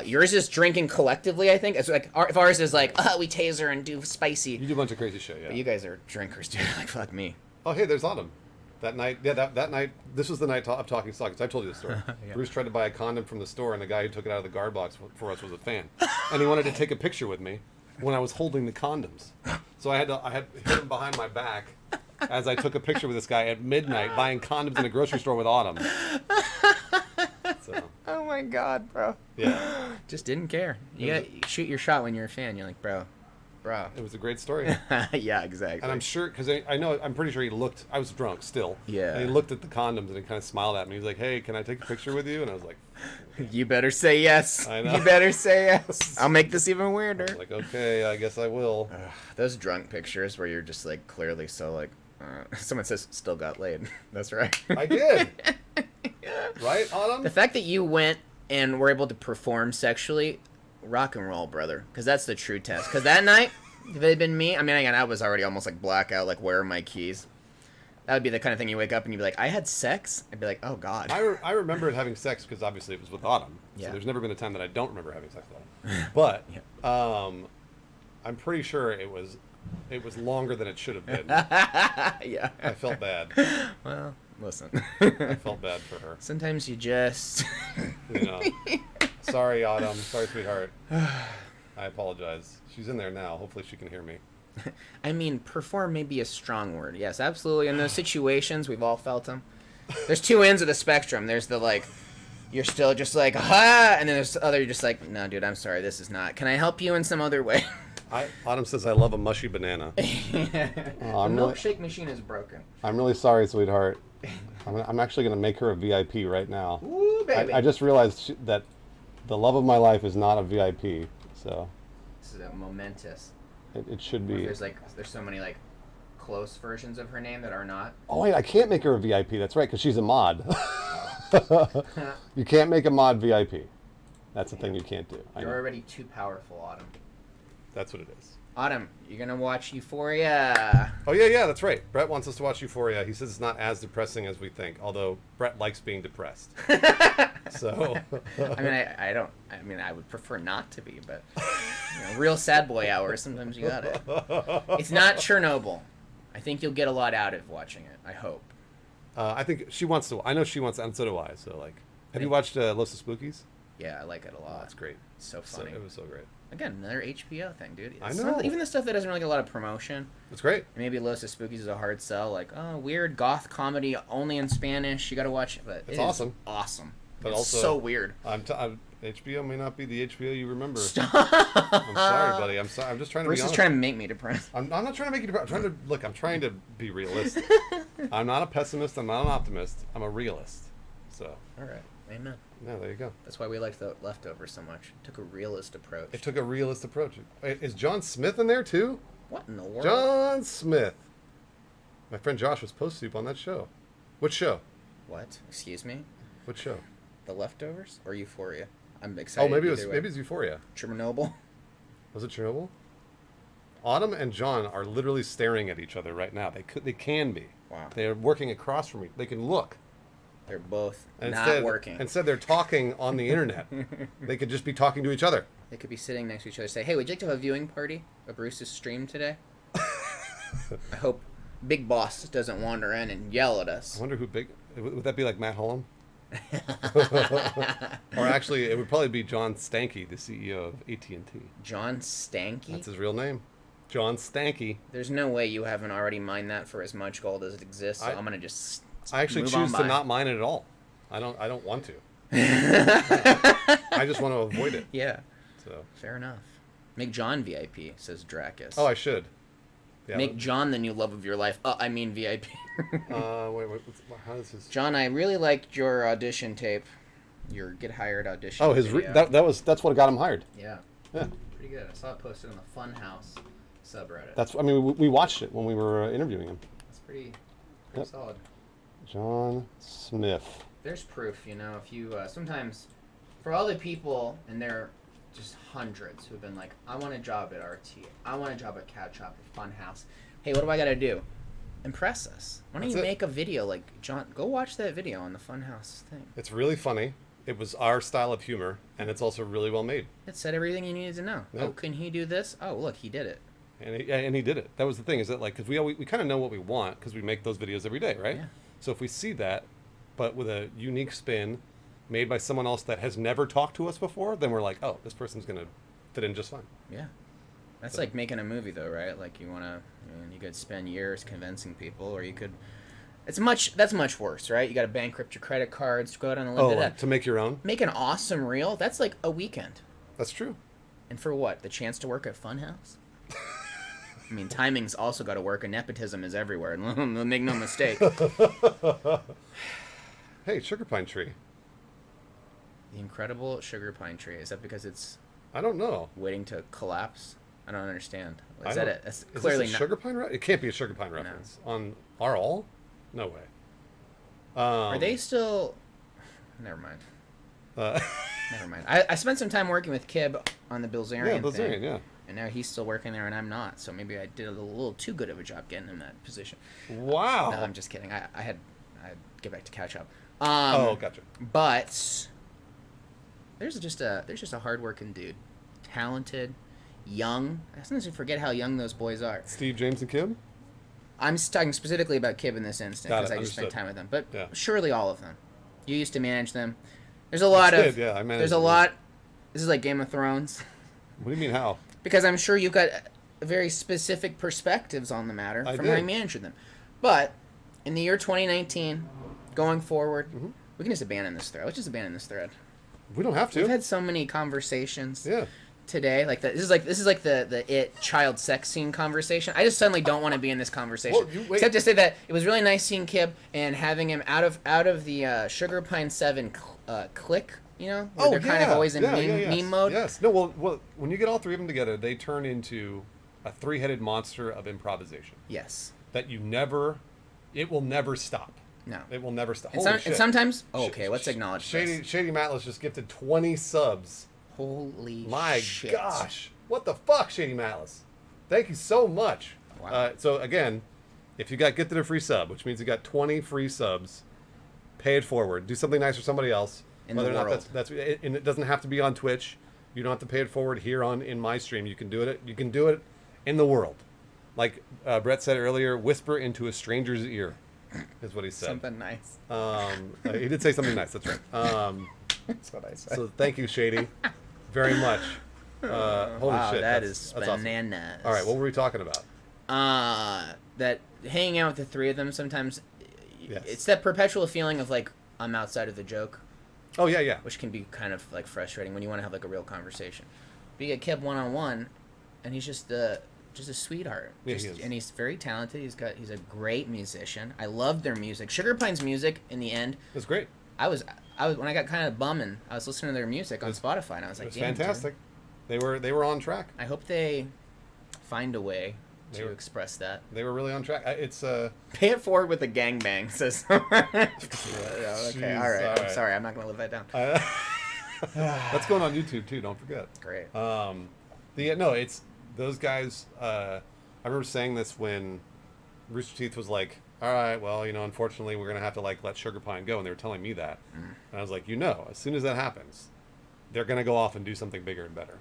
Yours is drinking collectively, I think. It's like if ours is we taser and do spicy. You do a bunch of crazy shit, yeah. But you guys are drinkers, dude. Fuck me. Oh, hey, there's Autumn. That night, yeah, that night, this was the night of Talking Stockings. I've told you the story. Yeah. Bruce tried to buy a condom from the store, and the guy who took it out of the guard box for us was a fan. And he wanted to take a picture with me when I was holding the condoms. So I had hit him behind my back as I took a picture with this guy at midnight buying condoms in a grocery store with Autumn. So. Oh my god, bro. Yeah. Just didn't care. You shoot your shot when you're a fan. You're like, bro. It was a great story. Yeah, exactly. And I'm sure, because I'm pretty sure he looked, I was drunk still. Yeah. And he looked at the condoms and he kind of smiled at me. He was like, hey, can I take a picture with you? And I was like, you better say yes. I know. You better say yes. I'll make this even weirder. I was like, okay, I guess I will. Those drunk pictures where you're just clearly so someone says still got laid. That's right. I did. Right, Autumn? The fact that you went and were able to perform sexually, rock and roll, brother. Because that's the true test. Because that night, if it had been me, I mean, again, I was already almost blackout, where are my keys? That would be the kind of thing you wake up and you'd be like, I had sex? I'd be like, oh, God. I remember having sex because obviously it was with Autumn. Yeah. So there's never been a time that I don't remember having sex with Autumn. But I'm pretty sure it was longer than it should have been. Yeah. I felt bad. Well, listen. I felt bad for her. Sometimes you just... Sorry, Autumn. Sorry, sweetheart. I apologize. She's in there now. Hopefully she can hear me. I mean, perform may be a strong word. Yes, absolutely. In those situations, we've all felt them. There's two ends of the spectrum. There's the, you're still just ah, and then there's the other, you're just no, dude, I'm sorry, this is not. Can I help you in some other way? Autumn says, I love a mushy banana. The milkshake machine is broken. I'm really sorry, sweetheart. I'm actually going to make her a VIP right now. Ooh, baby. I just realized that the love of my life is not a VIP, so... This is momentous. It should be. There's so many close versions of her name that are not. Oh wait, I can't make her a VIP. That's right, because she's a mod. You can't make a mod VIP. That's the thing you can't do. You're already too powerful, Autumn. That's what it is. Autumn, you're gonna watch Euphoria. Oh yeah, that's right. Brett wants us to watch Euphoria. He says it's not as depressing as we think, although Brett likes being depressed. So. I mean, I would prefer not to be, but real sad boy hour. Sometimes you got it. It's not Chernobyl. I think you'll get a lot out of watching it. I hope. I think she wants to. I know she wants, and so do I. So have you watched Los Spookies? Yeah, I like it a lot. Oh, it's great. It's so funny. It was so great. Again, another HBO thing, dude. I know. Even the stuff that doesn't really get a lot of promotion. It's great. Maybe Los Spookies is a hard sell. Weird goth comedy only in Spanish. You got to watch it. But it's awesome. Awesome. But it's also so weird. HBO may not be the HBO you remember. Stop. I'm sorry, buddy. I'm sorry. I'm just trying to Bruce be honest. is trying to make me depressed. I'm not trying to make you depressed. I'm trying to be realistic. I'm not a pessimist. I'm not an optimist. I'm a realist. So. All right. Amen. Yeah, there you go. That's why we liked the Leftovers so much. It took a realist approach. It took a realist approach. Is John Smith in there too? What in the world? John Smith. My friend Josh was post soup on that show. What show? What? Excuse me? What show? The Leftovers or Euphoria? I'm excited. Oh, maybe it's Euphoria. Chernobyl. Was it Chernobyl? Autumn and John are literally staring at each other right now. They can be. Wow. They are working across from me. They can look. They're both not working. Instead, they're talking on the internet. They could just be talking to each other. They could be sitting next to each other. Say, hey, would you like to have a viewing party of Bruce's stream today? I hope Big Boss doesn't wander in and yell at us. I wonder who big... Would that be like Matt Hullum? Or actually, it would probably be John Stanky, the CEO of AT&T. John Stanky? That's his real name. John Stanky. There's no way you haven't already mined that for as much gold as it exists, so I'm going to just I actually move choose on to by. not mine it at all. I don't want to. I just want to avoid it. Yeah. So Fair enough. Make John VIP, says Dracus. Oh, I should. Yeah, Make John the new love of your life. I mean VIP. wait, how does his... John, I really liked your audition tape. Your Get Hired audition. Oh, video. that's what got him hired. Yeah. Yeah. Pretty good. I saw it posted on the Funhouse subreddit. That's... I mean, we watched it when we were interviewing him. That's pretty Yep. solid. John Smith. There's proof, if you sometimes, for all the people, and there are just hundreds who've been like, I want a job at RT, I want a job at Cat Shop, at Funhouse. Hey, what do I gotta do? Impress us. Why don't That's you it. make a video like John? Go watch that video on the Funhouse thing. It's really funny. It was our style of humor, and it's also really well made. It said everything you needed to know. Yeah. Oh, can he do this? Oh, look, he did it. And he did it. That was the thing, is that, like, because we kind of know what we want because we make those videos every day, right? Yeah. So if we see that, but with a unique spin made by someone else that has never talked to us before, then we're like, oh, this person's going to fit in just fine. Yeah. That's like making a movie, though, right? Like, you could spend years convincing people, or you could... That's much worse, right? You got to bankrupt your credit cards, go out on a limb. Oh, to make your own? Make an awesome reel. That's like a weekend. That's true. And for what? The chance to work at Funhouse? I mean, timing's also got to work, and nepotism is everywhere. Make no mistake. Hey, sugar pine tree. The incredible sugar pine tree. Is that because it's I don't know. waiting to collapse? I don't understand. Is That's this clearly a not. sugar pine reference? It can't be a sugar pine reference. On our all? No way. Are they still? Never mind. Never mind. I spent some time working with Kib on the Bilzerian Yeah, thing. Bilzerian, yeah. And now he's still working there, and I'm not. So maybe I did a little too good of a job getting him that position. Wow. No, I'm just kidding. I'd get back to catch up. Oh, gotcha. But there's just a hardworking dude, talented, young. I sometimes forget how young those boys are. Steve, James, and Kim? I'm talking specifically about Kib in this instance Got because it, I just spent understood. time with them. But Yeah. surely all of them. You used to manage them. There's a lot of. Yeah, I managed There's a them. lot. This is like Game of Thrones. What do you mean, how? Because I'm sure you've got very specific perspectives on the matter I from how did. you manage them. But in the year 2019, going forward, Mm-hmm. we can just abandon this thread. Let's just abandon this thread. We don't have to. We've had so many conversations Yeah. today. Like that. This is like the child sex scene conversation. I just suddenly don't want to be in this conversation. Well, wait. Except to say that it was really nice seeing Kib and having him out of the Sugar Pine 7 clique. Where they're kind of always in meme mode. Yes. No, well, when you get all three of them together, they turn into a three-headed monster of improvisation. Yes. That it will never stop. No. It will never stop. And, Holy shit. and sometimes. Oh, okay, let's acknowledge Shady this. Matlas just gifted 20 subs. Holy My shit. gosh. What the fuck, Shady Matlas? Thank you so much. Wow. So again, if you got gifted a free sub, which means you got 20 free subs, pay it forward. Do something nice for somebody else. In Whether the or not world. that's and it doesn't have to be on Twitch. You don't have to pay it forward here in my stream. You can do it. You can do it in the world. Like Brett said earlier, whisper into a stranger's ear, is what he said. Something nice. He did say something nice. That's right. That's what I said. So thank you, Shady, very much. Holy Wow, shit, that's awesome. bananas. All right, what were we talking about? That hanging out with the three of them sometimes, Yes. it's that perpetual feeling of like I'm outside of the joke, Oh yeah. which can be kind of like frustrating when you want to have like a real conversation. But you get Kib one-on-one, and he's just a sweetheart. Yeah, he is. And he's very talented. He's a great musician. I loved their music. Sugar Pine's music in the end. It was great. I was when I got kind of bumming, I was listening to their music on Spotify, and I was It like, was damn, fantastic. They were on track. I hope they find a way They to were- express that. They were really on track. It's Pay it forward with a gangbang, says. Okay, Jeez, all right. all I'm right. sorry. I'm not gonna live that down. that's going on YouTube too. Don't forget. Great. It's those guys. I remember saying this when Roosterteeth was like, "All right, well, unfortunately, we're gonna have to let Sugar Pine go," and they were telling me that, and I was like, as soon as that happens, they're gonna go off and do something bigger and better,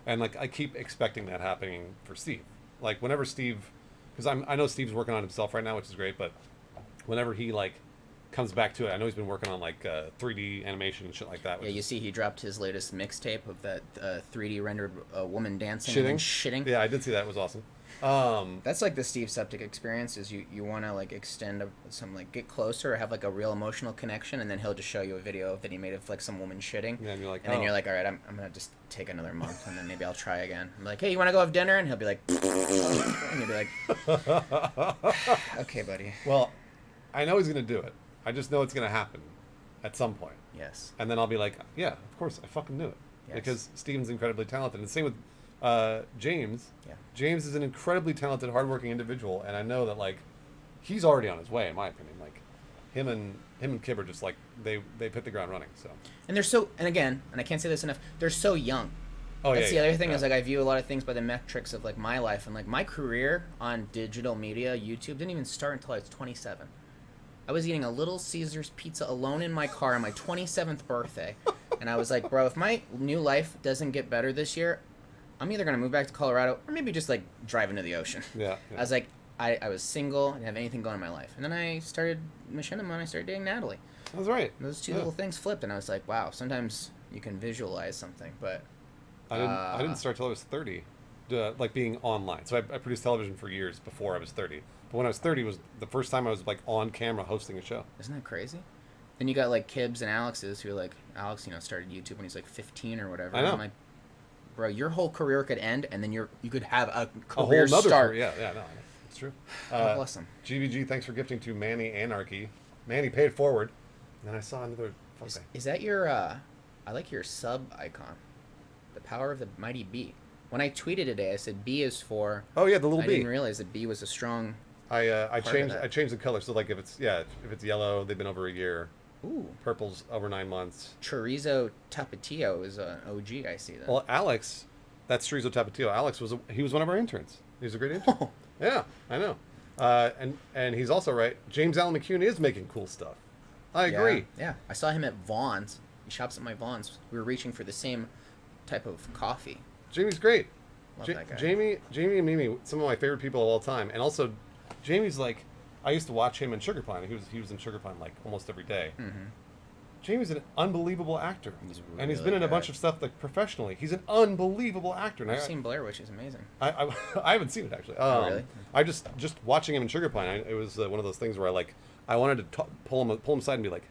and I keep expecting that happening for Steve. Like whenever Steve because I know Steve's working on himself right now, which is great. But whenever he like comes back to it, I know he's been working on like 3D animation and shit like that. Yeah, you see, he dropped his latest mixtape of that 3D rendered woman dancing shitting. and shitting. Yeah, I did see that. It was awesome. That's like the Steve Septic experience. Is you want to like extend some like get closer or have like a real emotional connection, and then he'll just show you a video that he made of like some woman shitting. Yeah, and you're like, and then you're like, all right, I'm gonna just take another month, and then maybe I'll try again. I'm like, hey, you want to go have dinner? And he'll be like, and you'll be like, okay, buddy. Well, I know he's gonna do it. I just know it's gonna happen at some point. Yes. And then I'll be like, yeah, of course, I fucking knew it. Yes. Because Steven's incredibly talented. And the same with James. Yeah. James is an incredibly talented, hardworking individual, and I know that like he's already on his way, in my opinion. Like him and Kib are just like they hit the ground running. So. And they're so, and again, and I can't say this enough, they're so young. Oh, That's the other thing yeah. is like I view a lot of things by the metrics of like my life, and like my career on digital media, YouTube didn't even start until I was 27. I was eating a Little Caesars pizza alone in my car on my 27th birthday, and I was like, bro, if my new life doesn't get better this year, I'm either gonna move back to Colorado or maybe just like drive into the ocean. Yeah. I was like, I was single, I didn't have anything going in my life, and then I started machinima and I started dating Natalie. That's right. And those two little things flipped, and I was like, wow, sometimes you can visualize something, but I didn't start till I was 30, like being online. So I produced television for years before I was 30. But when I was 30 was the first time I was like on camera hosting a show. Isn't that crazy? Then you got like Kibbs and Alex's who like Alex, started YouTube when he's like 15 or whatever. I know. I'm like, bro, your whole career could end, and then you could have a whole career nother start. career. Yeah, no, it's true. God bless him. GVG, thanks for gifting to Manny Anarchy. Manny paid forward. And then I saw another. Is that your? I like your sub icon, the power of the mighty bee. When I tweeted today, I said B is for. Oh yeah, the little I bee. didn't realize that B was a strong. I changed the color. So like if it's yellow, they've been over a year. Ooh. Purple's over 9 months. Chorizo Tapatio is an OG. I see that. Well, Alex, that's Chorizo Tapatio. Alex was one of our interns. He was a great intern. Oh. Yeah, I know. And he's also right. James Allen McCune is making cool stuff. I agree. Yeah, I saw him at Vaughn's. He shops at my Vaughn's. We were reaching for the same type of coffee. Jamie's great. Love that guy. Jamie and Mimi, some of my favorite people of all time. And also, Jamie's like, I used to watch him in Sugar Pine. He was in Sugar Pine like almost every day. Mm-hmm. Jamie's an unbelievable actor. And he's been in a bunch of stuff like professionally. He's an unbelievable actor. And I've seen Blair, which is amazing. I haven't seen it actually. Really? I just watching him in Sugar Pine. It was one of those things where I wanted to pull him aside and be like,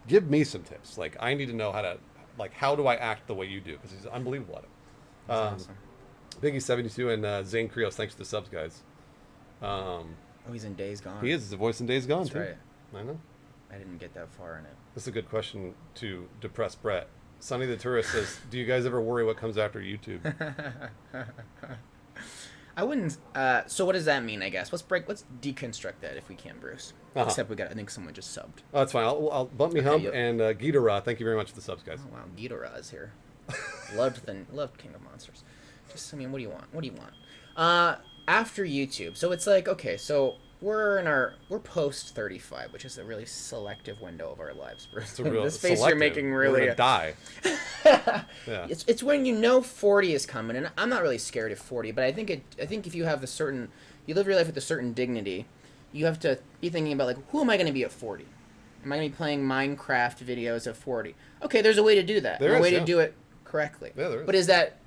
give me some tips. Like I need to know how do I act the way you do, because he's unbelievable at it. That's awesome. Biggie72 and Zane Krios, thanks for the subs, guys. Oh, he's in Days Gone. He is. He's the voice in Days Gone. That's too. right. I know. I didn't get that far in it. This is a good question to depress Brett. Sonny the Tourist says, do you guys ever worry what comes after YouTube? I wouldn't. So what does that mean? I guess let's deconstruct that if we can, Bruce. Except I think someone just subbed. Oh, that's fine. I'll bump me hump and Gita Ra. Thank you very much for the subs, guys. Oh wow, Gita Ra is here. loved King of Monsters. What do you want? What do you want? After YouTube, so it's like okay, so we're post 35, which is a really selective window of our lives, Bruce. It's a real this face selective. you're making really We're gonna die. Yeah. It's when 40 is coming, and I'm not really scared of 40, but I think if you have you live your life with a certain dignity, you have to be thinking about like, who am I going to be at 40? Am I going to be playing Minecraft videos at 40? Okay, there's a way to do that. There's a way to do it correctly. Yeah, there is. But is that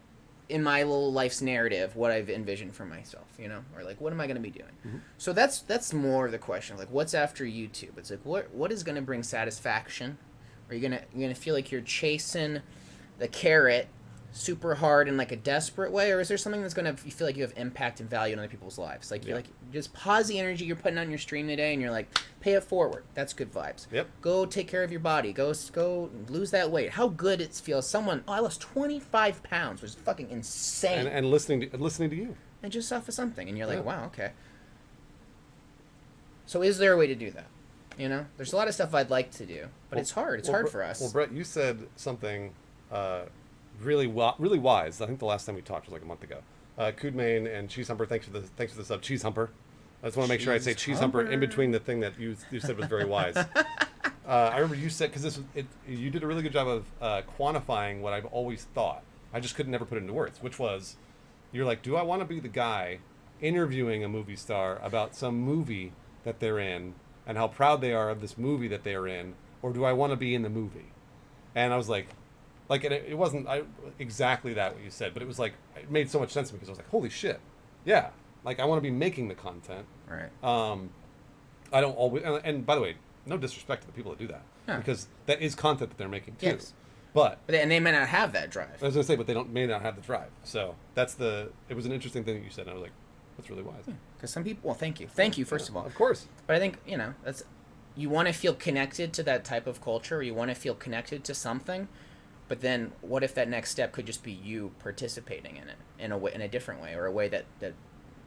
in my little life's narrative what I've envisioned for myself, or like what am I going to be doing? Mm-hmm. So that's more the question, like what's after YouTube? It's like what is going to bring satisfaction? Are you gonna feel like you're chasing the carrot super hard in like a desperate way, or is there something that's gonna you feel like you have impact and value in other people's lives? Like you're like just pause the energy you're putting on your stream today, and you're like pay it forward. That's good vibes. Yep. Go take care of your body. Go lose that weight. How good it feels. I lost 25 pounds, which is fucking insane. And listening to you. And just off of something, and you're like, wow, okay. So is there a way to do that? There's a lot of stuff I'd like to do, but it's hard. It's hard for us. Well, Brett, you said something really wise. I think the last time we talked was like a month ago. Kudmain and Cheese Humper, thanks for the sub. Cheese Humper. I just want to make sure I say Cheese Humper in between the thing that you said was very wise. I remember you said, because you did a really good job of quantifying what I've always thought. I just could never put it into words, which was, you're like, do I want to be the guy interviewing a movie star about some movie that they're in and how proud they are of this movie that they're in, or do I want to be in the movie? And I was like, it wasn't exactly that what you said, but it was like, it made so much sense to me because I was like, holy shit, yeah, like I want to be making the content. Right. I don't always, and by the way, no disrespect to the people that do that, because that is content that they're making too. Yes. And they may not have that drive. I was gonna say, but may not have the drive. So it was an interesting thing that you said, and I was like, that's really wise. Because some people, well, thank you first of all. Of course. But I think that's, you want to feel connected to that type of culture, or you want to feel connected to something, but then what if that next step could just be you participating in it in a different way, or a way that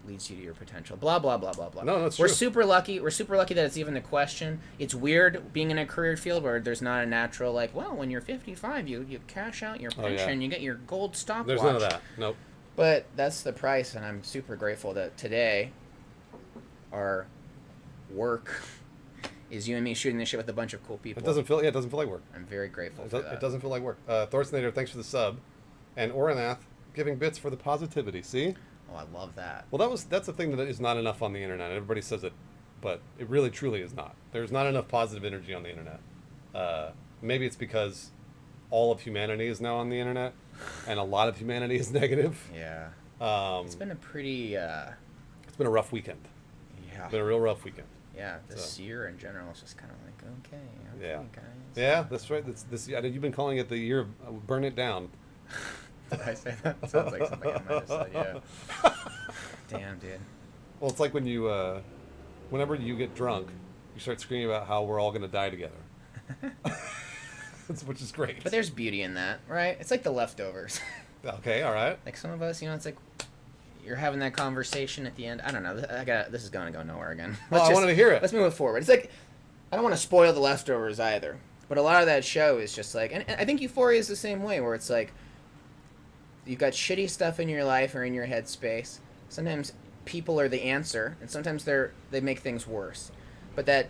leads you to your potential, blah blah blah blah blah. No, that's We're true. super lucky that it's even a question. It's weird being in a career field where there's not a natural when you're 55 you cash out your pension, you get your gold stopwatch. There's none of that. Nope. But that's the price, and I'm super grateful that today our work is you and me shooting this shit with a bunch of cool people. It doesn't feel like work. I'm very grateful for that. It doesn't feel like work. Thorstenator, thanks for the sub, and Oranath giving bits for the positivity. See? Oh, I love that. Well, that's a thing that is not enough on the internet. Everybody says it, but it really truly is not. There's not enough positive energy on the internet. Maybe it's because all of humanity is now on the internet, and a lot of humanity is negative. Yeah. It's been a pretty. It's been a rough weekend. Yeah. It's been a real rough weekend. Yeah. This year in general is just kind of like okay, guys. Yeah, that's right. You've been calling it the year of burn it down. Did I say that? Sounds like something I might have said, yeah. Damn, dude. Well, it's like when you, whenever you get drunk, you start screaming about how we're all going to die together. Which is great. But there's beauty in that, right? It's like the leftovers. Okay, all right. Like some of us, it's like you're having that conversation at the end. I don't know. This is going to go nowhere again. I wanted to hear it. Let's move it forward. It's like, I don't want to spoil the leftovers either. But a lot of that show is just like, and I think Euphoria is the same way, where it's like, you've got shitty stuff in your life or in your headspace. Sometimes people are the answer, and sometimes they make things worse. But that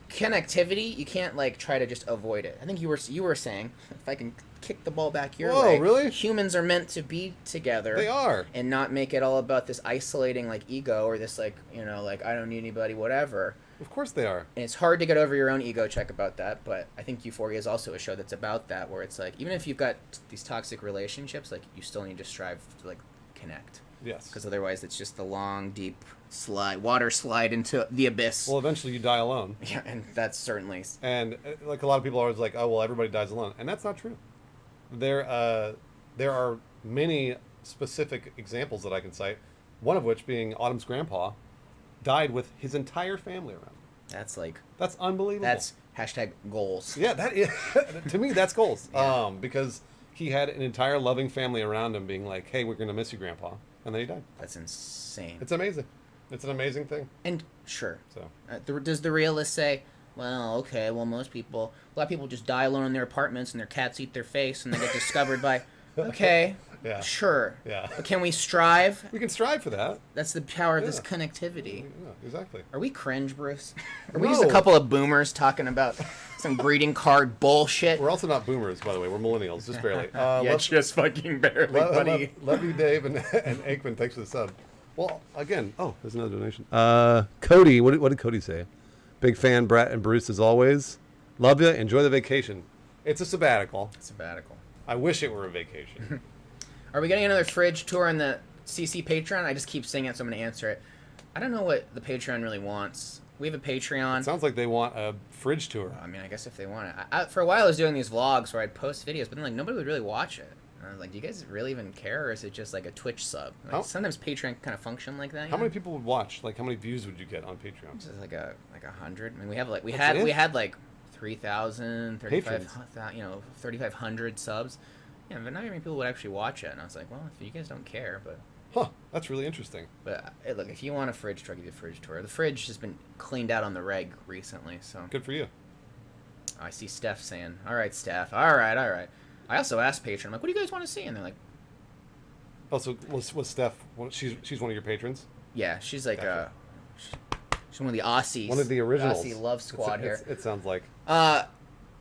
connectivity, you can't try to just avoid it. I think you were saying, if I can kick the ball back your way. Whoa, really? Humans are meant to be together. They are. And not make it all about this isolating ego, or this I don't need anybody, whatever. Of course they are. And it's hard to get over your own ego check about that, but I think Euphoria is also a show that's about that, where it's even if you've got these toxic relationships, you still need to strive to connect. Yes. Because otherwise it's just the long, deep water slide into the abyss. Well, eventually you die alone. Yeah, and that's certainly... And a lot of people are always like, oh, well, everybody dies alone. And that's not true. There are many specific examples that I can cite, one of which being Autumn's grandpa died with his entire family around. That's unbelievable. That's #goals. Yeah, that is, to me, that's goals. Yeah. Because he had an entire loving family around him being like, hey, we're going to miss you, Grandpa. And then he died. That's insane. It's amazing. It's an amazing thing. And sure. So does the realist say, well, okay, well, a lot of people just die alone in their apartments and their cats eat their face and they get discovered by, okay, yeah, sure. Yeah. But can we strive? We can strive for that. That's the power of this connectivity. Yeah, exactly. Are we cringe, Bruce? Are we just a couple of boomers talking about some greeting card bullshit? We're also not boomers, by the way. We're millennials, just barely. Just fucking barely, buddy. Love you, Dave, and Aikman. Thanks for the sub. Well, again, there's another donation. Cody, what did Cody say? Big fan, Brett and Bruce, as always. Love you. Enjoy the vacation. It's a sabbatical. I wish it were a vacation. Are we getting another fridge tour on the CC Patreon? I just keep saying it, so I'm going to answer it. I don't know what the Patreon really wants. We have a Patreon. It sounds like they want a fridge tour. I mean, I guess if they want it. For a while, I was doing these vlogs where I'd post videos, but then nobody would really watch it. And I was like, do you guys really even care, or is it just like a Twitch sub? Sometimes Patreon kind of function like that. How many people would watch? How many views would you get on Patreon? Just like 100. I mean, we had 3,000, 3,500 subs. Yeah, but not very many people would actually watch it. And I was like, well, if you guys don't care, but... Huh, that's really interesting. But, hey, look, if you want a fridge tour, I'll give you a fridge tour. The fridge has been cleaned out on the reg recently, so... Good for you. I see Steph saying, all right, Steph, all right. I also asked Patreon, I'm like, what do you guys want to see? And they're like... Oh, so was Steph... She's one of your patrons? Yeah, she's like she's one of the Aussies. One of the originals. Aussie love squad here. It sounds like...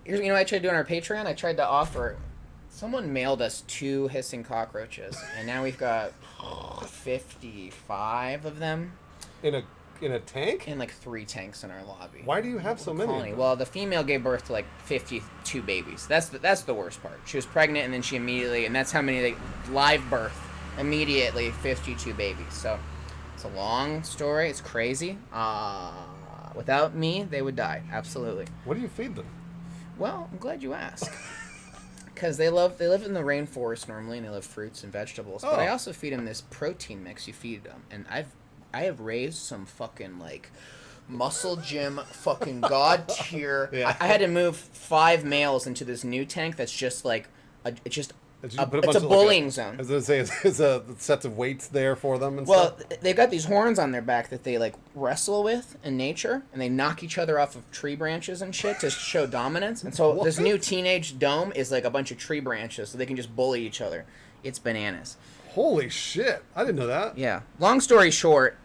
Here's what I tried to do on our Patreon. I tried to offer... Someone mailed us 2 hissing cockroaches, and now we've got 55 of them. In a tank? In like 3 tanks in our lobby. Why do you have so many? Colony. Well, the female gave birth to like 52 babies. That's the worst part. She was pregnant, and then she immediately, and that's how many live birth immediately 52 babies. So it's a long story. It's crazy. Without me, they would die. Absolutely. What do you feed them? Well, I'm glad you asked. Because they live in the rainforest normally, and they love fruits and vegetables. But I also feed them this protein mix. You feed them, and I have raised some fucking like muscle gym fucking god tier. Yeah. I had to move 5 males into this new tank that's just like it's a bunch of, bullying zone. I was gonna say, is a sets of weights there for them and Well, stuff? they've got these horns on their back that they like wrestle with in nature, and they knock each other off of tree branches and shit to show dominance. And so this new teenage dome is like a bunch of tree branches, so they can just bully each other. It's bananas. Holy shit! I didn't know that. Yeah. Long story short,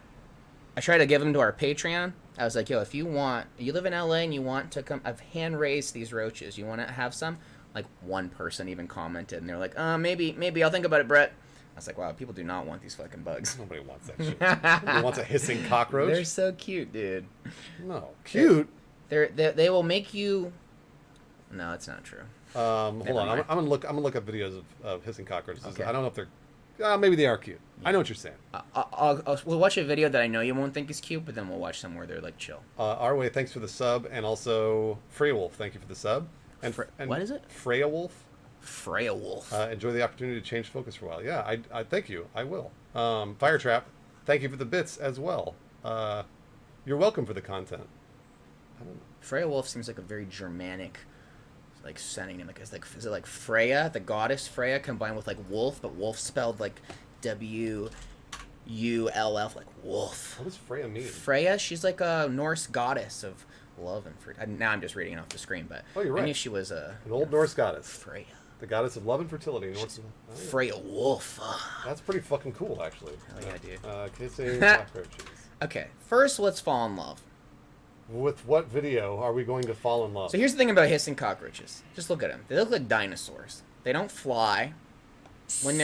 I tried to give them to our Patreon. I was like, yo, if you live in LA and you want to come, I've hand raised these roaches. You want to have some? Like 1 person even commented, and they're like, maybe I'll think about it, Brett. I was like, wow, people do not want these fucking bugs. Nobody wants that shit. Nobody wants a hissing cockroach. They're so cute, dude. No, cute. They will make you. No, it's not true. Hold on, I'm gonna look up videos of hissing cockroaches. Okay. I don't know if they're. Maybe they are cute. Yeah. I know what you're saying. We'll watch a video that I know you won't think is cute, but then we'll watch some where they're like chill. Our way, thanks for the sub, and also Freya Wolf, thank you for the sub. And what is it? Freya Wolf. Freya Wolf. Enjoy the opportunity to change focus for a while. Yeah, I thank you. I will. Fire Trap, thank you for the bits as well. You're welcome for the content. I don't know. Freya Wolf seems like a very Germanic, like sounding name. Like is it like Freya, the goddess Freya, combined with like wolf, but wolf spelled like WULF, like wolf. What does Freya mean? Freya, she's like a Norse goddess of love and fertility. Now I'm just reading it off the screen, but you're right. I knew she was An old Norse goddess. Freya. The goddess of love and fertility. Freya Wolf. That's pretty fucking cool, actually. Hell yeah, dude. Kissing cockroaches. Okay, first let's fall in love. With what video are we going to fall in love? So here's the thing about hissing cockroaches. Just look at them. They look like dinosaurs. They don't fly. When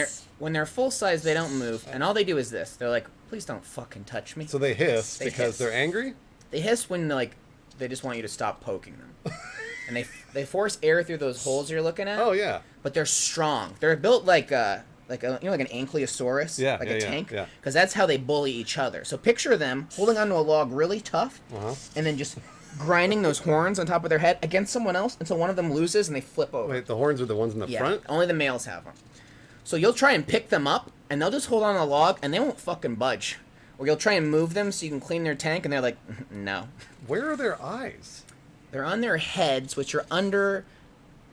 they're full size, they don't move, and all they do is this. They're like, please don't fucking touch me. So they hiss because they're angry? They hiss when they just want you to stop poking them. And they force air through those holes you're looking at. Oh yeah. But they're strong. They're built like an ankylosaurus, like a tank, because that's how they bully each other. So picture them holding onto a log really tough, and then just grinding those horns on top of their head against someone else until one of them loses and they flip over. Wait, the horns are the ones in the front? Only the males have them. So you'll try and pick them up, and they'll just hold on to the log, and they won't fucking budge. Or you'll try and move them so you can clean their tank, and they're like, no. Where are their eyes? They're on their heads, which are under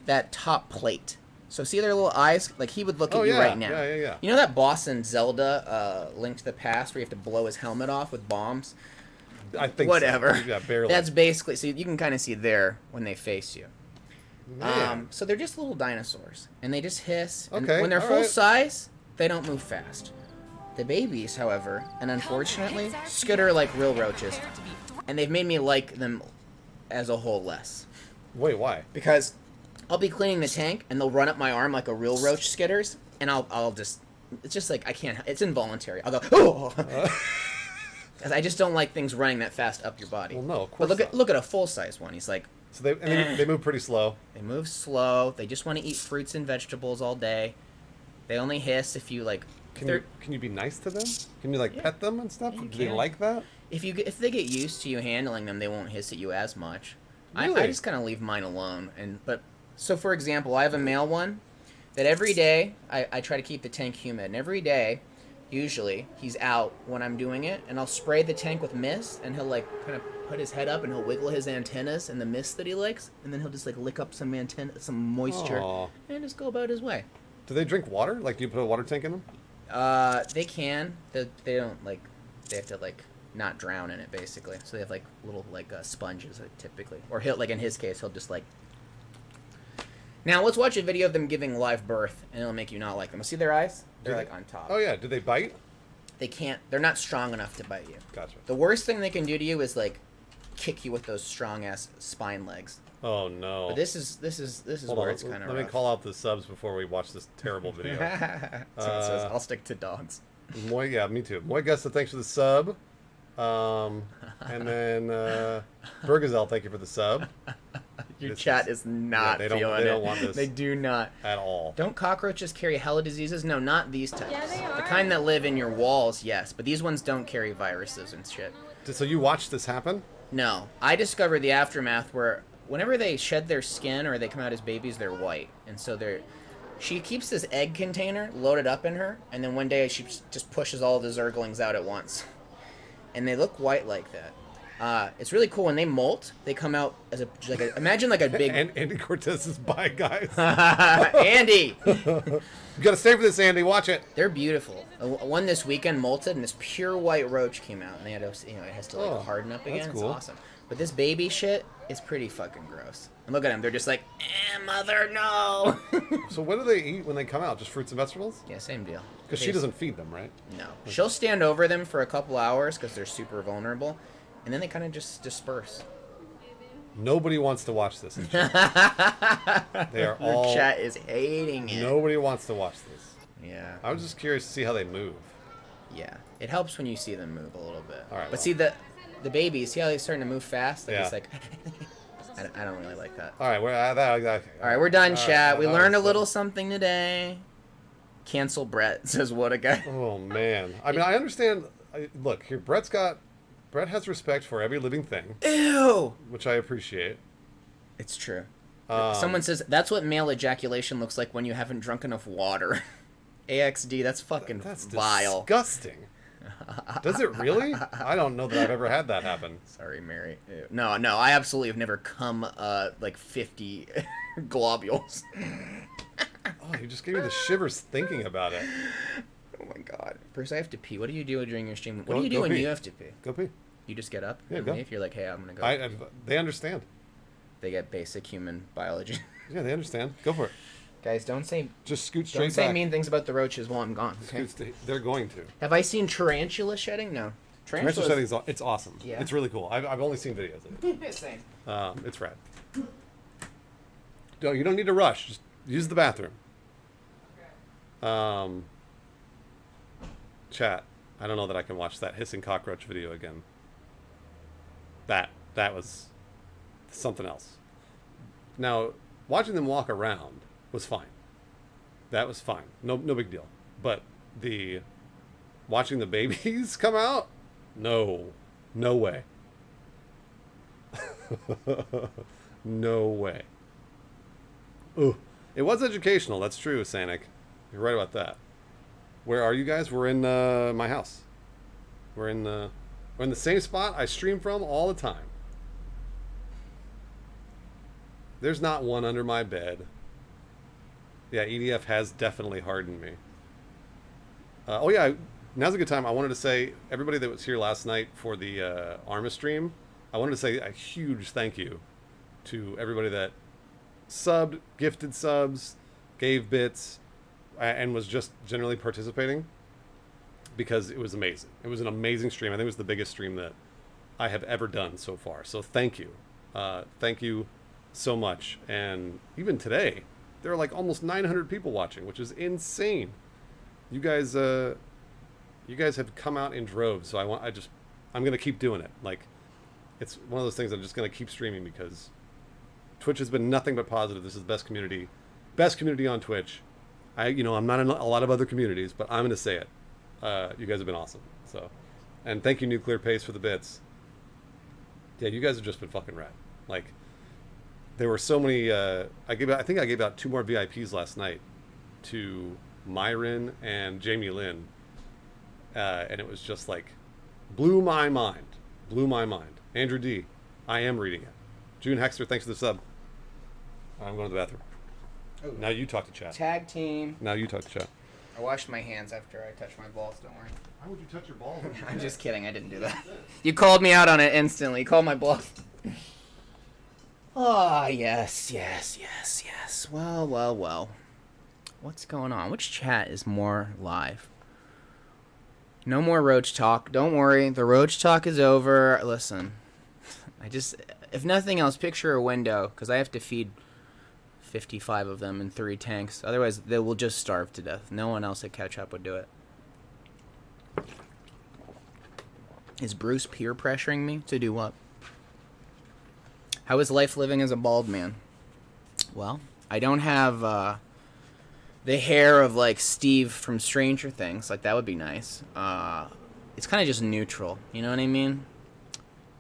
that top plate. So see their little eyes? Like he would look at you right now. Yeah. You know that boss in Zelda, Link to the Past, where you have to blow his helmet off with bombs? I think whatever. So. Yeah, barely. That's basically, so you can kind of see there when they face you. Man. So they're just little dinosaurs, and they just hiss. And Okay, when they're all full right. size, they don't move fast. The babies, however, and unfortunately, skitter like real roaches, and they've made me like them as a whole less. Wait, why? Because I'll be cleaning the tank, and they'll run up my arm like a real roach skitters, and I'll just, it's just like I can't. It's involuntary. I'll go, oh. Because I just don't like things running that fast up your body. Well, no, of course But look at a full size one. He's like. So they move pretty slow. They move slow. They just want to eat fruits and vegetables all day. They only hiss if you like. Can you be nice to them? Can you pet them and stuff? Do they like that? If they get used to you handling them, they won't hiss at you as much. Really? I just kind of leave mine alone. So for example, I have a male one that every day I try to keep the tank humid, and every day, usually he's out when I'm doing it, and I'll spray the tank with mist, and he'll like kind of put his head up and he'll wiggle his antennas in the mist that he likes, and then he'll just like lick up some moisture. Aww. And just go about his way. Do they drink water? Like, do you put a water tank in them? They can. They don't like. They have to like not drown in it basically. So they have like little sponges typically, or he'll in his case he'll just like. Now let's watch a video of them giving live birth, and it'll make you not like them. See their eyes? They're like on top. Oh yeah. Do they bite? They can't. They're not strong enough to bite you. Gotcha. The worst thing they can do to you is like kick you with those strong ass spine legs. Oh no! But this is Hold where on, it's kind of. Let me call out the subs before we watch this terrible video. So it says, I'll stick to dogs. Moy, yeah, me too. Moy Gusta, thanks for the sub. And then Bergazel, thank you for the sub. Your chat is not feeling it. They don't want this. They do not at all. Don't cockroaches carry hella diseases? No, not these types. Yeah, they are. The kind that live in your walls, yes, but these ones don't carry viruses and shit. So you watched this happen? No, I discovered the aftermath where whenever they shed their skin or they come out as babies, they're white, and so she keeps this egg container loaded up in her, and then one day she just pushes all the zerglings out at once, and they look white like that. It's really cool when they molt. They come out as imagine like a big. Andy Cortez is by, guys. Andy, you gotta stay for this, Andy. Watch it. They're beautiful. One this weekend molted, and this pure white roach came out, and they had to, it has to harden up again. That's cool. It's awesome. But this baby shit is pretty fucking gross. And look at them. They're just like, mother, no. So what do they eat when they come out? Just fruits and vegetables? Yeah, same deal. Because she doesn't feed them, right? No. She'll stand over them for a couple hours because they're super vulnerable, and then they kind of just disperse. Nobody wants to watch this. They are all. Your chat is hating it. Nobody wants to watch this. Yeah. I was just curious to see how they move. Yeah. It helps when you see them move a little bit. All right. But see the babies, see how they're starting to move fast? Like yeah. It's like I don't really like that. All right, We're done, chat. We learned a so little something today. Cancel Brett, says what a guy. Oh man. I mean, I understand. Look, here Brett has respect for every living thing. Ew. Which I appreciate. It's true. Someone says that's what male ejaculation looks like when you haven't drunk enough water. AXD, that's fucking vile. Disgusting. Does it really? I don't know that I've ever had that happen. Sorry, Mary. Ew. No, I absolutely have never come like 50 globules. Oh, you just gave me the shivers thinking about it. Oh my god. First, I have to pee. What do you do during your stream? What do you do when you have to pee? Go pee. You just get up and leave? You're like, hey, I'm going to go. They understand. They get basic human biology. Yeah, they understand. Go for it. Guys, don't say scoot straight back. Don't say mean things about the roaches while I'm gone. Okay? They're going to. Have I seen tarantula shedding? No. Tarantula shedding it's awesome. Yeah. It's really cool. I've only seen videos of it. Same. It's rad. No, you don't need to rush. Just use the bathroom. Chat. I don't know that I can watch that hissing cockroach video again. That was something else. Now, watching them walk around was fine. That was fine. No big deal. But watching the babies come out? No way. No way. Ooh. It was educational. That's true, Sanic. You're right about that. Where are you guys? We're in my house. We're in the same spot I stream from all the time. There's not one under my bed. Yeah, EDF has definitely hardened me. Oh yeah, now's a good time. I wanted to say, everybody that was here last night for the Arma stream, I wanted to say a huge thank you to everybody that subbed, gifted subs, gave bits, and was just generally participating, because it was amazing. It was an amazing stream. I think it was the biggest stream that I have ever done so far. So thank you. Thank you so much. And even today, there are like almost 900 people watching, which is insane. You guys have come out in droves. So I'm going to keep doing it. Like, it's one of those things I'm just going to keep streaming, because Twitch has been nothing but positive. This is the best community on Twitch. I'm not in a lot of other communities, but I'm going to say it. You guys have been awesome. So, and thank you, Nuclear Pace, for the bits. Yeah, you guys have just been fucking rad. Like, there were so many. I think I gave out 2 more VIPs last night to Myron and Jamie Lynn, and it was just like blew my mind. Andrew D, I am reading it. June Hexter, thanks for the sub. I'm going to the bathroom. Oh. Now you talk to chat. Tag team. Now you talk to chat. I washed my hands after I touched my balls, don't worry. Why would you touch your balls? I'm just kidding, I didn't do that. You called me out on it instantly. You called my bluff. Oh, yes. Well. What's going on? Which chat is more live? No more Roach talk. Don't worry, the Roach talk is over. Listen, if nothing else, picture a window, because I have to feed 55 of them in 3 tanks. Otherwise, they will just starve to death. No one else at Ketchup would do it. Is Bruce peer pressuring me to do what? How is life living as a bald man? Well, I don't have the hair of like Steve from Stranger Things. Like that would be nice. It's kind of just neutral. You know what I mean?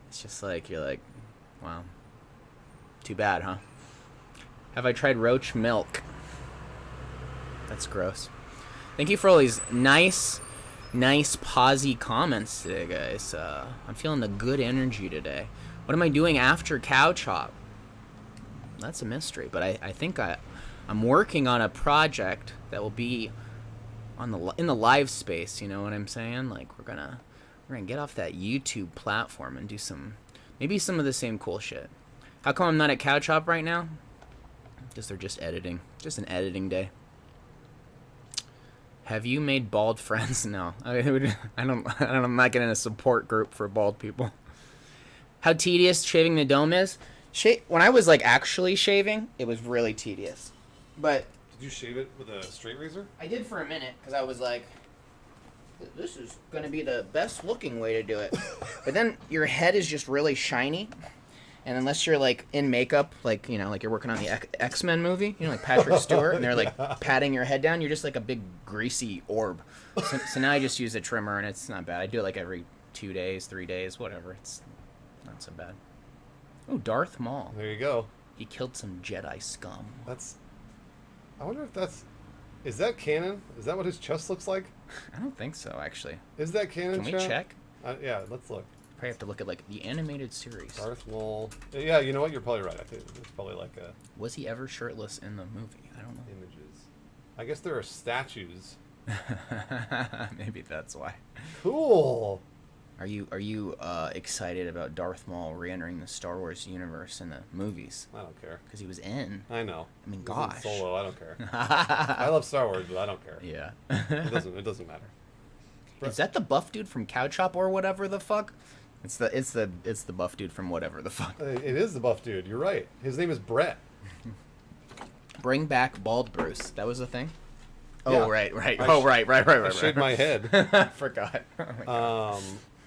It's just like you're like, wow, too bad, huh? Have I tried Roach milk? That's gross. Thank you for all these nice posy comments today, guys. I'm feeling the good energy today. What am I doing after Cow Chop? That's a mystery, but I think I'm working on a project that will be in the live space. You know what I'm saying? Like we're gonna get off that YouTube platform and do maybe some of the same cool shit. How come I'm not at Cow Chop right now? Because they're just editing. Just an editing day. Have you made bald friends? No. I'm not getting a support group for bald people. How tedious shaving the dome is? When I was like actually shaving, it was really tedious. But did you shave it with a straight razor? I did for a minute because I was like, this is going to be the best looking way to do it. But then your head is just really shiny. And unless you're like in makeup, like, you know, like you're working on the X-Men movie, you know, like Patrick Stewart, and they're like patting your head down, you're just like a big greasy orb. So now I just use a trimmer, and it's not bad. I do it like every 2 days, 3 days, whatever. It's not so bad. Oh, Darth Maul. There you go. He killed some Jedi scum. I wonder if is that canon? Is that what his chest looks like? I don't think so, actually. Is that canon? Can we check? Yeah, let's look. Probably have to look at like the animated series. Darth Maul. Yeah, you know what? You're probably right. I think it's probably like a. Was he ever shirtless in the movie? I don't know. Images. I guess there are statues. Maybe that's why. Cool. Are you excited about Darth Maul re-entering the Star Wars universe in the movies? I don't care. Because he was in. I know. I mean, gosh. Solo. I don't care. I love Star Wars, but I don't care. Yeah. It doesn't matter. Is that the buff dude from Cow Chop or whatever the fuck? It's the buff dude from whatever the fuck. It is the buff dude. You're right. His name is Brett. Bring back bald Bruce. That was the thing. Yeah. Oh right. Right. I shaved my head. I forgot. Oh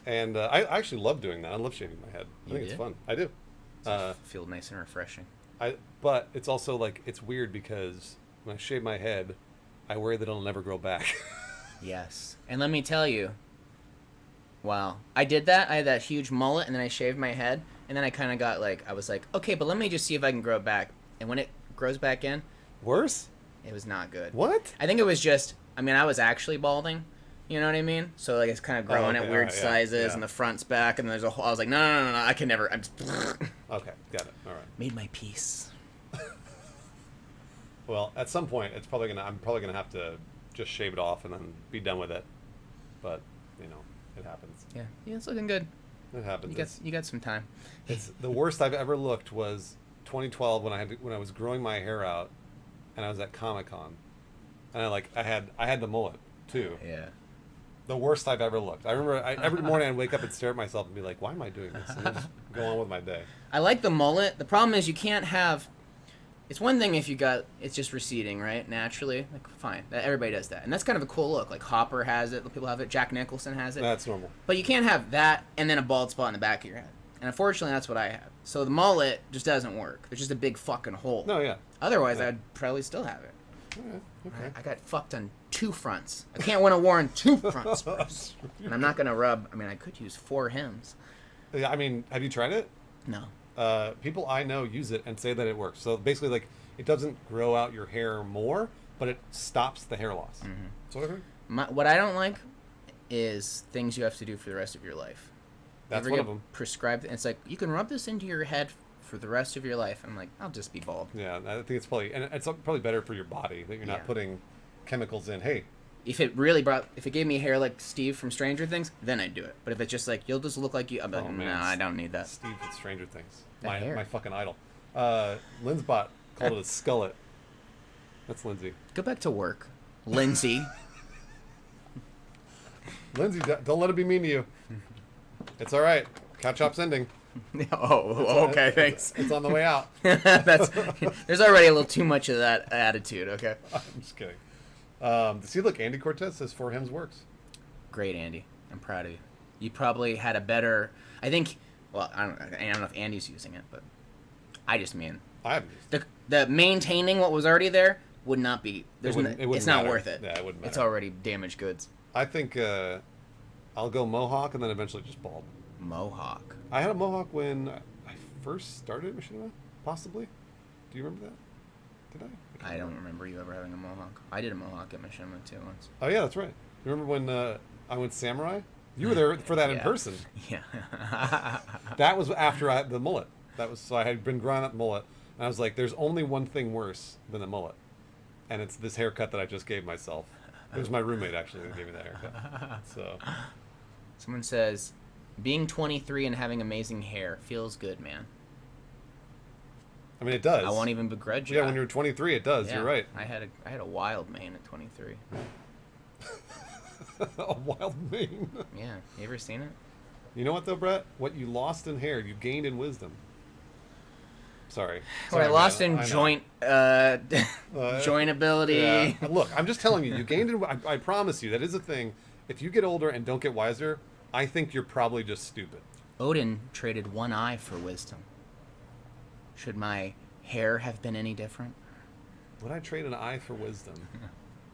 and I actually love doing that. I love shaving my head. I think it's fun. I do. Feel nice and refreshing. But it's also like it's weird because when I shave my head, I worry that it'll never grow back. Yes, and let me tell you. Wow, I did that. I had that huge mullet, and then I shaved my head, and then I kind of got like, I was like, okay, but let me just see if I can grow it back. And when it grows back in, worse. It was not good. What? I think it was just. I mean, I was actually balding. You know what I mean? So like it's kind of growing at weird sizes, and the front's back, and there's a whole. I was like, no, I can never. I'm just, okay, got it. All right. Made my peace. Well, at some point, I'm probably gonna have to just shave it off and then be done with it. But you know, it happens. Yeah, it's looking good. It happens. You got some time. It's the worst I've ever looked was 2012 when I was growing my hair out, and I was at Comic-Con, and I had the mullet too. Yeah. The worst I've ever looked. I remember every morning I'd wake up and stare at myself and be like, why am I doing this? And then just go on with my day. I like the mullet. The problem is you can't have. It's one thing if it's just receding, right? Naturally. Like, fine. Everybody does that. And that's kind of a cool look. Like, Hopper has it. People have it. Jack Nicholson has it. That's normal. But you can't have that and then a bald spot in the back of your head. And unfortunately, that's what I have. So the mullet just doesn't work. It's just a big fucking hole. No, yeah. Otherwise, I'd probably still have it. Okay. I got fucked on 2 fronts. I can't win a war on 2 fronts, Bruce. And I'm not going to rub. I mean, I could use 4 hymns. Yeah, I mean, have you tried it? No. People I know use it and say that it works. So basically, like, it doesn't grow out your hair more, but it stops the hair loss. Mm-hmm. That's what I heard. What I don't like is things you have to do for the rest of your life. That's one of them. Prescribed. And it's like, you can rub this into your head for the rest of your life. I'm like, I'll just be bald. Yeah, I think it's probably better for your body that you're not putting chemicals in. Hey, if it gave me hair like Steve from Stranger Things, then I'd do it. But if it's just like, you'll just look like you, I'm like, no, I don't need that. Steve from Stranger Things. Hair. My fucking idol. Lindsbot called it a skullet. That's Lindsay. Go back to work, Lindsay. Lindsay, don't let it be mean to you. It's all right. Cow Chop's ending. Okay, thanks. It's on the way out. There's already a little too much of that attitude. Okay. I'm just kidding. See, look, Andy Cortez says For Him's works. Great, Andy. I'm proud of you. You probably had a better. I think. Well, I don't know if Andy's using it, but I just mean I haven't used it. the maintaining what was already there would not be. It's not matter. worth it. Yeah, it wouldn't matter. It's already damaged goods. I think I'll go mohawk and then eventually just bald. Mohawk. I had a mohawk when I first started at Machinima, possibly. Do you remember that? Did I? I don't remember you ever having a mohawk. I did a mohawk at Machinima too once. Oh yeah, that's right. You remember when I went samurai? You were there for that in person. Yeah. That was after I had the mullet. So I had been growing up mullet, and I was like, "There's only one thing worse than a mullet, and it's this haircut that I just gave myself." It was my roommate actually that gave me that haircut. So, Someone says, "Being 23 and having amazing hair feels good, man." I mean, it does. I won't even begrudge you. Yeah, when you're 23, it does. Yeah, You're right. I had a wild mane at 23. A wild mane. Yeah, you ever seen it? You know what though, Brett? What you lost in hair, you gained in wisdom. Sorry. What I lost man. in joint joint ability. Yeah. Look, I'm just telling you, you gained in. I promise you, that is a thing. If you get older and don't get wiser, I think you're probably just stupid. Odin traded one eye for wisdom. Should my hair have been any different? Would I trade an eye for wisdom?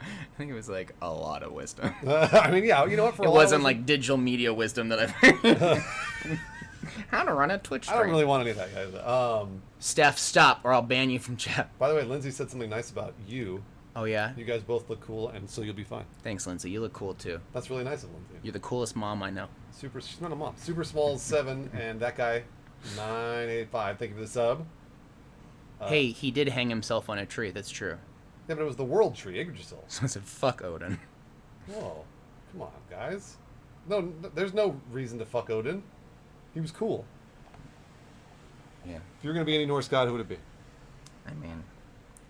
I think it was like a lot of wisdom. I mean, yeah, you know what? It wasn't like digital media wisdom that I've how to run a Twitch stream. I don't really want any of that, guys. Steph, stop, or I'll ban you from chat. By the way, Lindsay said something nice about you. Oh, yeah? You guys both look cool, and so you'll be fine. Thanks, Lindsay. You look cool, too. That's really nice of Lindsay. You're the coolest mom I know. She's not a mom. Super Small 7, and that guy, 985. Thank you for the sub. Hey, he did hang himself on a tree. That's true. Yeah, but it was the world tree. Yggdrasil. So I said, fuck Odin. Whoa. Come on, guys. No, there's no reason to fuck Odin. He was cool. Yeah. If you were going to be any Norse god, who would it be? I mean,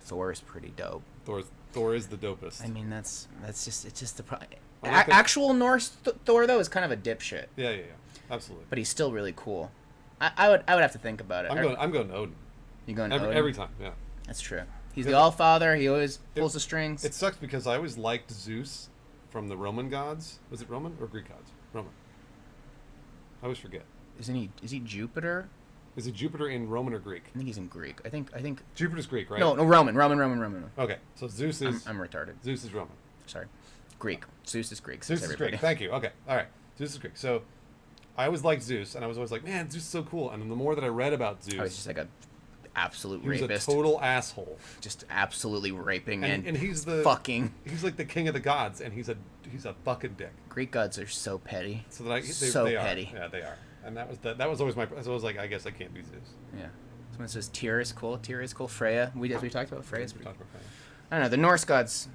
Thor is pretty dope. Thor is the dopest. I mean, it's just the like actual Norse Thor though is kind of a dipshit. Yeah, absolutely. But he's still really cool. I would have to think about it. I'm going to Odin. You going to Odin? Every time, yeah. That's true. He's the All-Father. He always pulls the strings. It sucks because I always liked Zeus from the Roman gods. Was it Roman or Greek gods? Roman. I always forget. Is he Jupiter? Is it Jupiter in Roman or Greek? I think he's in Greek. I think Jupiter's Greek, right? No, Roman. Okay, so Zeus is. I'm retarded. Zeus is Roman. Sorry, Greek. Zeus is Greek. Zeus is Greek. Thank you. Okay, all right. Zeus is Greek. So, I always liked Zeus, and I was always like, man, Zeus is so cool. And then the more that I read about Zeus, I was just like a absolute he was rapist. a total asshole. Just absolutely raping and he's the fucking. He's like the king of the gods, and he's a fucking dick. Greek gods are so petty. So that they petty. Are. Yeah, they are. And that was always my. So I was like, I guess I can't be Zeus. Yeah. Someone says Tyr is cool. Tyr is cool. Freya. We talked about Freya. We talked about Freya. I don't know. The Norse gods.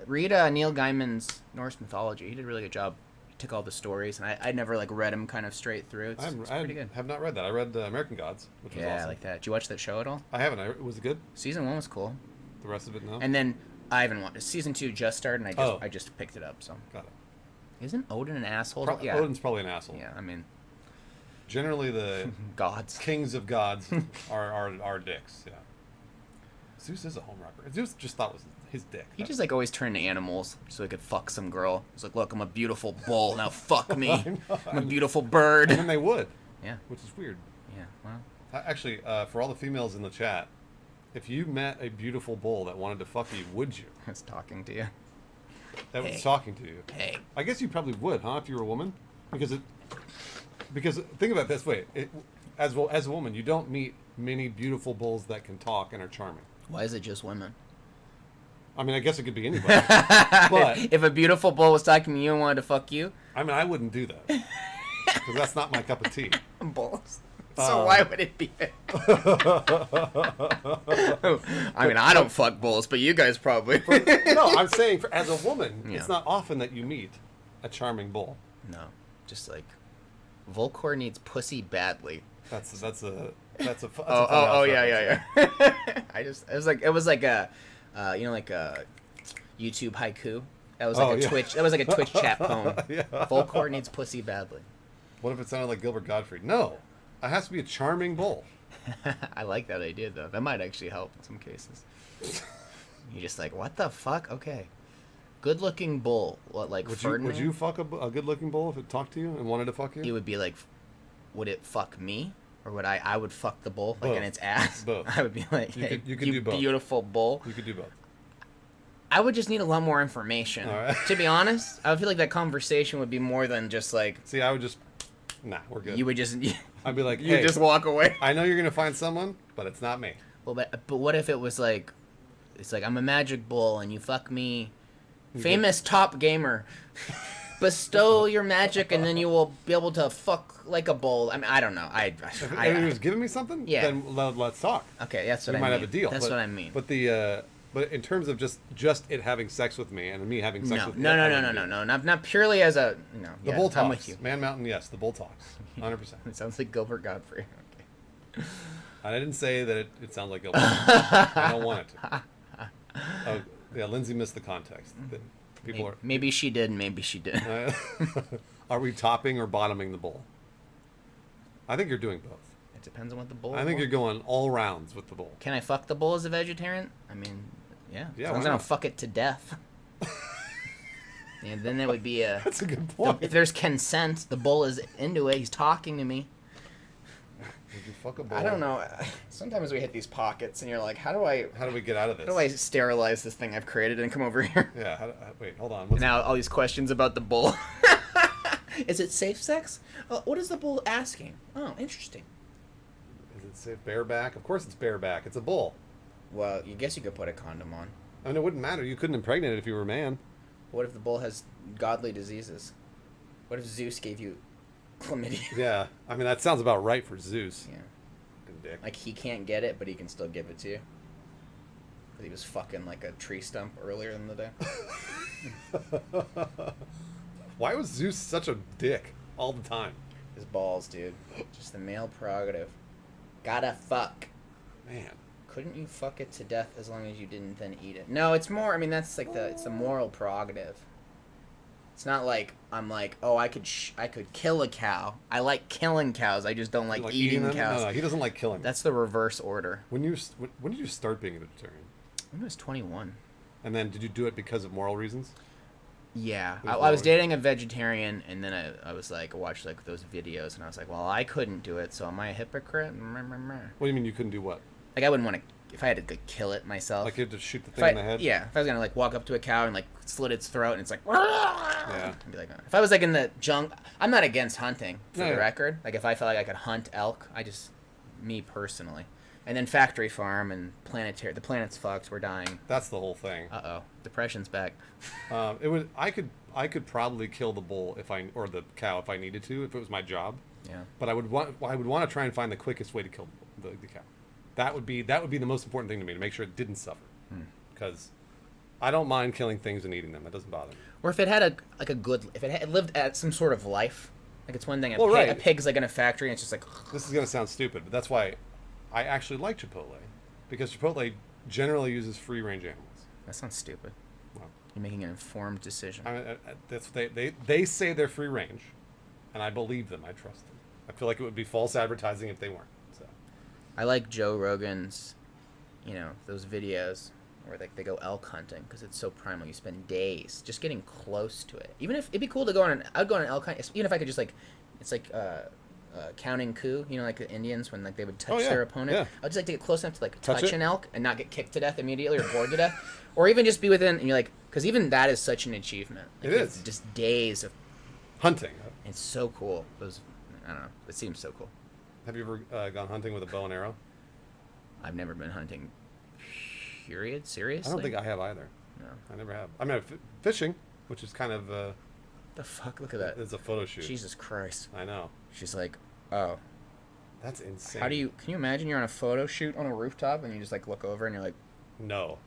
Read Neil Gaiman's Norse mythology. He did a really good job. He took all the stories, and I never like read them kind of straight through. It's pretty good. I have not read that. I read American Gods, which was awesome. I like that. Did you watch that show at all? I haven't. Was it good? Season 1 was cool. The rest of it, no. And then I haven't watched. Season 2 just started, and I just picked it up. So. Got it. Isn't Odin an asshole? Yeah. Odin's probably an asshole. Yeah, I mean. Generally, the gods, kings of gods, are dicks. Yeah. Zeus is a home wrecker. Zeus just thought was his dick. He just like always turned to animals so he could fuck some girl. He's like, look, I'm a beautiful bull. Now fuck me. I'm a beautiful bird. And then they would. Yeah. Which is weird. Yeah. Well. Actually, for all the females in the chat, if you met a beautiful bull that wanted to fuck you, would you? I was talking to you. That was talking to you. Hey. I guess you probably would, huh? If you were a woman, because think about it this way: as a woman, you don't meet many beautiful bulls that can talk and are charming. Why is it just women? I mean, I guess it could be anybody. But if a beautiful bull was talking to you and wanted to fuck you, I mean, I wouldn't do that because that's not my cup of tea. Bulls. So why would it be? I mean, I don't fuck bulls, but you guys probably. No, I'm saying as a woman, it's not often that you meet a charming bull. No, just like Volcor needs pussy badly. That's a yeah. It was like a like a YouTube haiku. That was like Twitch. That was like a Twitch chat poem. Yeah. Volcor needs pussy badly. What if it sounded like Gilbert Gottfried? No. It has to be a charming bull. I like that idea, though. That might actually help in some cases. You're just like, what the fuck? Okay. Good-looking bull. What, like Ferdinand? Would you fuck a good-looking bull if it talked to you and wanted to fuck you? It would be like, would it fuck me? Or would I would fuck the bull, like Both. in its ass? Both. I would be like, hey, you could do both. Beautiful bull. You could do both. I would just need a lot more information. All right. To be honest, I would feel like that conversation would be more than just like... See, I would just... Nah, we're good. You would just... I'd be like, you hey, just walk away. I know you're going to find someone, but it's not me. Well, but what if it was like... It's like, I'm a magic bull and you fuck me. Famous top gamer. Bestow your magic and then you will be able to fuck like a bull. I mean, I don't know. If he was giving me something, yeah. then let's talk. Okay, that's what I we mean. might have a deal. That's what I mean. But but in terms of just it having sex with me and me having sex with no. Not purely as a... No, the yeah, bull talks. I'm with you. Man Mountain, yes. The bull talks. 100%. It sounds like Gilbert Godfrey. Okay. I didn't say that it sounds like Gilbert. I don't want it to. Oh, yeah, Lindsay missed the context. People are... Maybe she did, maybe she didn't. Are we topping or bottoming the bull? I think you're doing both. It depends on what the bull... I think you're going all rounds with the bull. Can I fuck the bull as a vegetarian? I mean, yeah. Yeah, as long as I don't fuck it to death. And then there would be a... That's a good point. If there's consent, the bull is into it, he's talking to me. Would you fuck a bull? I don't know. Sometimes we hit these pockets and you're like, how do we get out of this? How do I sterilize this thing I've created and come over here? Yeah, wait, hold on. Now all these questions about the bull. Is it safe sex? What is the bull asking? Oh, interesting. Is it safe bareback? Of course it's bareback. It's a bull. Well, you guess you could put a condom on. I mean, it wouldn't matter. You couldn't impregnate it if you were a man. What if the bull has godly diseases? What if Zeus gave you chlamydia? Yeah, I mean, that sounds about right for Zeus. Yeah. Fucking dick. Like, he can't get it, but he can still give it to you. Because he was fucking like a tree stump earlier in the day. Why was Zeus such a dick all the time? His balls, dude. Just the male prerogative. Gotta fuck. Man. Couldn't you fuck it to death as long as you didn't then eat it? No, it's more, I mean, that's like it's the moral prerogative. It's not like, I'm like, oh, I could kill a cow. I like killing cows. I just don't like eating cows. No, he doesn't like killing. That's the reverse order. When did you start being a vegetarian? When I was 21. And then did you do it because of moral reasons? Yeah. I was dating a vegetarian, and then I was like, I watched like those videos, and I was like, well, I couldn't do it, so am I a hypocrite? What do you mean you couldn't do what? Like, I wouldn't want to, if I had to like, kill it myself. Like you had to shoot the thing in the head? Yeah. If I was going to like walk up to a cow and like slit its throat, and it's like, yeah. I'd be like, if I was like in the I'm not against hunting, for the record. Like, if I felt like I could hunt elk, me personally. And then factory farm and the planet's fucked. We're dying. That's the whole thing. Depression's back. I could probably kill the bull or the cow if I needed to, if it was my job. Yeah. But I would want to try and find the quickest way to kill the cow. That would be the most important thing to me, to make sure it didn't suffer. Because I don't mind killing things and eating them. That doesn't bother me. Or if it had if it had lived at some sort of life. Like, it's one thing. A pig's like in a factory and it's just like. This is gonna sound stupid, but that's why I actually like Chipotle, because Chipotle generally uses free-range animals. That sounds stupid. Well, you're making an informed decision. I mean, that's they say they're free-range, and I believe them. I trust them. I feel like it would be false advertising if they weren't. So, I like Joe Rogan's, those videos where they go elk hunting, because it's so primal. You spend days just getting close to it. Even if it'd be cool to I'd go on an elk hunt. Even if I could just it's like. Counting coup, like the Indians when they would touch their opponent. Yeah. I'd just like to get close enough to touch an elk and not get kicked to death immediately or bored to death, or even just be within. And you're like, because even that is such an achievement. It is just days of hunting. It's so cool. I don't know. It seems so cool. Have you ever gone hunting with a bow and arrow? I've never been hunting. Period. Seriously. I don't think I have either. No, I never have. I mean, fishing, which is kind of. The fuck! Look at that. It's a photo shoot. Jesus Christ. I know. She's like, oh. That's insane. Can you imagine you're on a photo shoot on a rooftop and you just look over and you're like, no.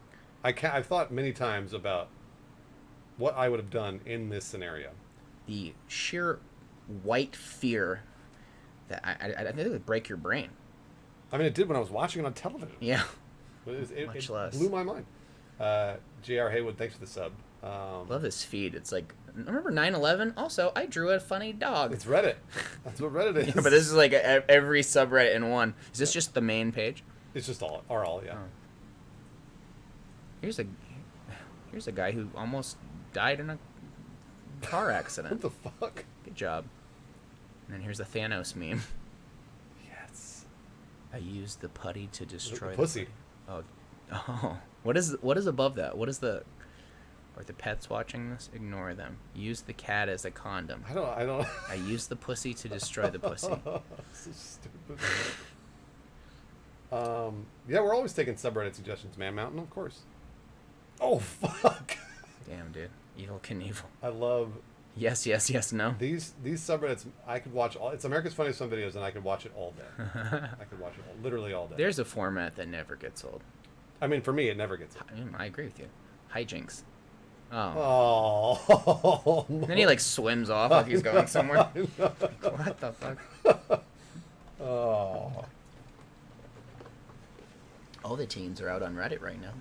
I've thought many times about what I would have done in this scenario. The sheer white fear that I think it would break your brain. I mean, it did when I was watching it on television. Yeah. It Much less. blew my mind. J.R. Haywood, thanks for the sub. Love this feed. It's like, remember 9/11? Also, I drew a funny dog. It's Reddit. That's what Reddit is. Yeah, but this is like every subreddit in one. Is this just the main page? It's just all, yeah. Oh. Here's a guy who almost died in a car accident. What the fuck? Good job. And then here's a Thanos meme. Yes. I used the putty to destroy the pussy. Oh. What is above that? What is the... Are the pets watching this? Ignore them. Use the cat as a condom. I don't. I used the pussy to destroy the pussy. So stupid. Yeah, we're always taking subreddit suggestions. Man Mountain, of course. Oh, fuck. Damn, dude. Evil Knievel. I love... Yes, no. These subreddits, I could watch all... It's America's Funniest Home Videos, and I could watch it all day. I could watch it literally all day. There's a format that never gets old. I mean, for me, it never gets old. I agree with you. Hijinks. Oh. Oh. Then he like swims off like he's going somewhere. What the fuck? Oh. All the teens are out on Reddit right now.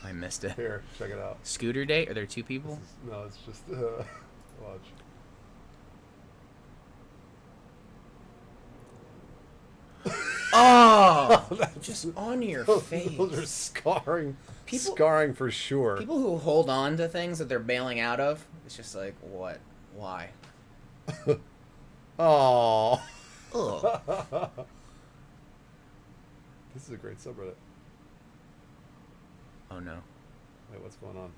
I missed it. Here, check it out. Scooter date? Are there two people? No, it's just watch. Oh, just on your face. Those are scarring for sure. People who hold on to things that they're bailing out of, it's just like, what? Why? Oh. Ugh. This is a great subreddit. Oh no. Wait, what's going on?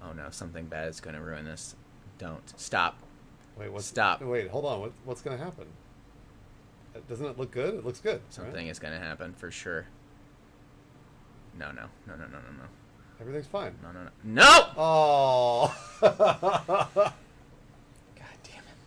Oh no, something bad is going to ruin this. Don't. Stop. Wait, Stop. Wait, hold on. What's going to happen? Doesn't it look good? It looks good. Something right? is going to happen for sure. No. Everything's fine. No! Oh. God damn it.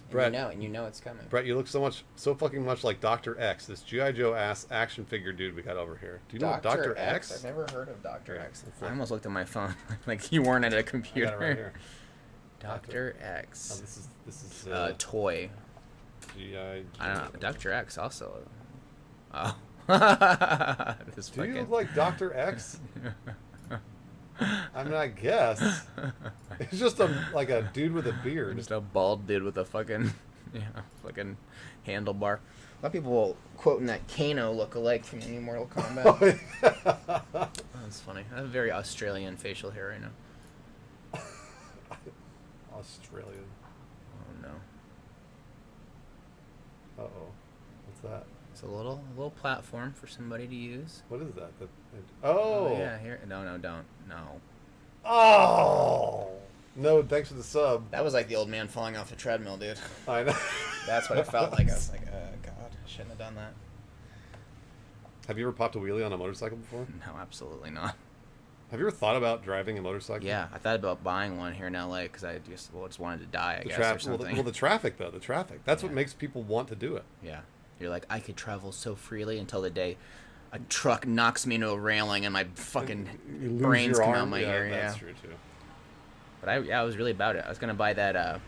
Brett, and you know it's coming. Brett, you look so fucking much like Dr. X, this G.I. Joe ass action figure dude we got over here. Do you know what Dr. X? I've never heard of Dr. X. I like... almost looked at my phone like you weren't at a computer. I got it right here. Dr. X. Oh, this is toy. G.I. Joe. I don't know. Dr. X also. Oh. Do you look like Dr. X? I mean, I guess. It's just like a dude with a beard. Just a bald dude with a fucking handlebar. A lot of people will quoting that Kano look-alike from the new Mortal Kombat. Oh, yeah. That's funny. I have very Australian facial hair right now. Australian. Oh no. Uh-oh. What's that? It's a little platform for somebody to use. What is that? Oh yeah, here. No, don't. No. Oh no! Thanks for the sub. That was like the old man falling off a treadmill, dude. I know. That's what it felt like. I was like, oh god, I shouldn't have done that. Have you ever popped a wheelie on a motorcycle before? No, absolutely not. Have you ever thought about driving a motorcycle? Yeah, I thought about buying one here in LA because I just wanted to die, I guess, or something. Well, the traffic though, the traffic. That's what makes people want to do it. Yeah. You're like, I could travel so freely until the day a truck knocks me into a railing and my fucking brains come out my ear. Yeah, that's true too. But I was really about it. I was gonna buy that a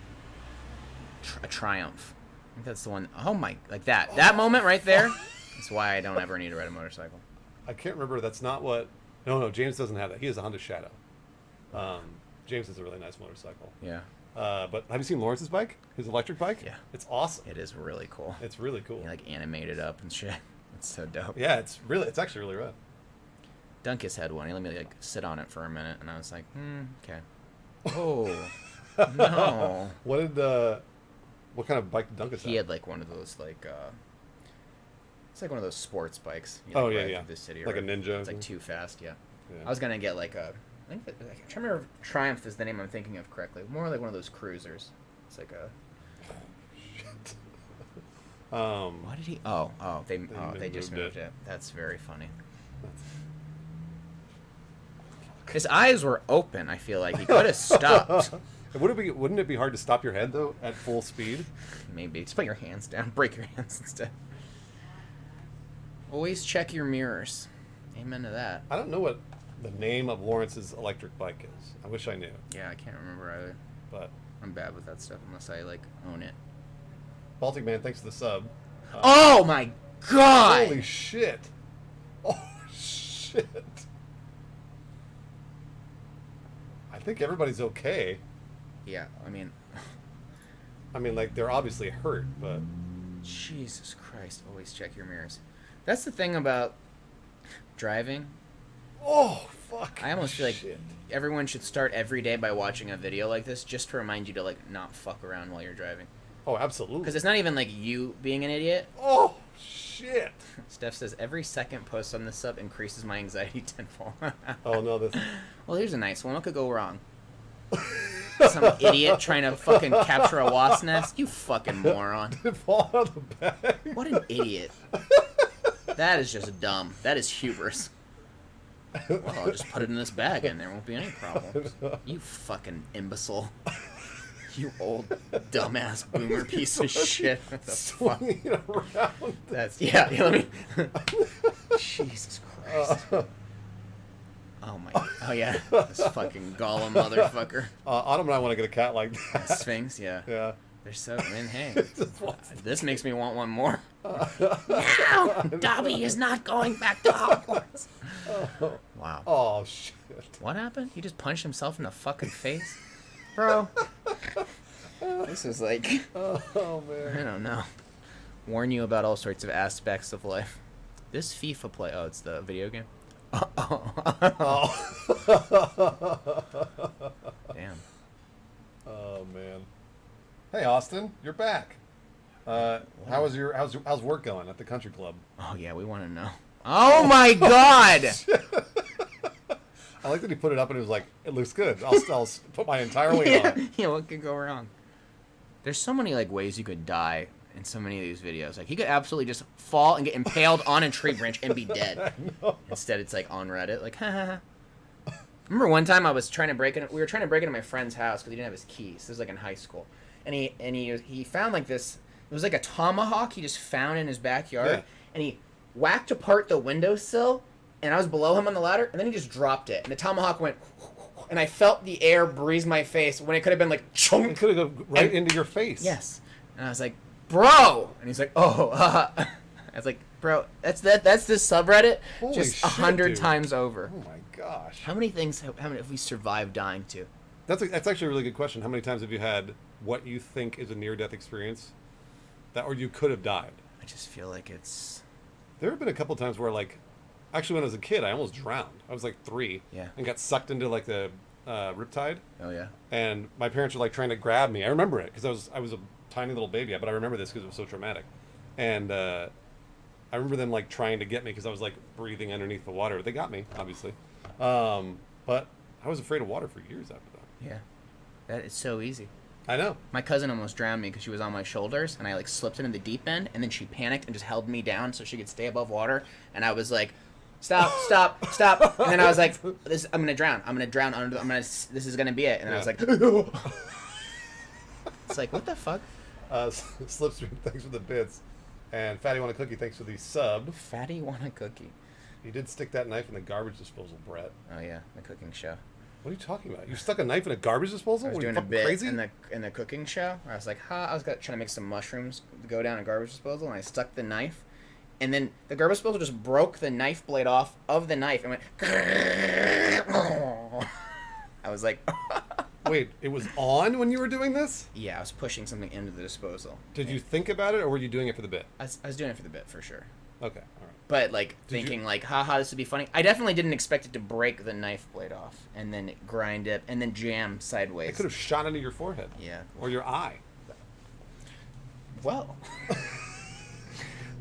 Triumph. I think that's the one. Oh my, like that. That moment right there. That's why I don't ever need to ride a motorcycle. I can't remember. That's not what. No. James doesn't have that. He has a Honda Shadow. James has a really nice motorcycle. Yeah. But have you seen Lawrence's bike? His electric bike? Yeah. It's awesome. It is really cool. It's really cool. You like animate it up and shit. It's so dope. Yeah, it's actually really rad. Dunkus had one. He let me like sit on it for a minute, and I was like, okay. Oh no. What kind of bike did Dunkus have? He had like one of those like it's like one of those sports bikes. You know, yeah. The city like a Ninja. It's like too fast. Yeah. I was gonna get like a. I'm trying to remember if Triumph is the name I'm thinking of correctly. More like one of those cruisers. It's like a. Shit. Why did he? They just moved it. That's very funny. His eyes were open. I feel like he could have stopped. Wouldn't it be hard to stop your head though at full speed? Maybe just put your hands down. Break your hands instead. Always check your mirrors. Amen to that. I don't know what the name of Lawrence's electric bike is. I wish I knew. Yeah, I can't remember either. But I'm bad with that stuff unless I like own it. Baltic Man, thanks for the sub. Oh my god! Holy shit! Oh shit! think everybody's okay. Yeah, I mean, like, they're obviously hurt, but... Jesus Christ, always check your mirrors. That's the thing about driving. Oh, fuck. I almost feel like everyone should start every day by watching a video like this just to remind you to, like, not fuck around while you're driving. Oh, absolutely. Because it's not even, like, you being an idiot. Oh, shit. Steph says, every second post on this sub increases my anxiety tenfold. Oh, no, this... Well, here's a nice one. What could go wrong? Some idiot trying to fucking capture a wasp nest? You fucking moron. Did it fall out of the bag? What an idiot. That is just dumb. That is hubris. Well, I'll just put it in this bag and there won't be any problems. You fucking imbecile. You old dumbass boomer piece of shit. What the fuck? Around. That's let me. Jesus Christ. Oh my. Oh yeah. This fucking Gollum motherfucker. Autumn and I want to get a cat like that. Sphinx, yeah. Yeah. They're so. I mean, hey. This makes me want one more. No, Dobby is not going back to Hogwarts. Wow. Oh shit. What happened? He just punched himself in the fucking face, bro. This is like. Oh man. I don't know. Warn you about all sorts of aspects of life. This FIFA play. Oh, it's the video game. Oh. Damn. Oh man. Hey Austin, you're back. How's work going at the country club? Oh yeah, we want to know. Oh my god! I like that he put it up and he was like, "It looks good. I'll put my entire weight on." Yeah, what could go wrong? There's so many like ways you could die in so many of these videos. Like he could absolutely just fall and get impaled on a tree branch and be dead. Instead, it's like on Reddit, like ha ha ha. Remember one time I was trying to break it. We were trying to break into my friend's house because he didn't have his keys. This was like in high school, and he found like this. It was like a tomahawk he just found in his backyard, and he whacked apart the windowsill, and I was below him on the ladder, and then he just dropped it, and the tomahawk went, and I felt the air breeze my face when it could have been like chunk. It could have gone right into your face. Yes, and I was like, bro, and he's like, oh, I was like, bro, that's this subreddit Holy just shit, 100 dude. times over. Oh my gosh. How many things have we survived dying to? That's actually a really good question. How many times have you had what you think is a near-death experience, or you could have died? I just feel like it's. There have been a couple times where, like, actually when I was a kid, I almost drowned. I was like 3, and got sucked into like the riptide. Oh yeah. And my parents were like trying to grab me. I remember it because I was a tiny little baby, but I remember this because it was so traumatic. And I remember them like trying to get me because I was like breathing underneath the water. They got me, obviously, but I was afraid of water for years after that. Yeah, that is so easy. I know. My cousin almost drowned me because she was on my shoulders, and I like slipped into the deep end, and then she panicked and just held me down so she could stay above water. And I was like, "Stop! Stop! Stop!" And then I was like, I'm gonna drown. I'm gonna drown under. This is gonna be it." And I was like, "It's like what the fuck?" Slipstream, thanks for the bits, and Fatty Want a Cookie, thanks for the sub. Fatty Want a Cookie. You did stick that knife in the garbage disposal, Brett. Oh yeah, the cooking show. What are you talking about? You stuck a knife in a garbage disposal? I was what, doing are a you bit crazy? in the cooking show. Where I was like, I was trying to make some mushrooms go down a garbage disposal, and I stuck the knife, and then the garbage disposal just broke the knife blade off of the knife and went. I was like, Wait, it was on when you were doing this? yeah, I was pushing something into the disposal. Did you think about it, or were you doing it for the bit? I was doing it for the bit for sure. Okay, all right. But like thinking like, haha, this would be funny. I definitely didn't expect it to break the knife blade off and then grind it and then jam sideways. It could have shot into your forehead. Yeah. Or your eye. Well,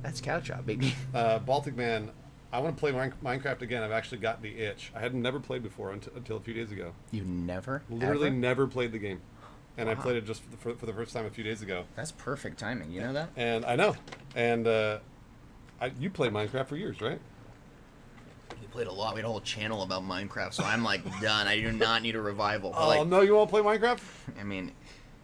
that's cow chop, baby. Baltic Man, I want to play Minecraft again. I've actually got the itch. I had never played before until a few days ago. You never? Literally ever? never played the game. And Wow. I played it just for the first time a few days ago. That's perfect timing. You know that? And I know. And you played Minecraft for years, right? We played a lot. We had a whole channel about Minecraft, so I'm like done. I do not need a revival. But, Oh, like, no, you won't play Minecraft? I mean,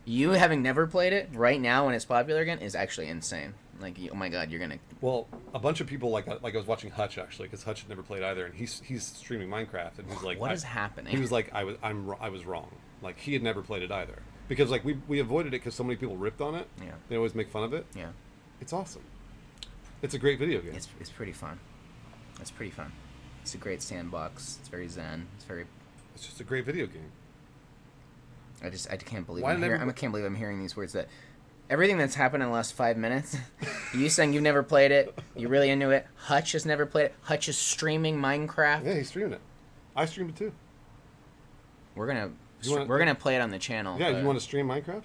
you having never played it right now when it's popular again is actually insane. Like, oh my god, you're gonna. Well, a bunch of people like I was watching Hutch actually because Hutch had never played either, and he's streaming Minecraft, and he's like, What is happening? He was like, I was wrong. Like he had never played it either because like we avoided it because so many people ripped on it. Yeah. They always make fun of it. Yeah. It's awesome. It's a great video game. It's pretty fun. It's pretty fun. It's a great sandbox. It's very zen. It's just a great video game. I can't believe Why I never- can't believe I'm hearing these words that everything that's happened in the last 5 minutes. You saying you've never played it, you're really into it. Hutch has never played it. Hutch is streaming Minecraft. Yeah, he's streaming it. I streamed it too. We're gonna wanna- we're gonna play it on the channel. Yeah, but you want to stream Minecraft?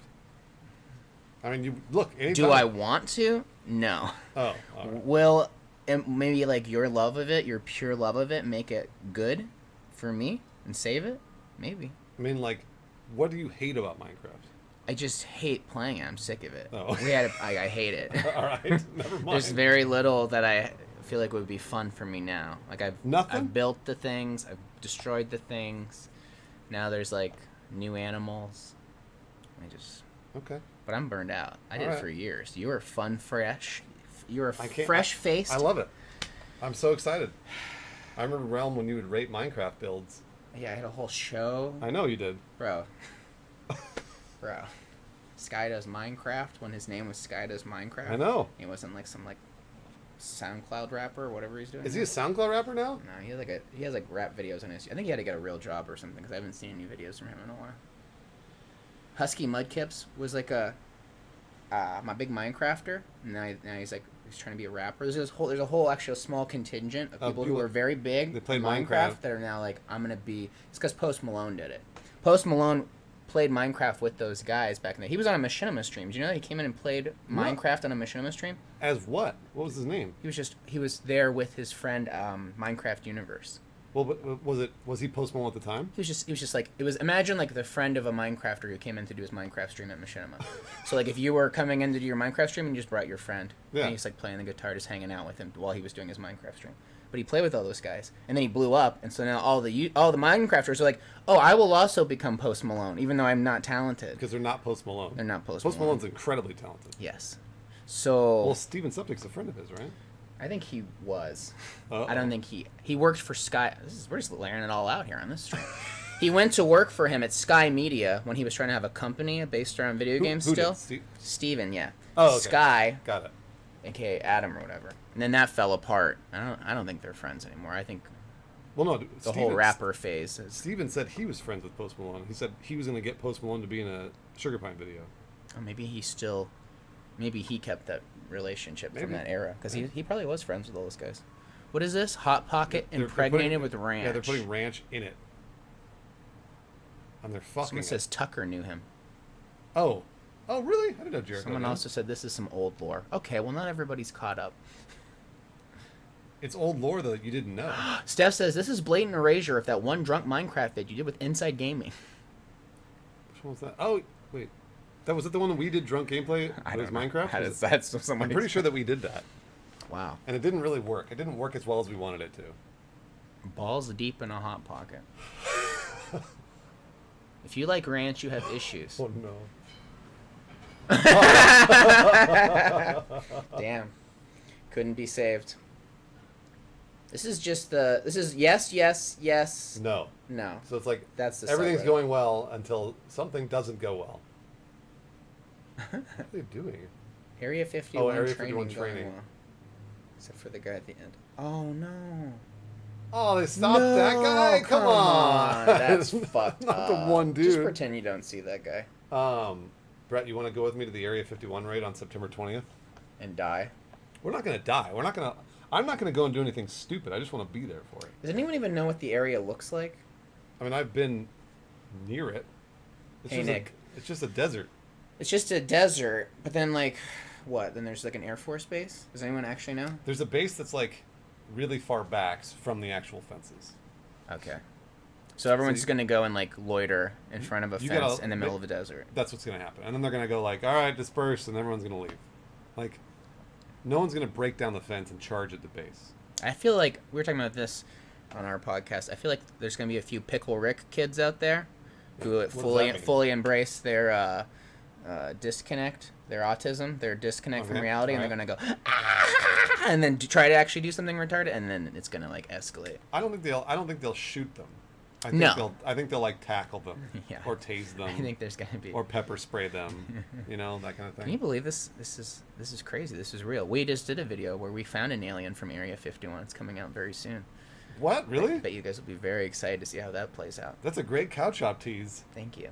I mean, you look. Anytime. do I want to? No. Oh, all right. Will maybe like your love of it, your pure love of it, make it good for me and save it? Maybe. I mean, like, what do you hate about Minecraft? I just hate playing it. I'm sick of it. Oh. I hate it. All right, never mind. There's very little that I feel like would be fun for me now. Like Nothing? I've built the things, I've destroyed the things. Now there's like new animals. Okay. But I'm burned out. I did it Alright. for years. You were fun, fresh. You were I can't- fresh faced. I love it. I'm so excited. I remember Realm when you would rate Minecraft builds. Yeah, I had a whole show. I know you did. Bro. Sky Does Minecraft when his name was Sky Does Minecraft. I know. He wasn't like some like SoundCloud rapper or whatever he's doing. Is he a SoundCloud rapper now? No, he has like rap videos on his. I think he had to get a real job or something because I haven't seen any videos from him in a while. Husky Mudkips was like my big Minecrafter. Now he's trying to be a rapper. There's a whole actually a small contingent of people who were very big. They played in Minecraft. that are now like I'm gonna be. It's because Post Malone did it. Post Malone played Minecraft with those guys back in the. He was on a Machinima stream. Do you know that he came in and played Minecraft on a Machinima stream? As what? What was his name? He was there with his friend Minecraft Universe. Well, but was he Post Malone at the time? He was just like imagine like the friend of a Minecrafter who came in to do his Minecraft stream at Machinima. So like if you were coming in to do your Minecraft stream and you just brought your friend, Yeah. and he's like playing the guitar, just hanging out with him while he was doing his Minecraft stream. But he played with all those guys, and then he blew up, and so now all the Minecrafters are like, oh, I will also become Post Malone, even though I'm not talented. Because they're not Post Malone. They're not Post Post Malone. Malone's incredibly talented. Yes. So Well, Steven Septic's a friend of his, right? I think he was. Uh-oh. I don't think he worked for Sky. We're just layering it all out here on this stream. He went to work for him at Sky Media when he was trying to have a company based around video games. Who Still, did? Steven, yeah. Oh, okay. Sky, Got it. aka Adam or whatever. And then that fell apart. I don't think they're friends anymore. I think Well, no. the whole rapper phase is. Steven said he was friends with Post Malone. He said he was going to get Post Malone to be in a Sugar Pine video. Oh, maybe he kept that relationship from Maybe. that era because he probably was friends with all those guys. What is this? Hot Pocket They're impregnated putting- with ranch. Yeah, they're putting ranch in it. And they're fucking Someone it. says Tucker knew him. Oh, really? I didn't know Jericho. Someone knew. also said this is some old lore. Okay, well not everybody's caught up. It's old lore though that you didn't know. Steph says this is blatant erasure of that one drunk Minecraft vid you did with Inside Gaming. Which one was that? Oh, wait. Was it the one that we did drunk gameplay? I It was don't know. Minecraft? How Was does it- that someone? I'm pretty sure that we did that. Wow. And it didn't really work. It didn't work as well as we wanted it to. Balls deep in a hot pocket. If you like ranch, you have issues. Oh no. Damn. Couldn't be saved. This is yes. No. No. So it's like That's the everything's subreddit. going well until something doesn't go well. What are they doing? Area 51 Area training 51 going training. well. Except for the guy at the end. Oh no. Oh, they stopped No, that guy? Come on. That's fucked Not up. the one dude. Just pretend you don't see that guy. Brett, you want to go with me to the Area 51 raid on September 20th? And die. We're not going to die. I'm not going to go and do anything stupid. I just want to be there for it. Does anyone even know what the area looks like? I mean, I've been near it. It's Hey, just Nick. It's just a desert. It's just a desert, but then like, what? Then there's like an Air Force base? Does anyone actually know? There's a base that's like really far back from the actual fences. Okay. So everyone's going to go and like loiter in front of a You fence gotta- in the middle of a desert. That's what's going to happen. And then they're going to go like, all right, disperse, and everyone's going to leave. Like, no one's going to break down the fence and charge at the base. I feel like we were talking about this on our podcast. I feel like there's going to be a few Pickle Rick kids out there who What does that mean? fully embrace their disconnect, their autism, their disconnect from Okay, reality, and alright. they're going to go, "Ah," and then try to actually do something retarded, and then it's going to like escalate. I don't think they'll shoot them. I think they'll like tackle them Yeah. or tase them. I think there's going to be. or pepper spray them, that kind of thing. Can you believe this? This is crazy. This is real. We just did a video where we found an alien from Area 51. It's coming out very soon. What? Really? I bet you guys will be very excited to see how that plays out. That's a great cow chop tease. Thank you.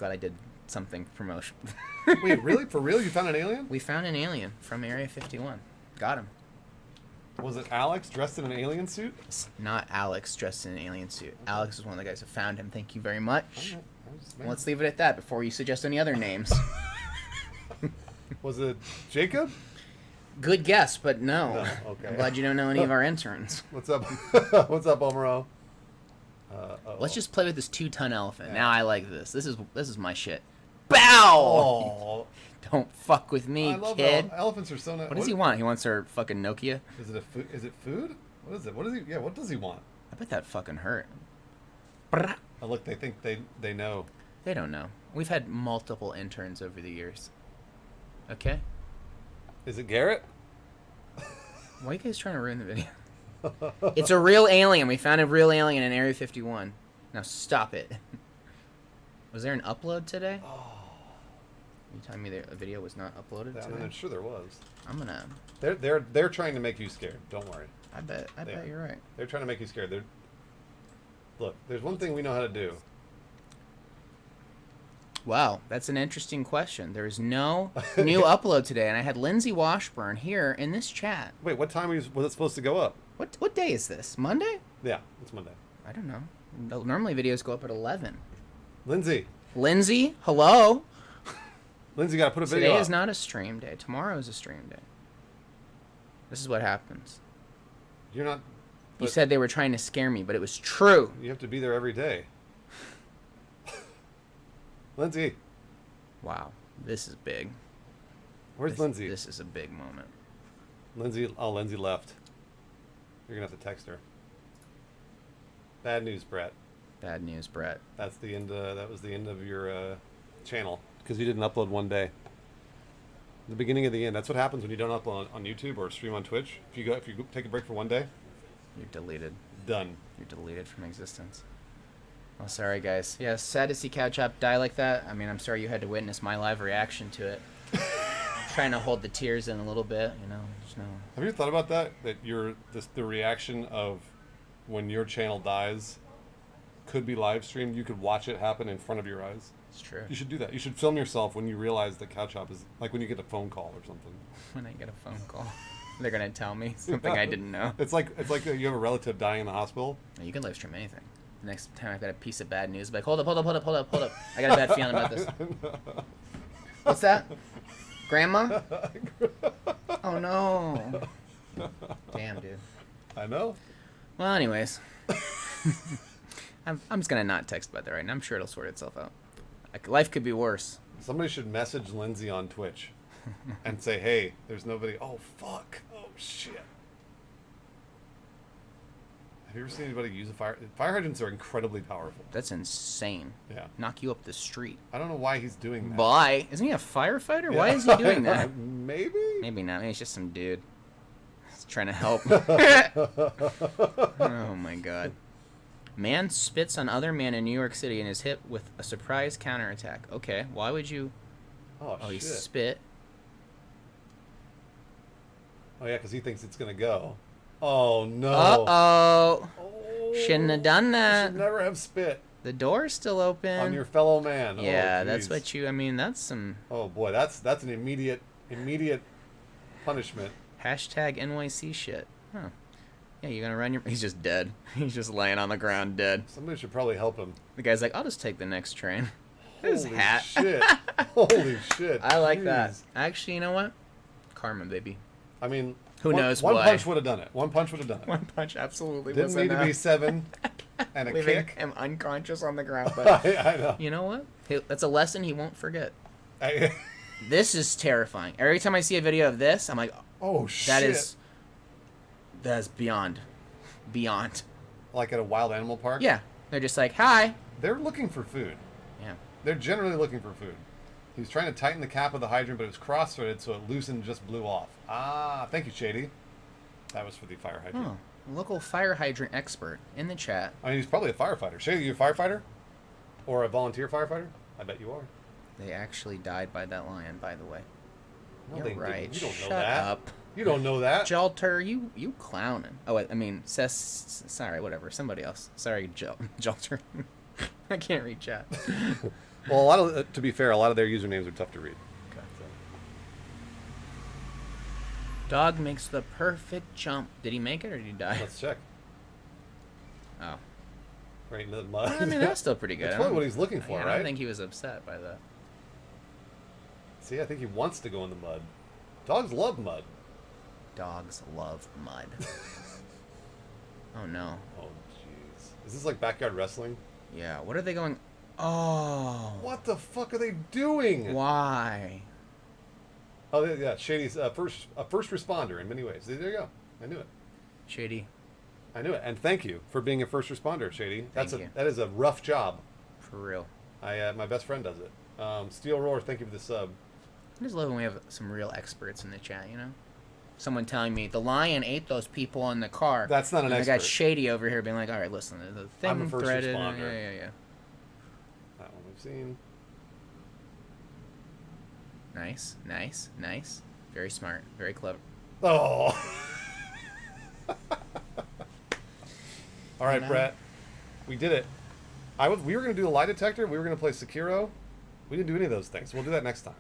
glad I did something promotion. Wait, really? For real? You found an alien? We found an alien from Area 51. Got him. Was it Alex dressed in an alien suit? It's not Alex dressed in an alien suit. Alex is one of the guys who found him. Thank you very much. Let's leave it at that before you suggest any other names. Was it Jacob? Good guess, but no. Okay. I'm glad you don't know any of our interns. What's up? What's up, Omaro? Let's just play with this 2-ton elephant. Yeah. Now I like this. This is my shit. Bow! Oh, Don't fuck with me, I love kid. elephants are so nice. What does he want? He wants our fucking Nokia? Is it Is it food? What is it? What is he? Yeah, what does he want? I bet that fucking hurt. Oh, look, they think they know. They don't know. We've had multiple interns over the years. Okay? Is it Garrett? Why are you guys trying to ruin the video? It's a real alien. We found a real alien in Area 51. Now stop it. Was there an upload today? Oh, You telling me a video was not uploaded I today? mean, I'm sure there was. I'm gonna. They're trying to make you scared. Don't worry. I bet you're right. They're trying to make you scared. Look, there's one thing we know how to do. Wow, that's an interesting question. There is no new upload today, and I had Lindsay Washburn here in this chat. Wait, what time was it supposed to go up? What day is this? Monday? Yeah, it's Monday. I don't know. Normally videos go up at 11. Lindsay, hello? Lindsay, got to put a video Today up. is not a stream day. Tomorrow is a stream day. This is what happens. You're not. You said they were trying to scare me, but it was true. You have to be there every day. Lindsay, Wow, this is big. where's Lindsay? This is a big moment. Lindsay left. You're gonna have to text her. Bad news, Brett. Bad news, Brett. That's the end. That was the end of your channel because you didn't upload one day. The beginning of the end. That's what happens when you don't upload on YouTube or stream on Twitch. If you take a break for one day, You're deleted. done. You're deleted from existence. Well, sorry, guys. Yeah, sad to see Cow Chop die like that. I mean, I'm sorry you had to witness my live reaction to it. Trying to hold the tears in a little bit, you know. There's no... Have you thought about that? That the reaction of when your channel dies could be live streamed. You could watch it happen in front of your eyes. It's true. You should do that. You should film yourself when you realize that Cow Chop is like when you get a phone call or something. When I get a phone call, they're gonna tell me something I didn't know. It's like you have a relative dying in the hospital. You can live stream anything. The next time I've got a piece of bad news, like, hold up. I got a bad feeling about this. What's that? Grandma? Oh no. Damn, dude. I know. Well, anyways. I'm just gonna not text about that right now. I'm sure it'll sort itself out. Like, life could be worse. Somebody should message Lindsay on Twitch and say, "Hey, there's nobody." Oh fuck! Oh shit! Have you ever seen anybody use a fire hydrants are incredibly powerful. That's insane. Yeah. Knock you up the street. I don't know why he's doing that. Bye. Isn't he a firefighter? Why is he doing that? Maybe. Maybe not. Maybe he's just some dude. He's trying to help. Oh my god. Man spits on other man in New York City and is hit with a surprise counterattack. Okay, why would you... Oh he shit. spit. Oh yeah, because he thinks it's gonna go. Oh no. Uh-oh. Oh. Shouldn't have done You that. should never have spit The door's still open. on your fellow man. Yeah, Oh, that's jeez. what you... I mean, that's some... Oh boy, that's an immediate punishment. Hashtag NYC shit. Huh. Yeah, you're gonna run your... He's just dead. He's just laying on the ground dead. Somebody should probably help him. The guy's like, I'll just take the next train. His Holy hat. shit. Holy shit. I like that. Jeez. Actually, you know what? Karma, baby. I mean, Who knows one why? punch would have done it. One punch would have done it. One punch absolutely Didn't was need to be enough. 7 and a Leaving kick. him unconscious on the ground. But I know. you know what? That's a lesson he won't forget. I- This is terrifying. Every time I see a video of this, I'm like, oh shit. that is beyond. Like at a wild animal park? Yeah. They're just like, hi. They're looking for food. Yeah. They're generally looking for food. He was trying to tighten the cap of the hydrant, but it was cross-threaded, so it loosened and just blew off. Ah, thank you, Shady. That was for the fire hydrant. Oh, local fire hydrant expert in the chat. I mean, he's probably a firefighter. Shady, you a firefighter? Or a volunteer firefighter? I bet you are. They actually died by that lion, by the way. No, You're they didn't. right. You don't know Shut that. up. You don't know that. Jalter, you clowning. Oh, wait, I mean, sorry, whatever. Somebody else. Sorry, Jalter. I can't read chat. Well, to be fair, a lot of their usernames are tough to read. Okay. Dog makes the perfect jump. Did he make it or did he die? Let's check. Oh. Right into the mud. I mean, that's still pretty good. That's probably what he's looking for, I right? don't think he was upset by that. See, I think he wants to go in the mud. Dogs love mud. Dogs love mud. Oh, no. Oh, jeez. Is this like backyard wrestling? Yeah, what are they going... Oh. What the fuck are they doing? Why? Oh, yeah, Shady's a first responder in many ways. There you go. I knew it. Shady. I knew it. And thank you for being a first responder, Shady. Thank you. That is a rough job. For real. My best friend does it. Steel Roar, thank you for the sub. I just love when we have some real experts in the chat, you know? Someone telling me, the lion ate those people in the car. That's not an expert. I got Shady over here being like, all right, listen, the thing I'm a first threaded. responder. Yeah. That one we've seen. Nice. Very smart. Very clever. Oh. All right, Brett. We did it. We were going to do the lie detector. We were going to play Sekiro. We didn't do any of those things. We'll do that next time.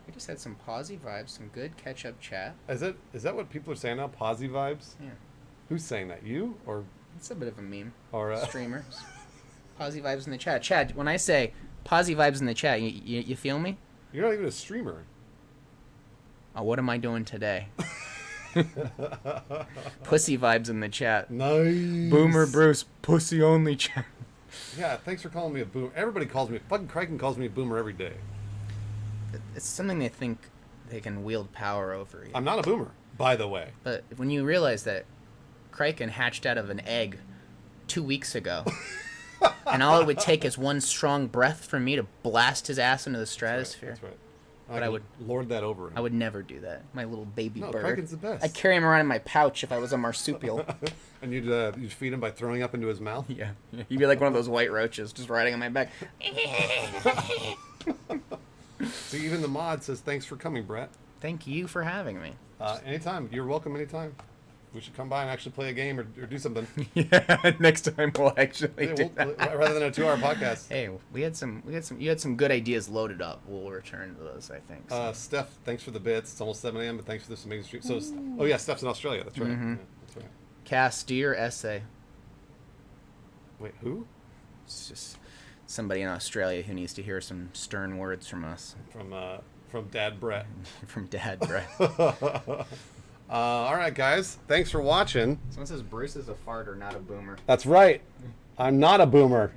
We just had some posy vibes, some good catch-up chat. Is that what people are saying now? Posy vibes? Yeah. Who's saying that? You or? It's a bit of a meme. Or streamers. Posy vibes in the chat. Chad, when I say posy vibes in the chat, you feel me? You're not even a streamer. Oh, what am I doing today? Pussy vibes in the chat. Nice. Boomer Bruce, pussy only chat. Yeah, thanks for calling me a boomer. Everybody calls me, fucking Crichton calls me a boomer every day. It's something they think they can wield power over you. I'm not a boomer, by the way. But when you realize that Crichton hatched out of an egg 2 weeks ago, and all it would take is one strong breath from me to blast his ass into the stratosphere. That's right. But I would lord that over him. I would never do that. My little baby bird. Crichton's the best. I'd carry him around in my pouch if I was a marsupial. And you'd feed him by throwing up into his mouth? Yeah. You'd be like one of those white roaches just riding on my back. See, even the mod says, thanks for coming, Brett. Thank you for having me. Anytime. You're welcome anytime. We should come by and actually play a game or do something. Yeah, next time we'll actually do that. Rather than a 2-hour podcast. Hey, you had some good ideas loaded up. We'll return to those, I think. So. Steph, thanks for the bits. It's almost 7 a.m., but thanks for this amazing stream. So, oh yeah, Steph's in Australia. That's right. Mm-hmm. Yeah, that's right. Castile essay. Wait, who? It's just somebody in Australia who needs to hear some stern words from us. From Dad Brett. From Dad Brett. All right, guys. Thanks for watching. Someone says Bruce is a farter, not a boomer. That's right. I'm not a boomer.